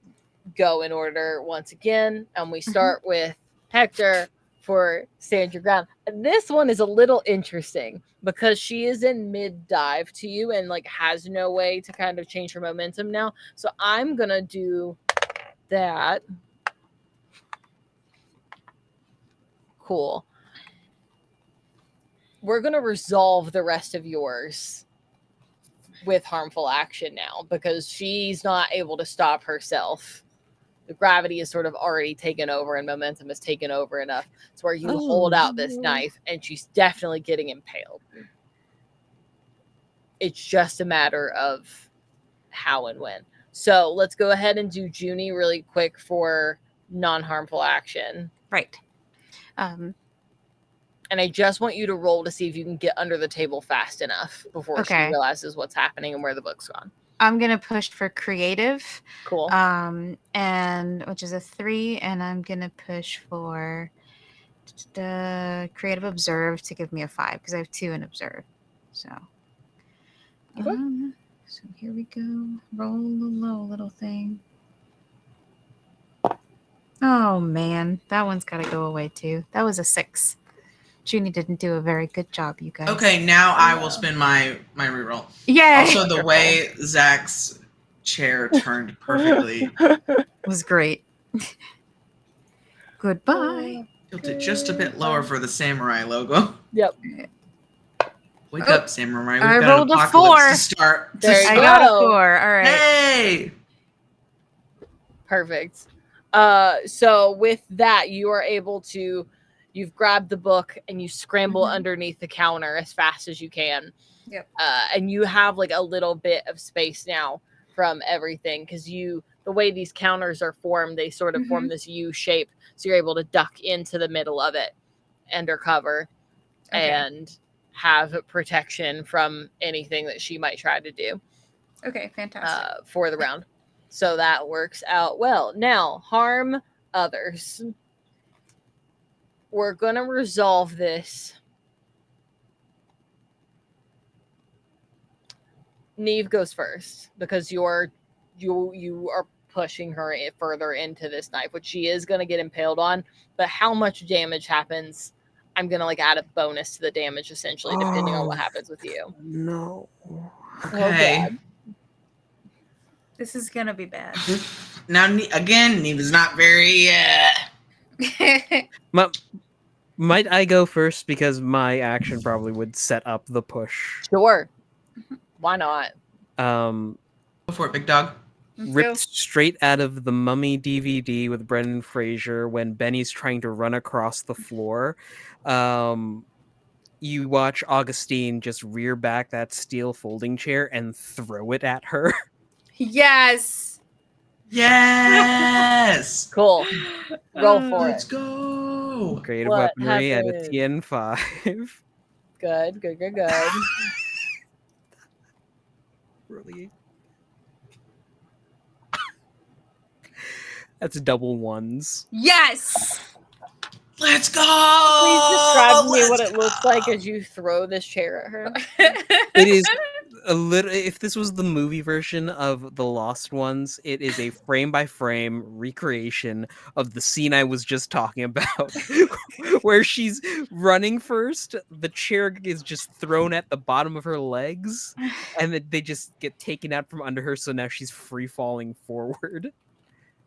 go in order once again, and we start with Hector for stand your ground. This one is a little interesting because she is in mid dive to you and like has no way to kind of change her momentum now. So I'm gonna do that. Cool. We're gonna resolve the rest of yours with harmful action now because she's not able to stop herself. The gravity is sort of already taken over and momentum is taken over enough to where you hold out this knife and she's definitely getting impaled. It's just a matter of how and when. So let's go ahead and do Junie really quick for non-harmful action. Right. And I just want you to roll to see if you can get under the table fast enough before she Okay. realizes what's happening and where the book's gone. I'm gonna push for creative. Cool. And which is a 3, and I'm gonna push for the creative observe to give me a 5 because I have 2 in observe. So Okay. so here we go. Roll the low little thing. Oh man, that one's gotta go away too. That was a 6. Junie didn't do a very good job, you guys. Okay, now I will spend my reroll. Yeah. Also, the way Zach's chair turned perfectly. was great. Goodbye. Tilted just a bit lower for the samurai logo. Yep. Wake Oh, up, samurai. We've I got rolled an a apocalypse 4. to start. There you I go. got a 4. All right. Hey! Perfect. So with that, you are able to, you've grabbed the book and you scramble Mhm. underneath the counter as fast as you can. Yep. And you have like a little bit of space now from everything because the way these counters are formed, they sort of form this U shape. So you're able to duck into the middle of it under cover Okay. and have protection from anything that she might try to do Okay, fantastic. for the round. So that works out well. Now, harm others. We're going to resolve this. Neve goes first because you are pushing her further into this knife, which she is going to get impaled on. But how much damage happens? I'm going to like add a bonus to the damage essentially, depending on what happens with you. No. Okay. God. This is gonna be bad. Now, again, he was not very. Might I go first because my action probably would set up the push. Sure. Why not? Go for it, big dog. Ripped straight out of the Mummy DVD with Brendan Fraser when Benny's trying to run across the floor. You watch Augustine just rear back that steel folding chair and throw it at her. Yes. Yes. Cool. Roll for Let's it. go. Creative What weaponry at a happened? TN5. Good. Really? That's double ones. Yes. Let's go. Please describe to me what Let's it looks like as you throw this chair at her. It is a little. If this was the movie version of The Lost Ones, it is a frame by frame recreation of the scene I was just talking about, where she's running first. The chair is just thrown at the bottom of her legs, and then they just get taken out from under her. So now she's free falling forward.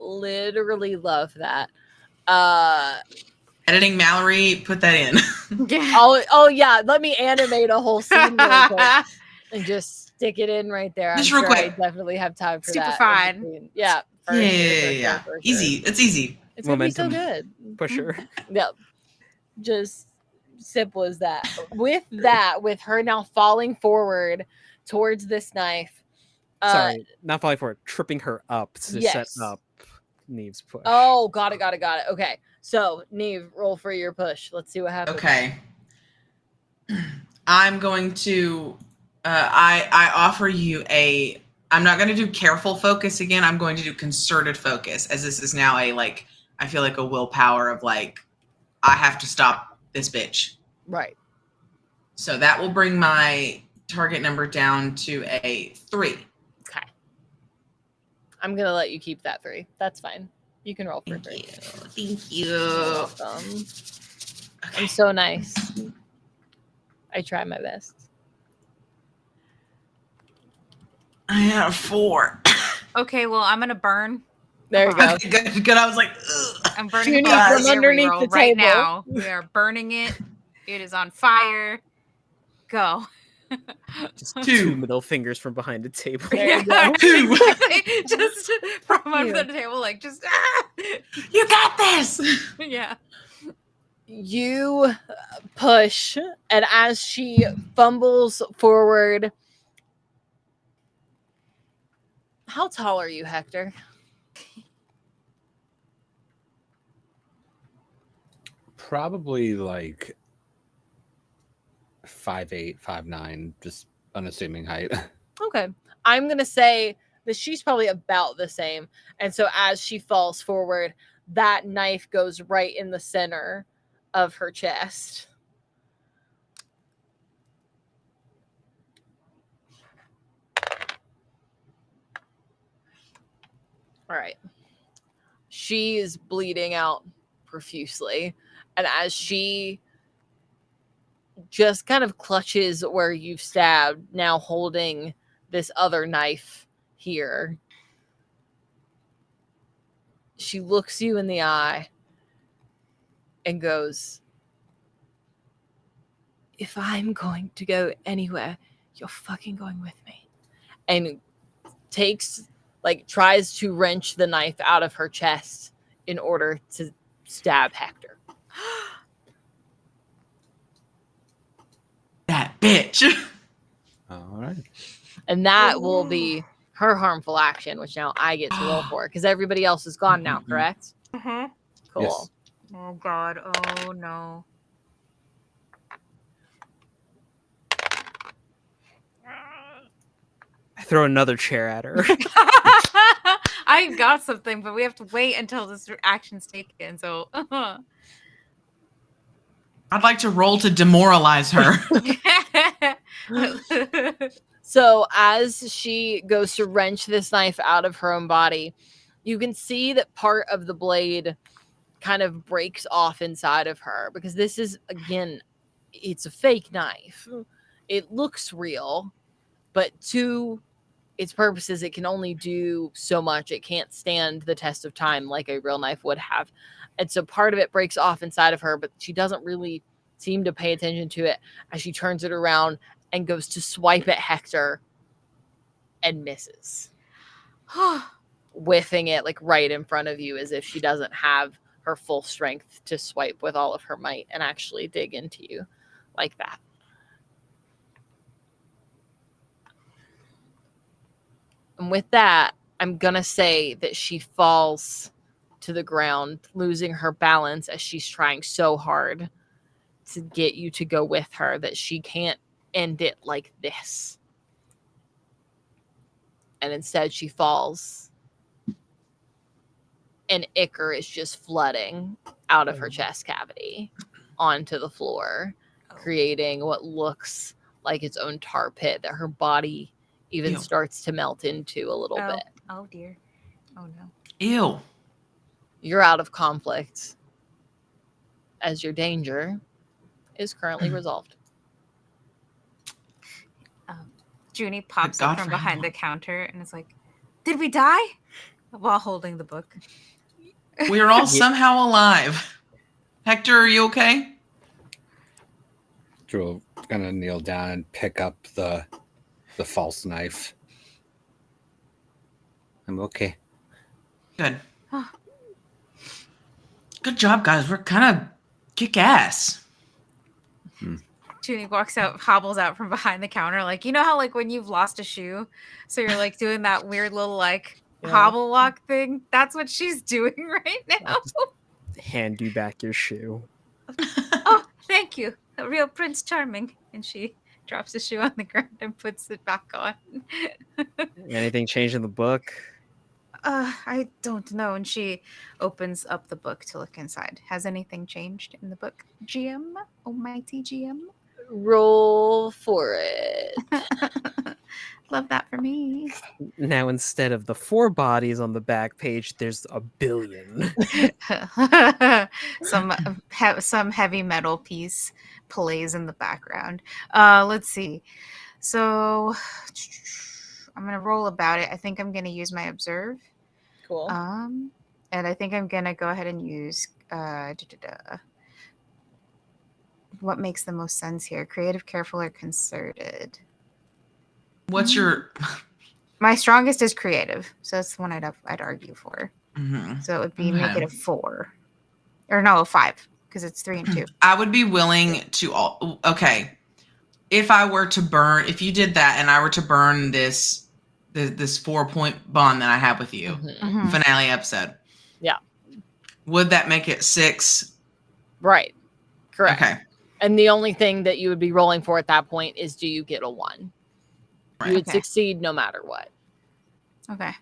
Literally love that. Editing Mallory, put that in. Yeah. Oh yeah, let me animate a whole scene real quick and just stick it in right there. Just I'm real sure I quick. definitely have time for Super that. fun. in between. Yeah. for Yeah, sure. For sure. Easy. It's easy. It's gonna be so Momentum. good. Pusher. Yep. Just simple as that. With that, with her now falling forward towards this knife. Sorry, not falling forward, tripping her up to Yes. set up Neve's push. Oh, got it. Okay. So, Neve, roll for your push. Let's see what happens. Okay. I'm going to. I offer you a. I'm not going to do careful focus again. I'm going to do concerted focus, as this is now a like. I feel like a willpower of like, I have to stop this bitch. Right. So that will bring my target number down to a 3. Okay. I'm gonna let you keep that 3. That's fine. You can roll for 3. Thank you. You're welcome. I'm so nice. I try my best. I have 4. Okay, well, I'm gonna burn. There you go. Okay, good. I was like, ugh. I'm burning Junie a from fire underneath reroll the right table. now. We are burning it. It is on fire. Go. Just 2. 2 middle fingers from behind a table. There you go. 2. Exactly. Just from under Yeah. the table, like just You got this. yeah. You push, and as she fumbles forward, how tall are you, Hector? Probably like 5'8", 5'9", just unassuming height. Okay. I'm going to say that she's probably about the same. And so as she falls forward, that knife goes right in the center of her chest. All right. She is bleeding out profusely. And as she just kind of clutches where you've stabbed, now holding this other knife here, she looks you in the eye and goes, "If I'm going to go anywhere, you're fucking going with me." And tries to wrench the knife out of her chest in order to stab Hector. That bitch. All right. And that will be her harmful action, which now I get to roll for because everybody else is gone now, correct? Mm-hmm. Cool. Yes. Oh God. Oh no. throw another chair at her. I got something, but we have to wait until this action's taken. So I'd like to roll to demoralize her. So as she goes to wrench this knife out of her own body, you can see that part of the blade kind of breaks off inside of her, because this is, again, it's a fake knife. It looks real, but to its purposes, it can only do so much. It can't stand the test of time like a real knife would have. And so part of it breaks off inside of her, but she doesn't really seem to pay attention to it as she turns it around and goes to swipe at Hector and misses, whiffing it like right in front of you, as if she doesn't have her full strength to swipe with all of her might and actually dig into you like that. And with that, I'm going to say that she falls to the ground, losing her balance as she's trying so hard to get you to go with her that she can't end it like this. And instead she falls, and ichor is just flooding out of her chest cavity onto the floor, creating what looks like its own tar pit that her body even starts to melt into a little bit. Oh dear. Oh no. Ew. You're out of conflict, as your danger is currently resolved. Junie pops God up from for behind him. the counter and is like, "Did we die?" While holding the book. We are all somehow alive. Hector, are you okay? Jewel gonna kneel down and pick up the false knife. I'm okay. Good. Good job, guys. We're kind of kick ass. Junie walks out, hobbles out from behind the counter, like, you know how like when you've lost a shoe, so you're like doing that weird little like hobble walk thing. That's what she's doing right now. Hand you back your shoe. Oh, thank you, a real Prince Charming. And she drops the shoe on the ground and puts it back on. Anything changed in the book? I don't know. And she opens up the book to look inside. Has anything changed in the book, GM? Almighty GM? Roll for it. Love that for me. Now, instead of the 4 bodies on the back page, there's a billion. some heavy metal piece plays in the background. Let's see. So I'm gonna roll about it. I think I'm gonna use my observe. Cool. And I think I'm gonna go ahead and use what makes the most sense here? Creative, careful, or concerted? What's your... My strongest is creative, so that's the one I'd argue for. Mhm. So it would be Okay. -4, or no, 5, because it's 3 and 2. I would be willing to... Okay. If I were to burn... If you did that and I were to burn this 4-point bond that I have with you, Mhm. finale episode. Yeah. Would that make it 6? Right. Correct. Okay. And the only thing that you would be rolling for at that point is, do you get a 1? Right. You would Okay. succeed no matter what. Okay.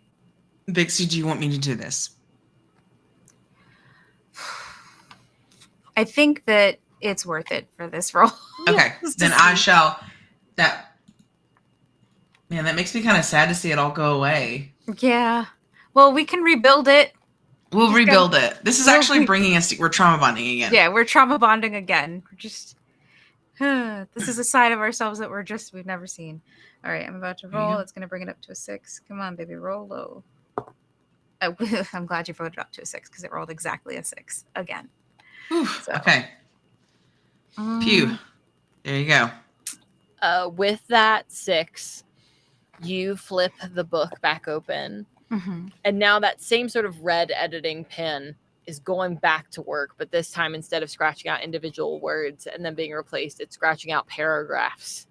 Vixie, do you want me to do this? I think that it's worth it for this roll. Okay. Just Then to I see. shall... Man, that makes me kind of sad to see it all go away. Yeah. Well, we can rebuild it. We'll Just rebuild it. This is we'll actually re- bringing us... We're trauma bonding again. Yeah, we're trauma bonding again. We're just... this is a side of ourselves that we've never seen. All right, I'm about to There you roll. go. It's going to bring it up to a 6. Come on, baby, roll low. I'm glad you voted up to a 6 because it rolled exactly a 6 again. Whew. So- Okay. Pew. There you go. With that 6, you flip the book back open. Mhm. And now that same sort of red editing pen is going back to work, but this time instead of scratching out individual words and then being replaced, it's scratching out paragraphs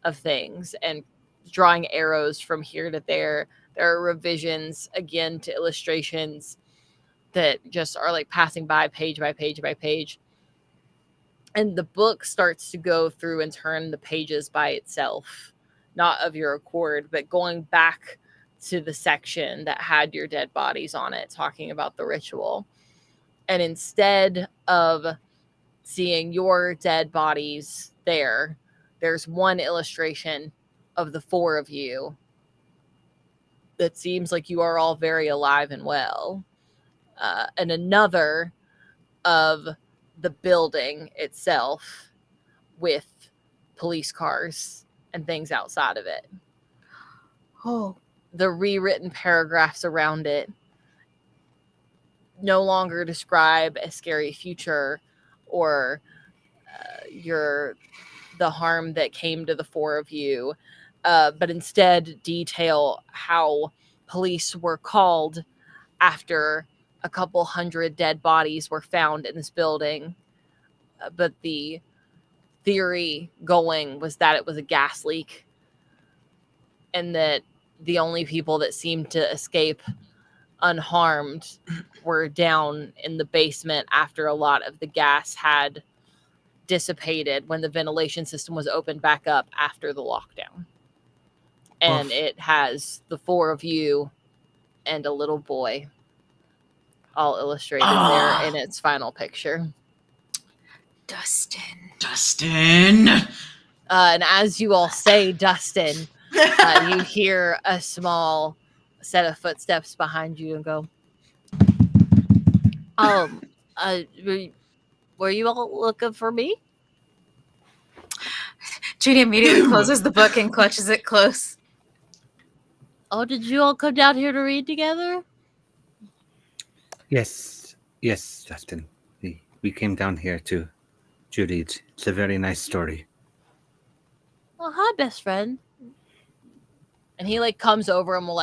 of things and drawing arrows from here to there. There are revisions again to illustrations that just are like passing by page by page by page. And the book starts to go through and turn the pages by itself not of your accord, but going back to the section that had your dead bodies on it, talking about the ritual. And instead of seeing your dead bodies there's one illustration of the four of you that seems like you are all very alive and well. And another of the building itself with police cars and things outside of it. Oh, The rewritten paragraphs around it no longer describe a scary future or the harm that came to the four of you, but instead detail how police were called after a couple hundred dead bodies were found in this building. But the theory going was that it was a gas leak and that the only people that seemed to escape unharmed were down in the basement after a lot of the gas had dissipated when the ventilation system was opened back up after the lockdown. And it has the four of you and a little boy all illustrated there in its final picture. Dustin. And as you all say Dustin, you hear a small set of footsteps behind you and go, were you all looking for me? Judy immediately closes the book and clutches it close. Oh, did you all come down here to read together? Yes, Justin. We came down here to Judy. It's a very nice story. Well, hi, best friend. And he comes over and will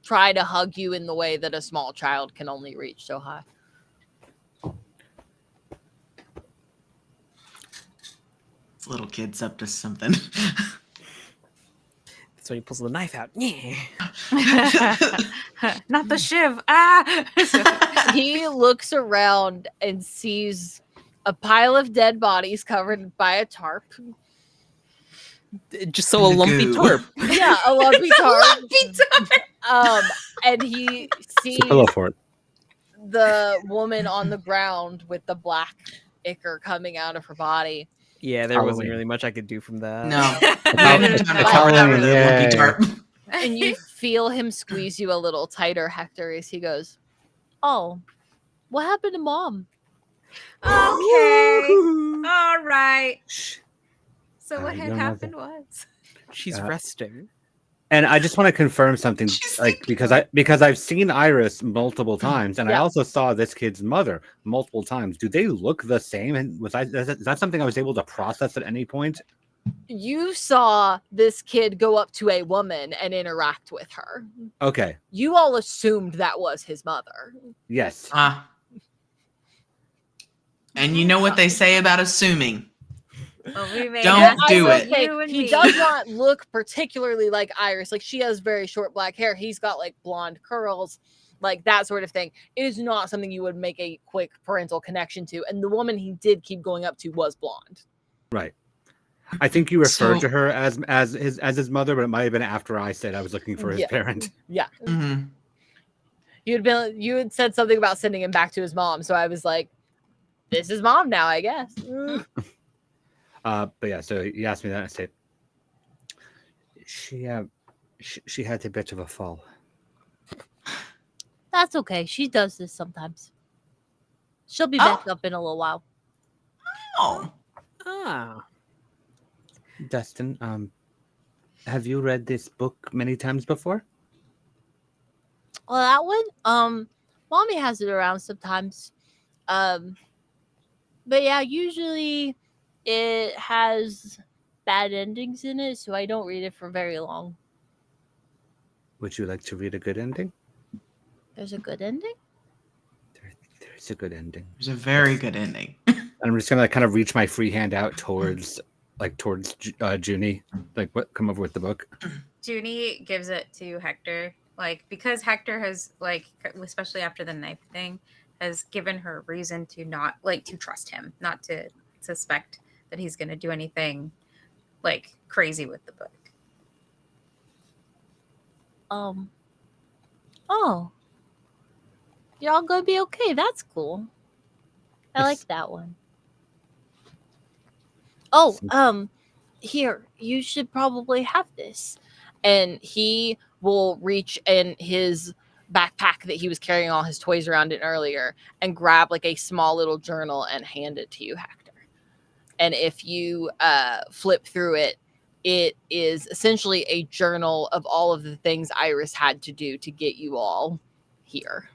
try to hug you in the way that a small child can only reach so high. This little kid's up to something. So he pulls the knife out. Yeah. Not the shiv. Ah! He looks around and sees a pile of dead bodies covered by a tarp. Just so a lumpy Goo. tarp. Yeah, a lumpy tarp. And he sees It's a pillow fort. the woman on the ground with the black ichor coming out of her body. Yeah, there wasn't Halloween. really much I could do from that. No. I didn't have time to cover that with a lumpy tarp. And you feel him squeeze you a little tighter, Hector, as he goes, "Oh, what happened to Mom?" Okay. All right. Shh. So what you had don't know happened was. She's resting. And I just want to confirm something, She's because I've seen Iris multiple times, and I Yeah. also saw this kid's mother multiple times. Do they look the same? And is that something I was able to process at any point? You saw this kid go up to a woman and interact with her. Okay. You all assumed that was his mother. Yes. And you know what they say about assuming. Well, we made Don't that do so it. you and He me. does not look particularly like Iris. She has very short black hair. He's got blonde curls, that sort of thing. It is not something you would make a quick parental connection to. And the woman he did keep going up to was blonde. Right. I think you referred So- to her as his mother, but it might have been after I said I was looking for his Yeah. parent. Yeah. Mhm. You had said something about sending him back to his mom. So I was like, this is Mom now, I guess. But yeah, so he asked me that, and I said, she had a bit of a fall. That's okay. She does this sometimes. She'll be Oh. back up in a little while. Oh. Ah. Dustin, have you read this book many times before? Well, that one, Mommy has it around sometimes. But yeah, usually it has bad endings in it, so I don't read it for very long. Would you like to read a good ending? There's a good ending? There's a good ending. There's a very good ending. And I'm just gonna kind of reach my free hand out towards Junie, come over with the book. Junie gives it to Hector, because Hector has, especially after the knife thing, has given her reason to not, to trust him, not to suspect that he's going to do anything, crazy with the book. Um. Oh, you're all gonna be okay. That's cool. I Yes. like that one. Oh, Some- here, you should probably have this. And he will reach in his backpack that he was carrying all his toys around in earlier and grab like a small little journal and hand it to you, Hector. And if you flip through it, it is essentially a journal of all of the things Iris had to do to get you all here.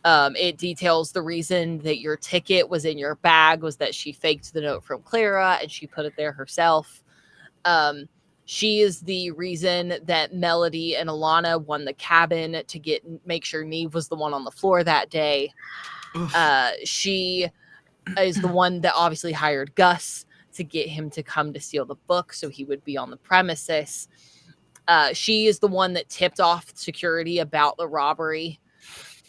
It details the reason that your ticket was in your bag was that she faked the note from Clara and she put it there herself. She is the reason that Melody and Alana won the cabin to make sure Neve was the one on the floor that day. Oof. She is the one that obviously hired Gus to get him to come to steal the book so he would be on the premises. She is the one that tipped off security about the robbery.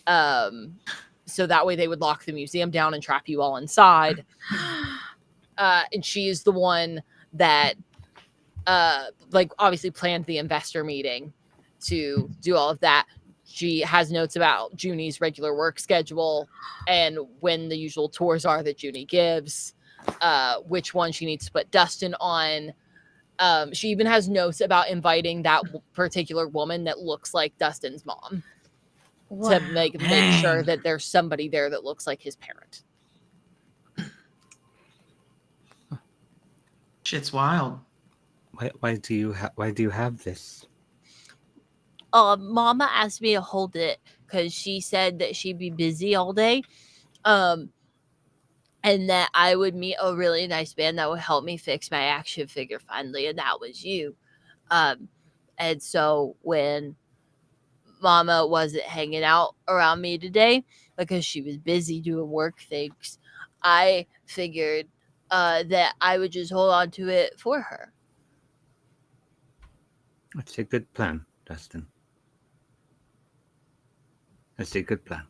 So that way they would lock the museum down and trap you all inside. And she is the one that like obviously planned the investor meeting to do all of that. She has notes about Junie's regular work schedule and when the usual tours are that Junie gives, which one she needs to put Dustin on. She even has notes about inviting that particular woman that looks like Dustin's mom to make sure Dang. that there's somebody there that looks like his parent. Shit's wild. Why do you have this? Mama asked me to hold it because she said that she'd be busy all day. And that I would meet a really nice man that would help me fix my action figure finally, and that was you. And so when Mama wasn't hanging out around me today because she was busy doing work things, I figured that I would just hold on to it for her. That's a good plan, Dustin. That's a good plan.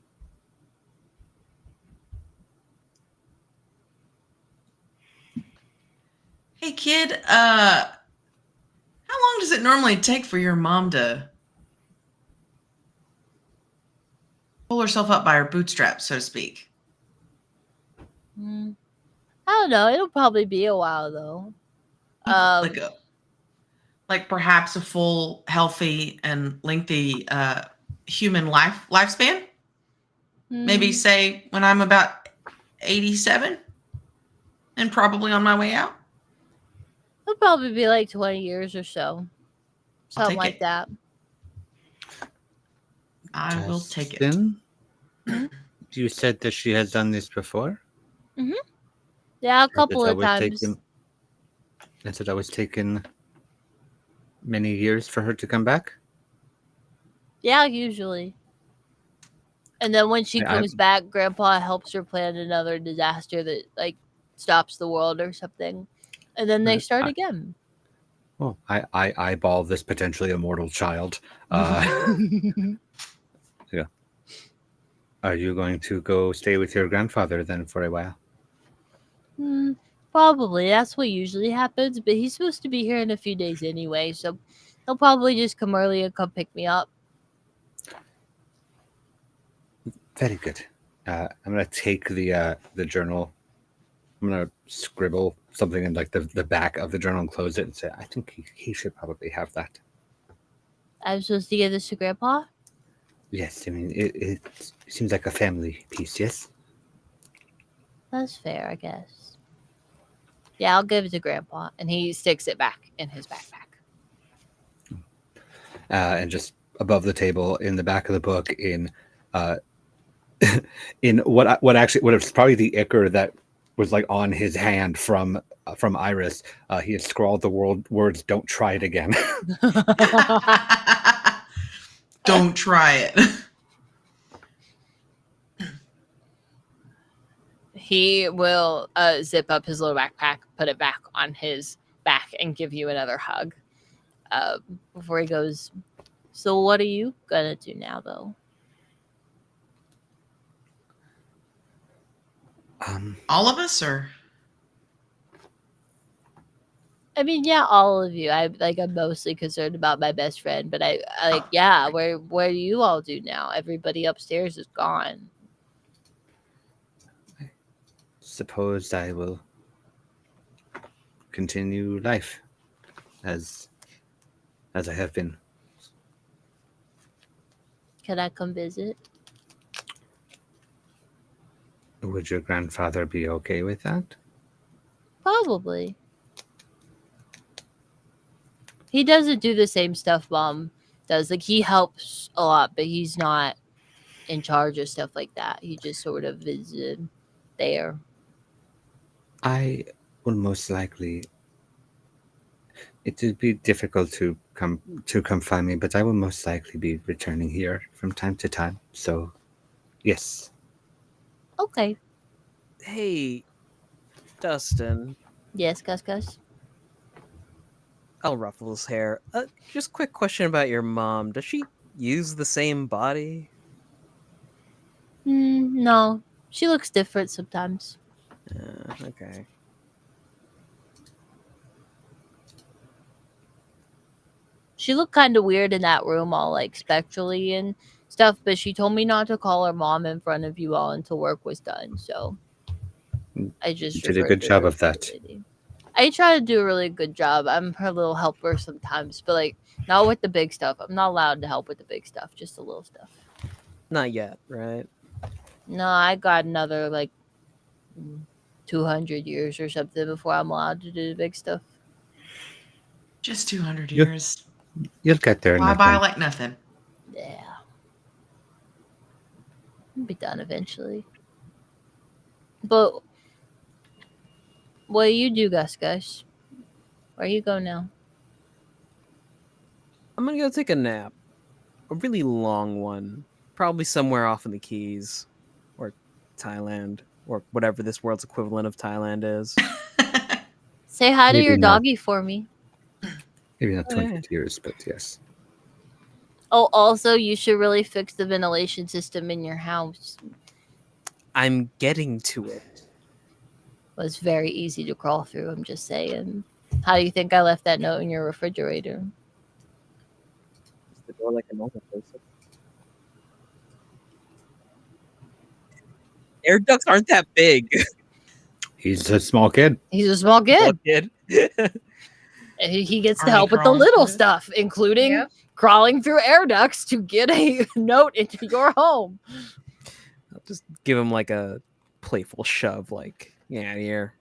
Hey kid, how long does it normally take for your mom to pull herself up by her bootstraps, so to speak? I don't know. It'll probably be a while though. Like perhaps a full, healthy, and lengthy human lifespan? Maybe say when I'm about 87 and probably on my way out. It'll probably be like 20 years or so. Something take like it. that. I will take it. Dustin? Mhm. You said that she has done this before? Yeah, a couple of times. And so that was taken many years for her to come back? Yeah, usually. And then when she comes back, Grandpa helps her plan another disaster that like stops the world or something. And then they start again. Well, I eyeball this potentially immortal child. Yeah. Are you going to go stay with your grandfather then for a while? Probably. That's what usually happens. But he's supposed to be here in a few days anyway, so he'll probably just come early and come pick me up. Very good. I'm gonna take the journal. I'm gonna scribble something in like the back of the journal and close it and say, I think he should probably have that. I'm supposed to give this to Grandpa? Yes, I mean it seems like a family piece. Yes. That's fair, I guess. Yeah, I'll give it to Grandpa, and he sticks it back in his backpack. And just above the table in the back of the book, in in what was probably the ichor that was like on his hand from Iris, he had scrawled the words "Don't try it again." Don't try it. He will zip up his little backpack, put it back on his back, and give you another hug before he goes. So what are you gonna do now, though? All of us, or I mean, yeah, all of you. I'm mostly concerned about my best friend, but I like, Oh, yeah. right. Where do you all do now? Everybody upstairs is gone. Suppose I will continue life as I have been. Can I come visit? Would your grandfather be okay with that? Probably. He doesn't do the same stuff Mom does. Like he helps a lot, but he's not in charge of stuff like that. He just sort of is there. I will most likely. It would be difficult to come find me, but I will most likely be returning here from time to time. So, yes. Okay. Hey, Dustin. Yes, Gus. I'll ruffle his hair. Just quick question about your mom. Does she use the same body? No, she looks different sometimes. Okay. She looked kind of weird in that room, all like spectrally and stuff. But she told me not to call her mom in front of you all until work was done. So I just You did a referred good to job her of as the that. lady. I try to do a really good job. I'm her little helper sometimes, but like not with the big stuff. I'm not allowed to help with the big stuff, just the little stuff. Not yet, right? No, I got another like 200 years or something before I'm allowed to do the big stuff. Just 200 You- years. You'll get there, Fly by Nathan. like nothing. Yeah. I'll be done eventually. But what do you do, Gus? Where you go now? I'm gonna go take a nap. A really long one. Probably somewhere off in the Keys. Or Thailand. Or whatever this world's equivalent of Thailand is. Say hi to Maybe your not. doggy for me. Maybe not Oh, yeah. 200 years, but yes. Oh, also, you should really fix the ventilation system in your house. I'm getting to it. It was very easy to crawl through, I'm just saying. How do you think I left that note in your refrigerator? Is the door like a normal person? Air ducts aren't that big. He's a small kid. He's a small kid. Kid. And he gets to Are they help with the crawling little through it? stuff, including Yep. crawling through air ducts to get a note into your home. I'll just give him like a playful shove, like, yeah, here.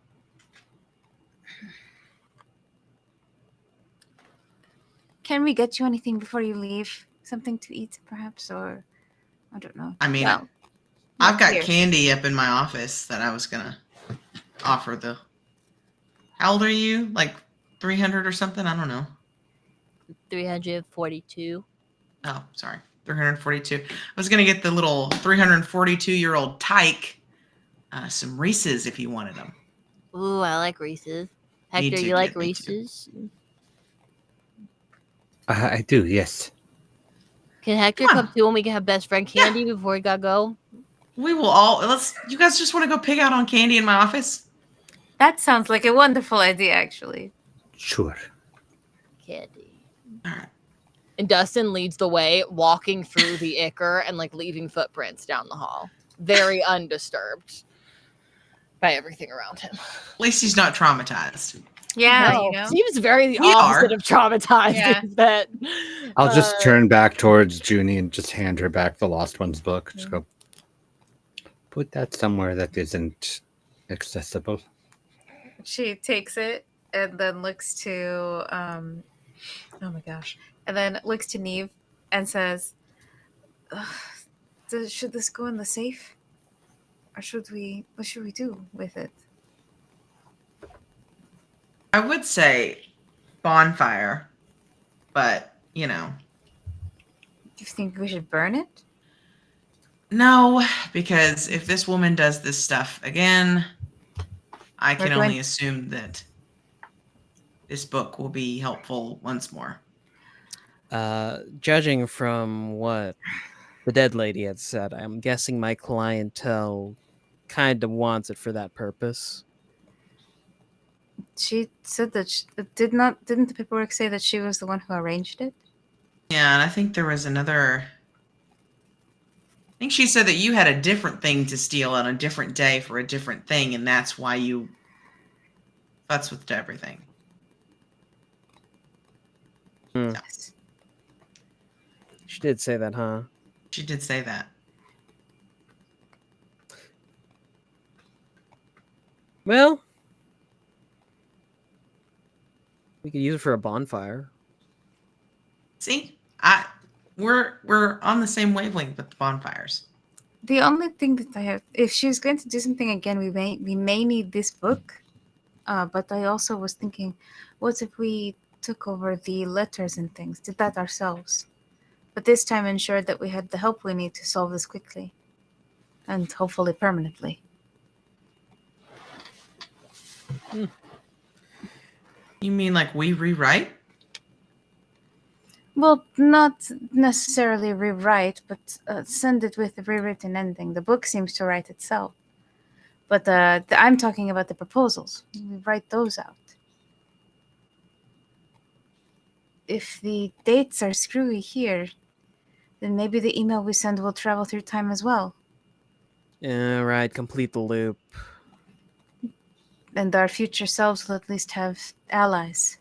Can we get you anything before you leave? Something to eat, perhaps, or I don't know. I mean, Well, I've got here. candy up in my office that I was gonna offer the. How old are you? Like 300 or something? I don't know. 342. Oh, sorry. 342. I was gonna get the little 342-year-old tyke some Reese's if you wanted them. Ooh, I like Reese's. Me Hector, too, you like kid, me too. Reese's? I do, yes. Can Hector Come on. come too when we can have best friend candy before we gotta go? We will all you guys just want to go pig out on candy in my office? That sounds like a wonderful idea, actually. Sure. Candy. All right. And Dustin leads the way, walking through the ichor and like leaving footprints down the hall. Very undisturbed by everything around him. At least he's not traumatized. Yeah, No, you know. seems very the We opposite are. of traumatized. Yeah. Is that I'll just turn back towards Junie and just hand her back the Lost Ones book. Just go, put that somewhere that isn't accessible. She takes it and then looks to oh my gosh. And then looks to Neve and says, should this go in the safe? Or what should we do with it? I would say bonfire, but you know, Do you think we should burn it? no, because if this woman does this stuff again, I can We're going- only assume that this book will be helpful once more. Judging from what the dead lady had said, I'm guessing my clientele kind of wants it for that purpose. She said that didn't the paperwork say that she was the one who arranged it? Yeah, and I think there was another. I think she said that you had a different thing to steal on a different day for a different thing, and that's why you futz with everything. Yes. She did say that, huh? She did say that. Well, we could use it for a bonfire. See, we're on the same wavelength with the bonfires. The only thing that I have, if she's going to do something again, we may need this book. But I also was thinking, what if we took over the letters and things, did that ourselves, but this time ensured that we had the help we need to solve this quickly, and hopefully permanently. You mean like we rewrite? Well, not necessarily rewrite, but send it with a rewritten ending. The book seems to write itself. But I'm talking about the proposals. We write those out. If the dates are screwy here, then maybe the email we send will travel through time as well. Yeah, right. Complete the loop. And our future selves will at least have allies.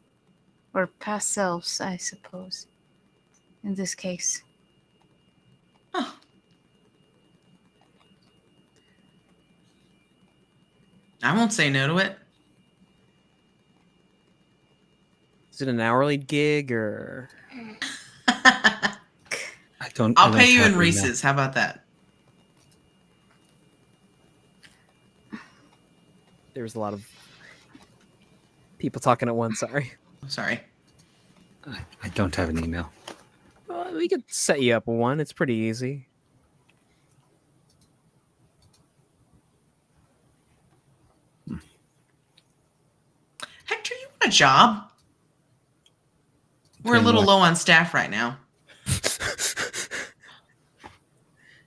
Or past selves, I suppose. In this case. Huh. I won't say no to it. Is it an hourly gig or? I don't. I'll I pay don't you have in email. Reese's. How about that? There's a lot of people talking at once. Sorry. Sorry. I don't have an email. Well, we could set you up with one. It's pretty easy. Hector, you want a job? We're a Doing little what? low on staff right now.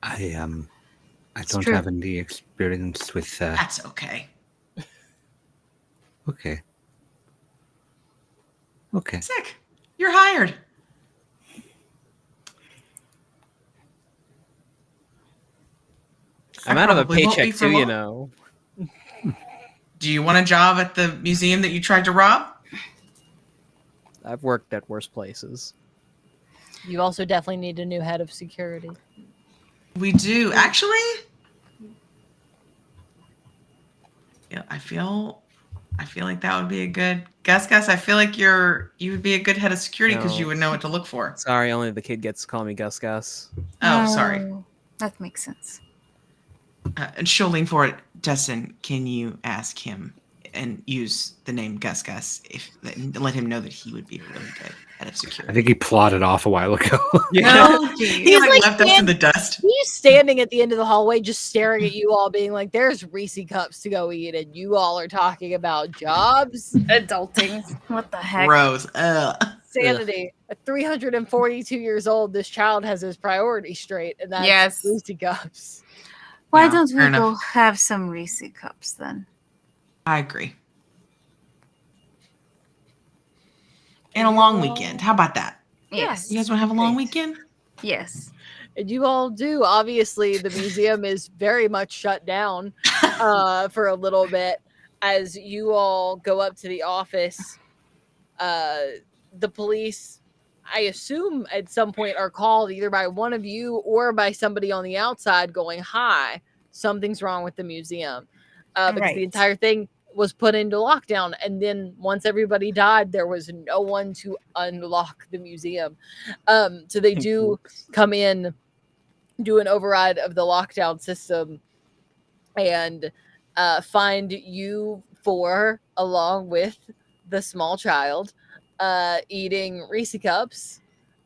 I It's don't true. have any experience with. That's okay. Okay. Okay. Sick. You're hired. I'm I out of a probably won't be paycheck for too, you long. know. Do you want a job at the museum that you tried to rob? I've worked at worse places. You also definitely need a new head of security. We do. Actually, yeah, I feel like that would be a good Gus. I feel like you would be a good head of security because No. you would know what to look for. Sorry, only the kid gets to call me Gus Gus. Oh, sorry. That makes sense. And she'll lean forward. Dustin, can you ask him and use the name Gus and let him know that he would be a really good head of I security? think he plotted off a while ago. Oh, geez. He like like left us in the dust. He's standing at the end of the hallway just staring at you all, being like, there's Reese cups to go eat, and you all are talking about jobs. Adulting. What the heck? Rose. Sanity. At 342 years old, this child has his priorities straight, and that's Yes. Reese cups. Why Yeah, don't we fair go enough. have some Reese cups then? I agree. And a long weekend. How about that? Yes. You guys want to have a long Great. weekend? Yes. And you all do. Obviously, the museum is very much shut down for a little bit. As you all go up to the office, the police, I assume at some point, are called either by one of you or by somebody on the outside going, hi, something's wrong with the museum. Because Right. the entire thing was put into lockdown. And then once everybody died, there was no one to unlock the museum. So they do come in, do an override of the lockdown system, and find you four along with the small child eating Reese cups.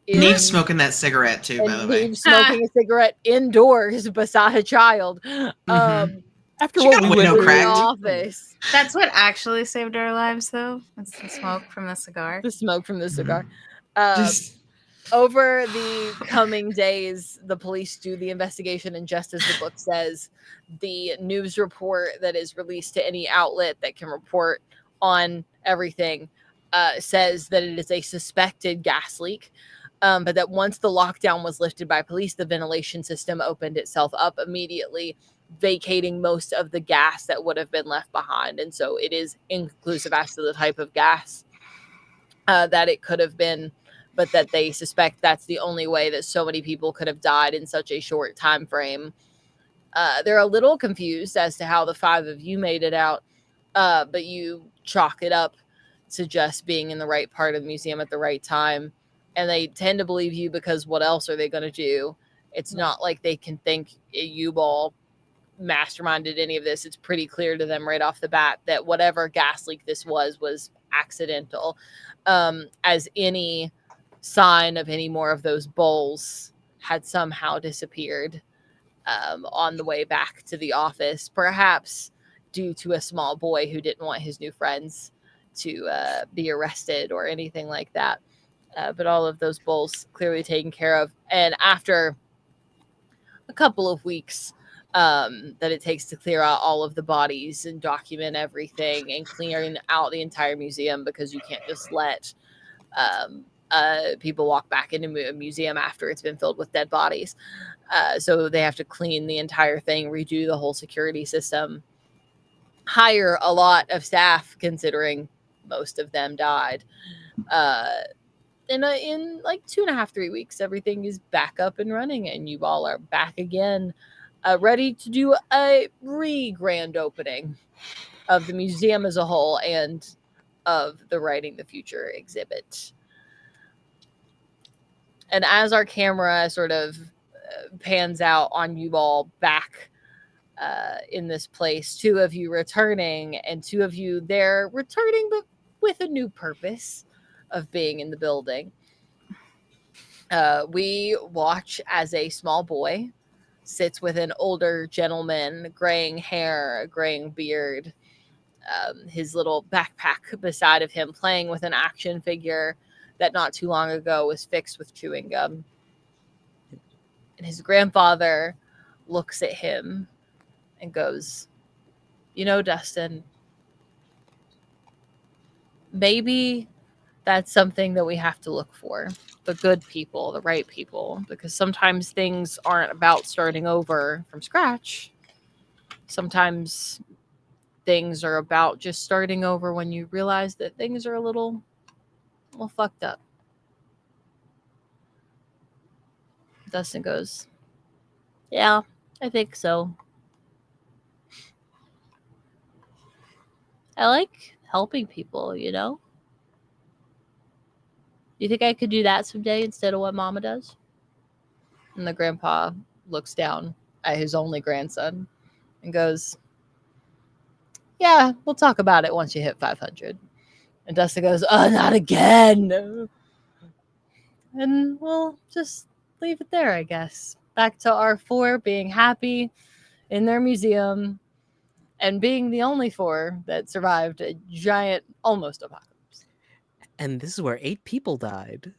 Neve's smoking that cigarette too, by the and way. Neve smoking a cigarette indoors beside a child. After She what got a we window went in the cracked. office. That's what actually saved our lives, though. It's the smoke from the cigar. The smoke from the cigar. Just Over the coming days, the police do the investigation, and just as the book says, the news report that is released to any outlet that can report on everything, says that it is a suspected gas leak. But that once the lockdown was lifted by police, the ventilation system opened itself up immediately, vacating most of the gas that would have been left behind. And so it is inconclusive as to the type of gas that it could have been, but that they suspect that's the only way that so many people could have died in such a short time frame. They're a little confused as to how the 5 of you made it out, but you chalk it up to just being in the right part of the museum at the right time. And they tend to believe you because what else are they going to do? It's not like they can think you all masterminded any of this. It's pretty clear to them right off the bat that whatever gas leak this was accidental. As any sign of any more of those bowls had somehow disappeared on the way back to the office, perhaps due to a small boy who didn't want his new friends to be arrested or anything like that. But all of those bowls clearly taken care of. And after a couple of weeks that it takes to clear out all of the bodies and document everything and clearing out the entire museum, because you can't just let people walk back into a museum after it's been filled with dead bodies. So they have to clean the entire thing, redo the whole security system, hire a lot of staff, considering most of them died. In like 2.5, 3 weeks, everything is back up and running, and you all are back again, ready to do a grand opening of the museum as a whole and of the Writing the Future exhibit. And as our camera sort of pans out on you all back in this place, 2 of you returning, and 2 of you there returning, but with a new purpose of being in the building. We watch as a small boy sits with an older gentleman, graying hair, graying beard, his little backpack beside of him, playing with an action figure that not too long ago was fixed with chewing gum. And his grandfather looks at him and goes, "You know, Dustin, maybe that's something that we have to look for. The good people, the right people, because sometimes things aren't about starting over from scratch. Sometimes things are about just starting over when you realize that things are a little fucked up." Dustin goes, "Yeah, I think so. I like helping people, you know? You think I could do that someday instead of what Mama does?" And the grandpa looks down at his only grandson and goes, "Yeah, we'll talk about it once you hit 500. And Dustin goes, "Oh, not again." And we'll just leave it there, I guess. Back to our 4 being happy in their museum and being the only 4 that survived a giant almost apocalypse. And this is where 8 people died.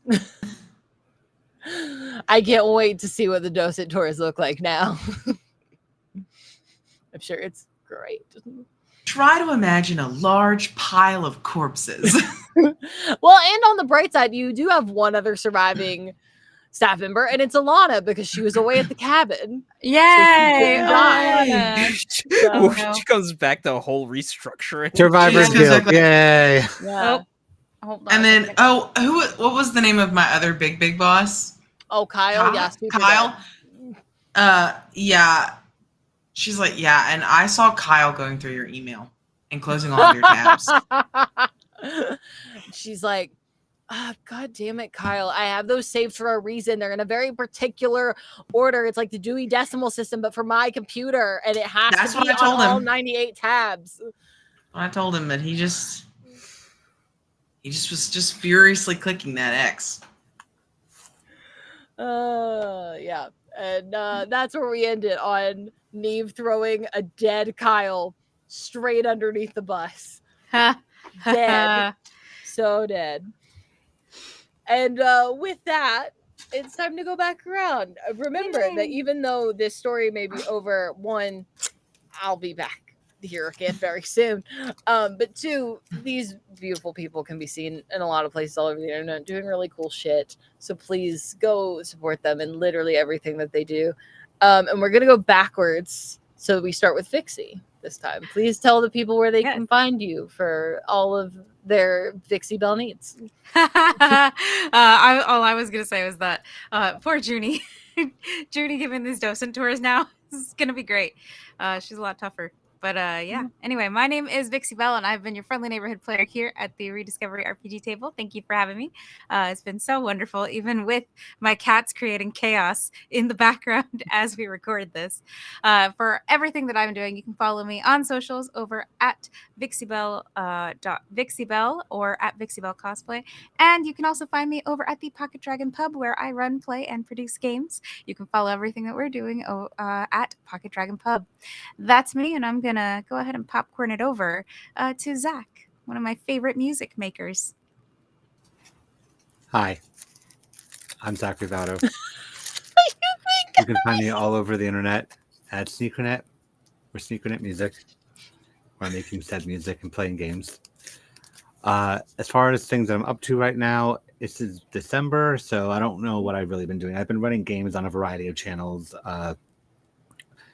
I can't wait to see what the Docent Tours look like now. I'm sure it's great. Try to imagine a large pile of corpses. Well, and on the bright side, you do have one other surviving staff member, and it's Alana, because she was away at the cabin. Yay! didn't die. Alana. She comes back to a whole restructuring. Survivor's She just goes Guild. like- Yay. Yeah. Hold on And a then, second. what was the name of my other big boss? Oh, Kyle. Yeah, super Kyle. bad. Yeah. She's like, yeah, and I saw Kyle going through your email and closing all of your tabs. She's like, "Oh, God damn it, Kyle. I have those saved for a reason. They're in a very particular order. It's like the Dewey Decimal System, but for my computer, and it has That's to what be I told on all him. 98 tabs." I told him that he just was just furiously clicking that X. Yeah. And that's where we ended, on Neve throwing a dead Kyle straight underneath the bus. Dead. So dead. And with that, it's time to go back around. Remember that even though this story may be over, 1, I'll be back. here again very soon. But two, these beautiful people can be seen in a lot of places all over the internet doing really cool shit. So please go support them in literally everything that they do. And we're gonna go backwards. So we start with Vixie this time. Please tell the people where they Yes. can find you for all of their Vixie Bell needs. All I was gonna say was that poor Junie, Junie giving these docent tours now is gonna be great. She's a lot tougher. But yeah. Anyway, my name is Vixie Bell, and I've been your friendly neighborhood player here at the Rediscovery RPG table. Thank you for having me. It's been so wonderful, even with my cats creating chaos in the background as we record this. For everything that I'm doing, you can follow me on socials over at VixieBell, .VixieBell or at VixieBell Cosplay. And you can also find me over at the Pocket Dragon Pub, where I run, play, and produce games. You can follow everything that we're doing at Pocket Dragon Pub. That's me, and I'm going to go ahead and popcorn it over to Zach, one of my favorite music makers. Hi, I'm Zach Rivaldo. You can find me all over the internet at Sneakernet or Sneakernet Music, where I'm making said music and playing games. As far as things that I'm up to right now, this is December, so I don't know what I've really been doing. I've been running games on a variety of channels,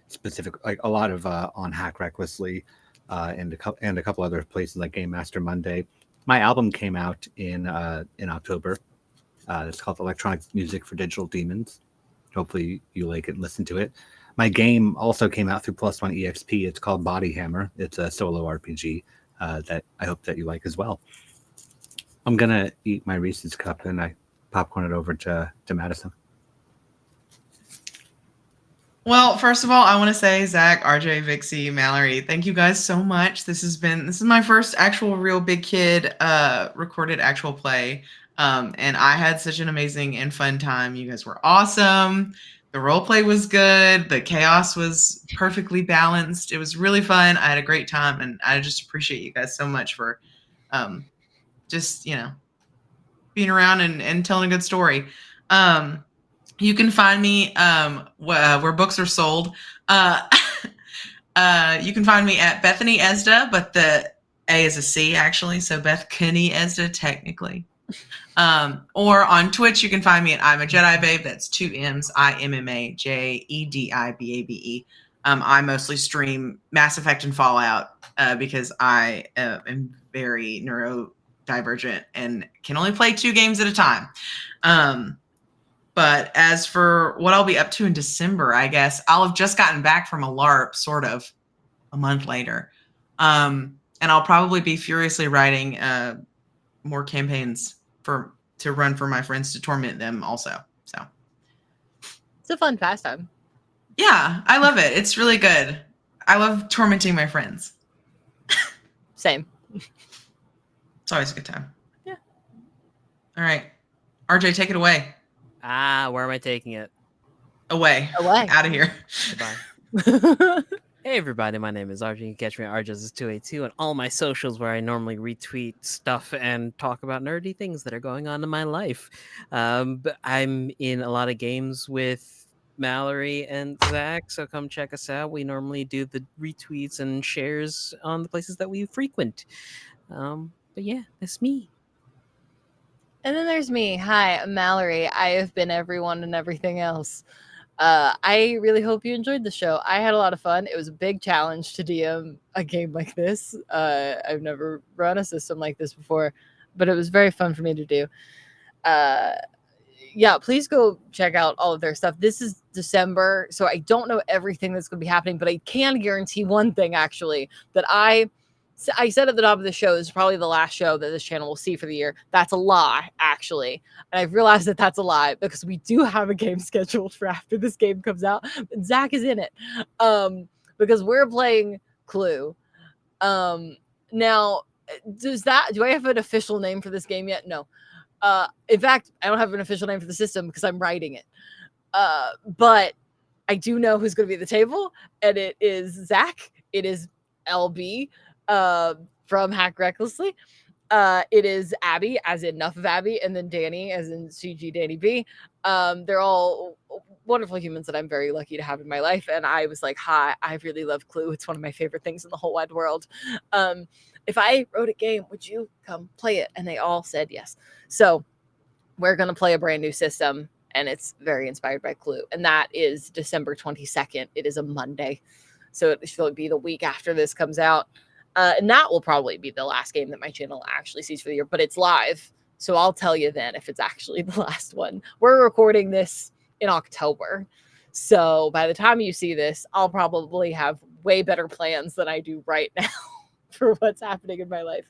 specific, like a lot of on Hack Recklessly, and a couple other places like Game Master Monday. My album came out in October. It's called Electronic Music for Digital Demons. Hopefully you like it and listen to it. My game also came out through Plus One EXP. It's called Body Hammer. It's a solo RPG that I hope that you like as well. I'm gonna eat my Reese's cup and I popcorn it over to Madison. Well, first of all, I want to say Zach, RJ, Vixie, Mallory, thank you guys so much. This is my first actual real big kid recorded actual play. And I had such an amazing and fun time. You guys were awesome. The role play was good. The chaos was perfectly balanced. It was really fun. I had a great time, and I just appreciate you guys so much for just, being around and telling a good story. You can find me where books are sold. You can find me at Bethany Esda, but the A is a C actually, so Bethany Esda technically. Or on Twitch, you can find me at I'm a Jedi Babe. That's 2 M's, IMMAJEDIBABE. I mostly stream Mass Effect and Fallout because I am very neurodivergent and can only play 2 games at a time. But as for what I'll be up to in December, I guess I'll have just gotten back from a LARP, sort of, a month later. And I'll probably be furiously writing more campaigns to run for my friends to torment them also. So It's a fun pastime. yeah, I love it. It's really good. I love tormenting my friends. Same. It's always a good time. Yeah. All right. RJ, take it away. Where am I taking it? Away. Out of here. Goodbye. Hey everybody, my name is RJ. You can catch me at RJustice282 and all my socials where I normally retweet stuff and talk about nerdy things that are going on in my life. But I'm in a lot of games with Mallory and Zach, so come check us out. We normally do the retweets and shares on the places that we frequent. But yeah, that's me. And then there's me. Hi, I'm Mallory. I have been everyone and everything else. I really hope you enjoyed the show. I had a lot of fun. It was a big challenge to DM a game like this. I've never run a system like this before, but it was very fun for me to do. Yeah, please go check out all of their stuff. This is December, so I don't know everything that's going to be happening, but I can guarantee one thing, actually, that I said at the top of the show, this is probably the last show that this channel will see for the year. That's a lie, actually. And I've realized that that's a lie because we do have a game scheduled for after this game comes out. And Zach is in it because we're playing Clue. Now, do I have an official name for this game yet? No. In fact, I don't have an official name for the system because I'm writing it. But I do know who's going to be at the table, and it is Zach. It is LB. From Hack Recklessly. It is Abby, as in Enough of Abby, and then Danny, as in CG Danny B. They're all wonderful humans that I'm very lucky to have in my life. And I was like, hi, I really love Clue. It's one of my favorite things in the whole wide world. If I wrote a game, would you come play it? And they all said yes. So we're going to play a brand new system, and it's very inspired by Clue. And that is December 22nd. It is a Monday. So it should be the week after this comes out. And that will probably be the last game that my channel actually sees for the year, but it's live. So I'll tell you then if it's actually the last one. We're recording this in October. So by the time you see this, I'll probably have way better plans than I do right now for what's happening in my life.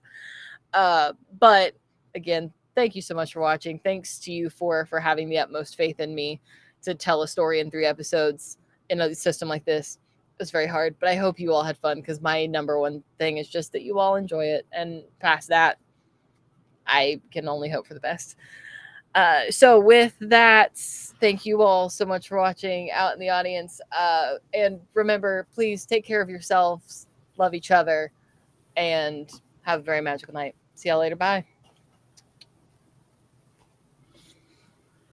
But again, thank you so much for watching. Thanks to you for having the utmost faith in me to tell a story in 3 episodes in a system like this. It was very hard, but I hope you all had fun, because my number one thing is just that you all enjoy it. And past that, I can only hope for the best. So with that, thank you all so much for watching out in the audience. And remember, please take care of yourselves, love each other, and have a very magical night. See y'all later. Bye.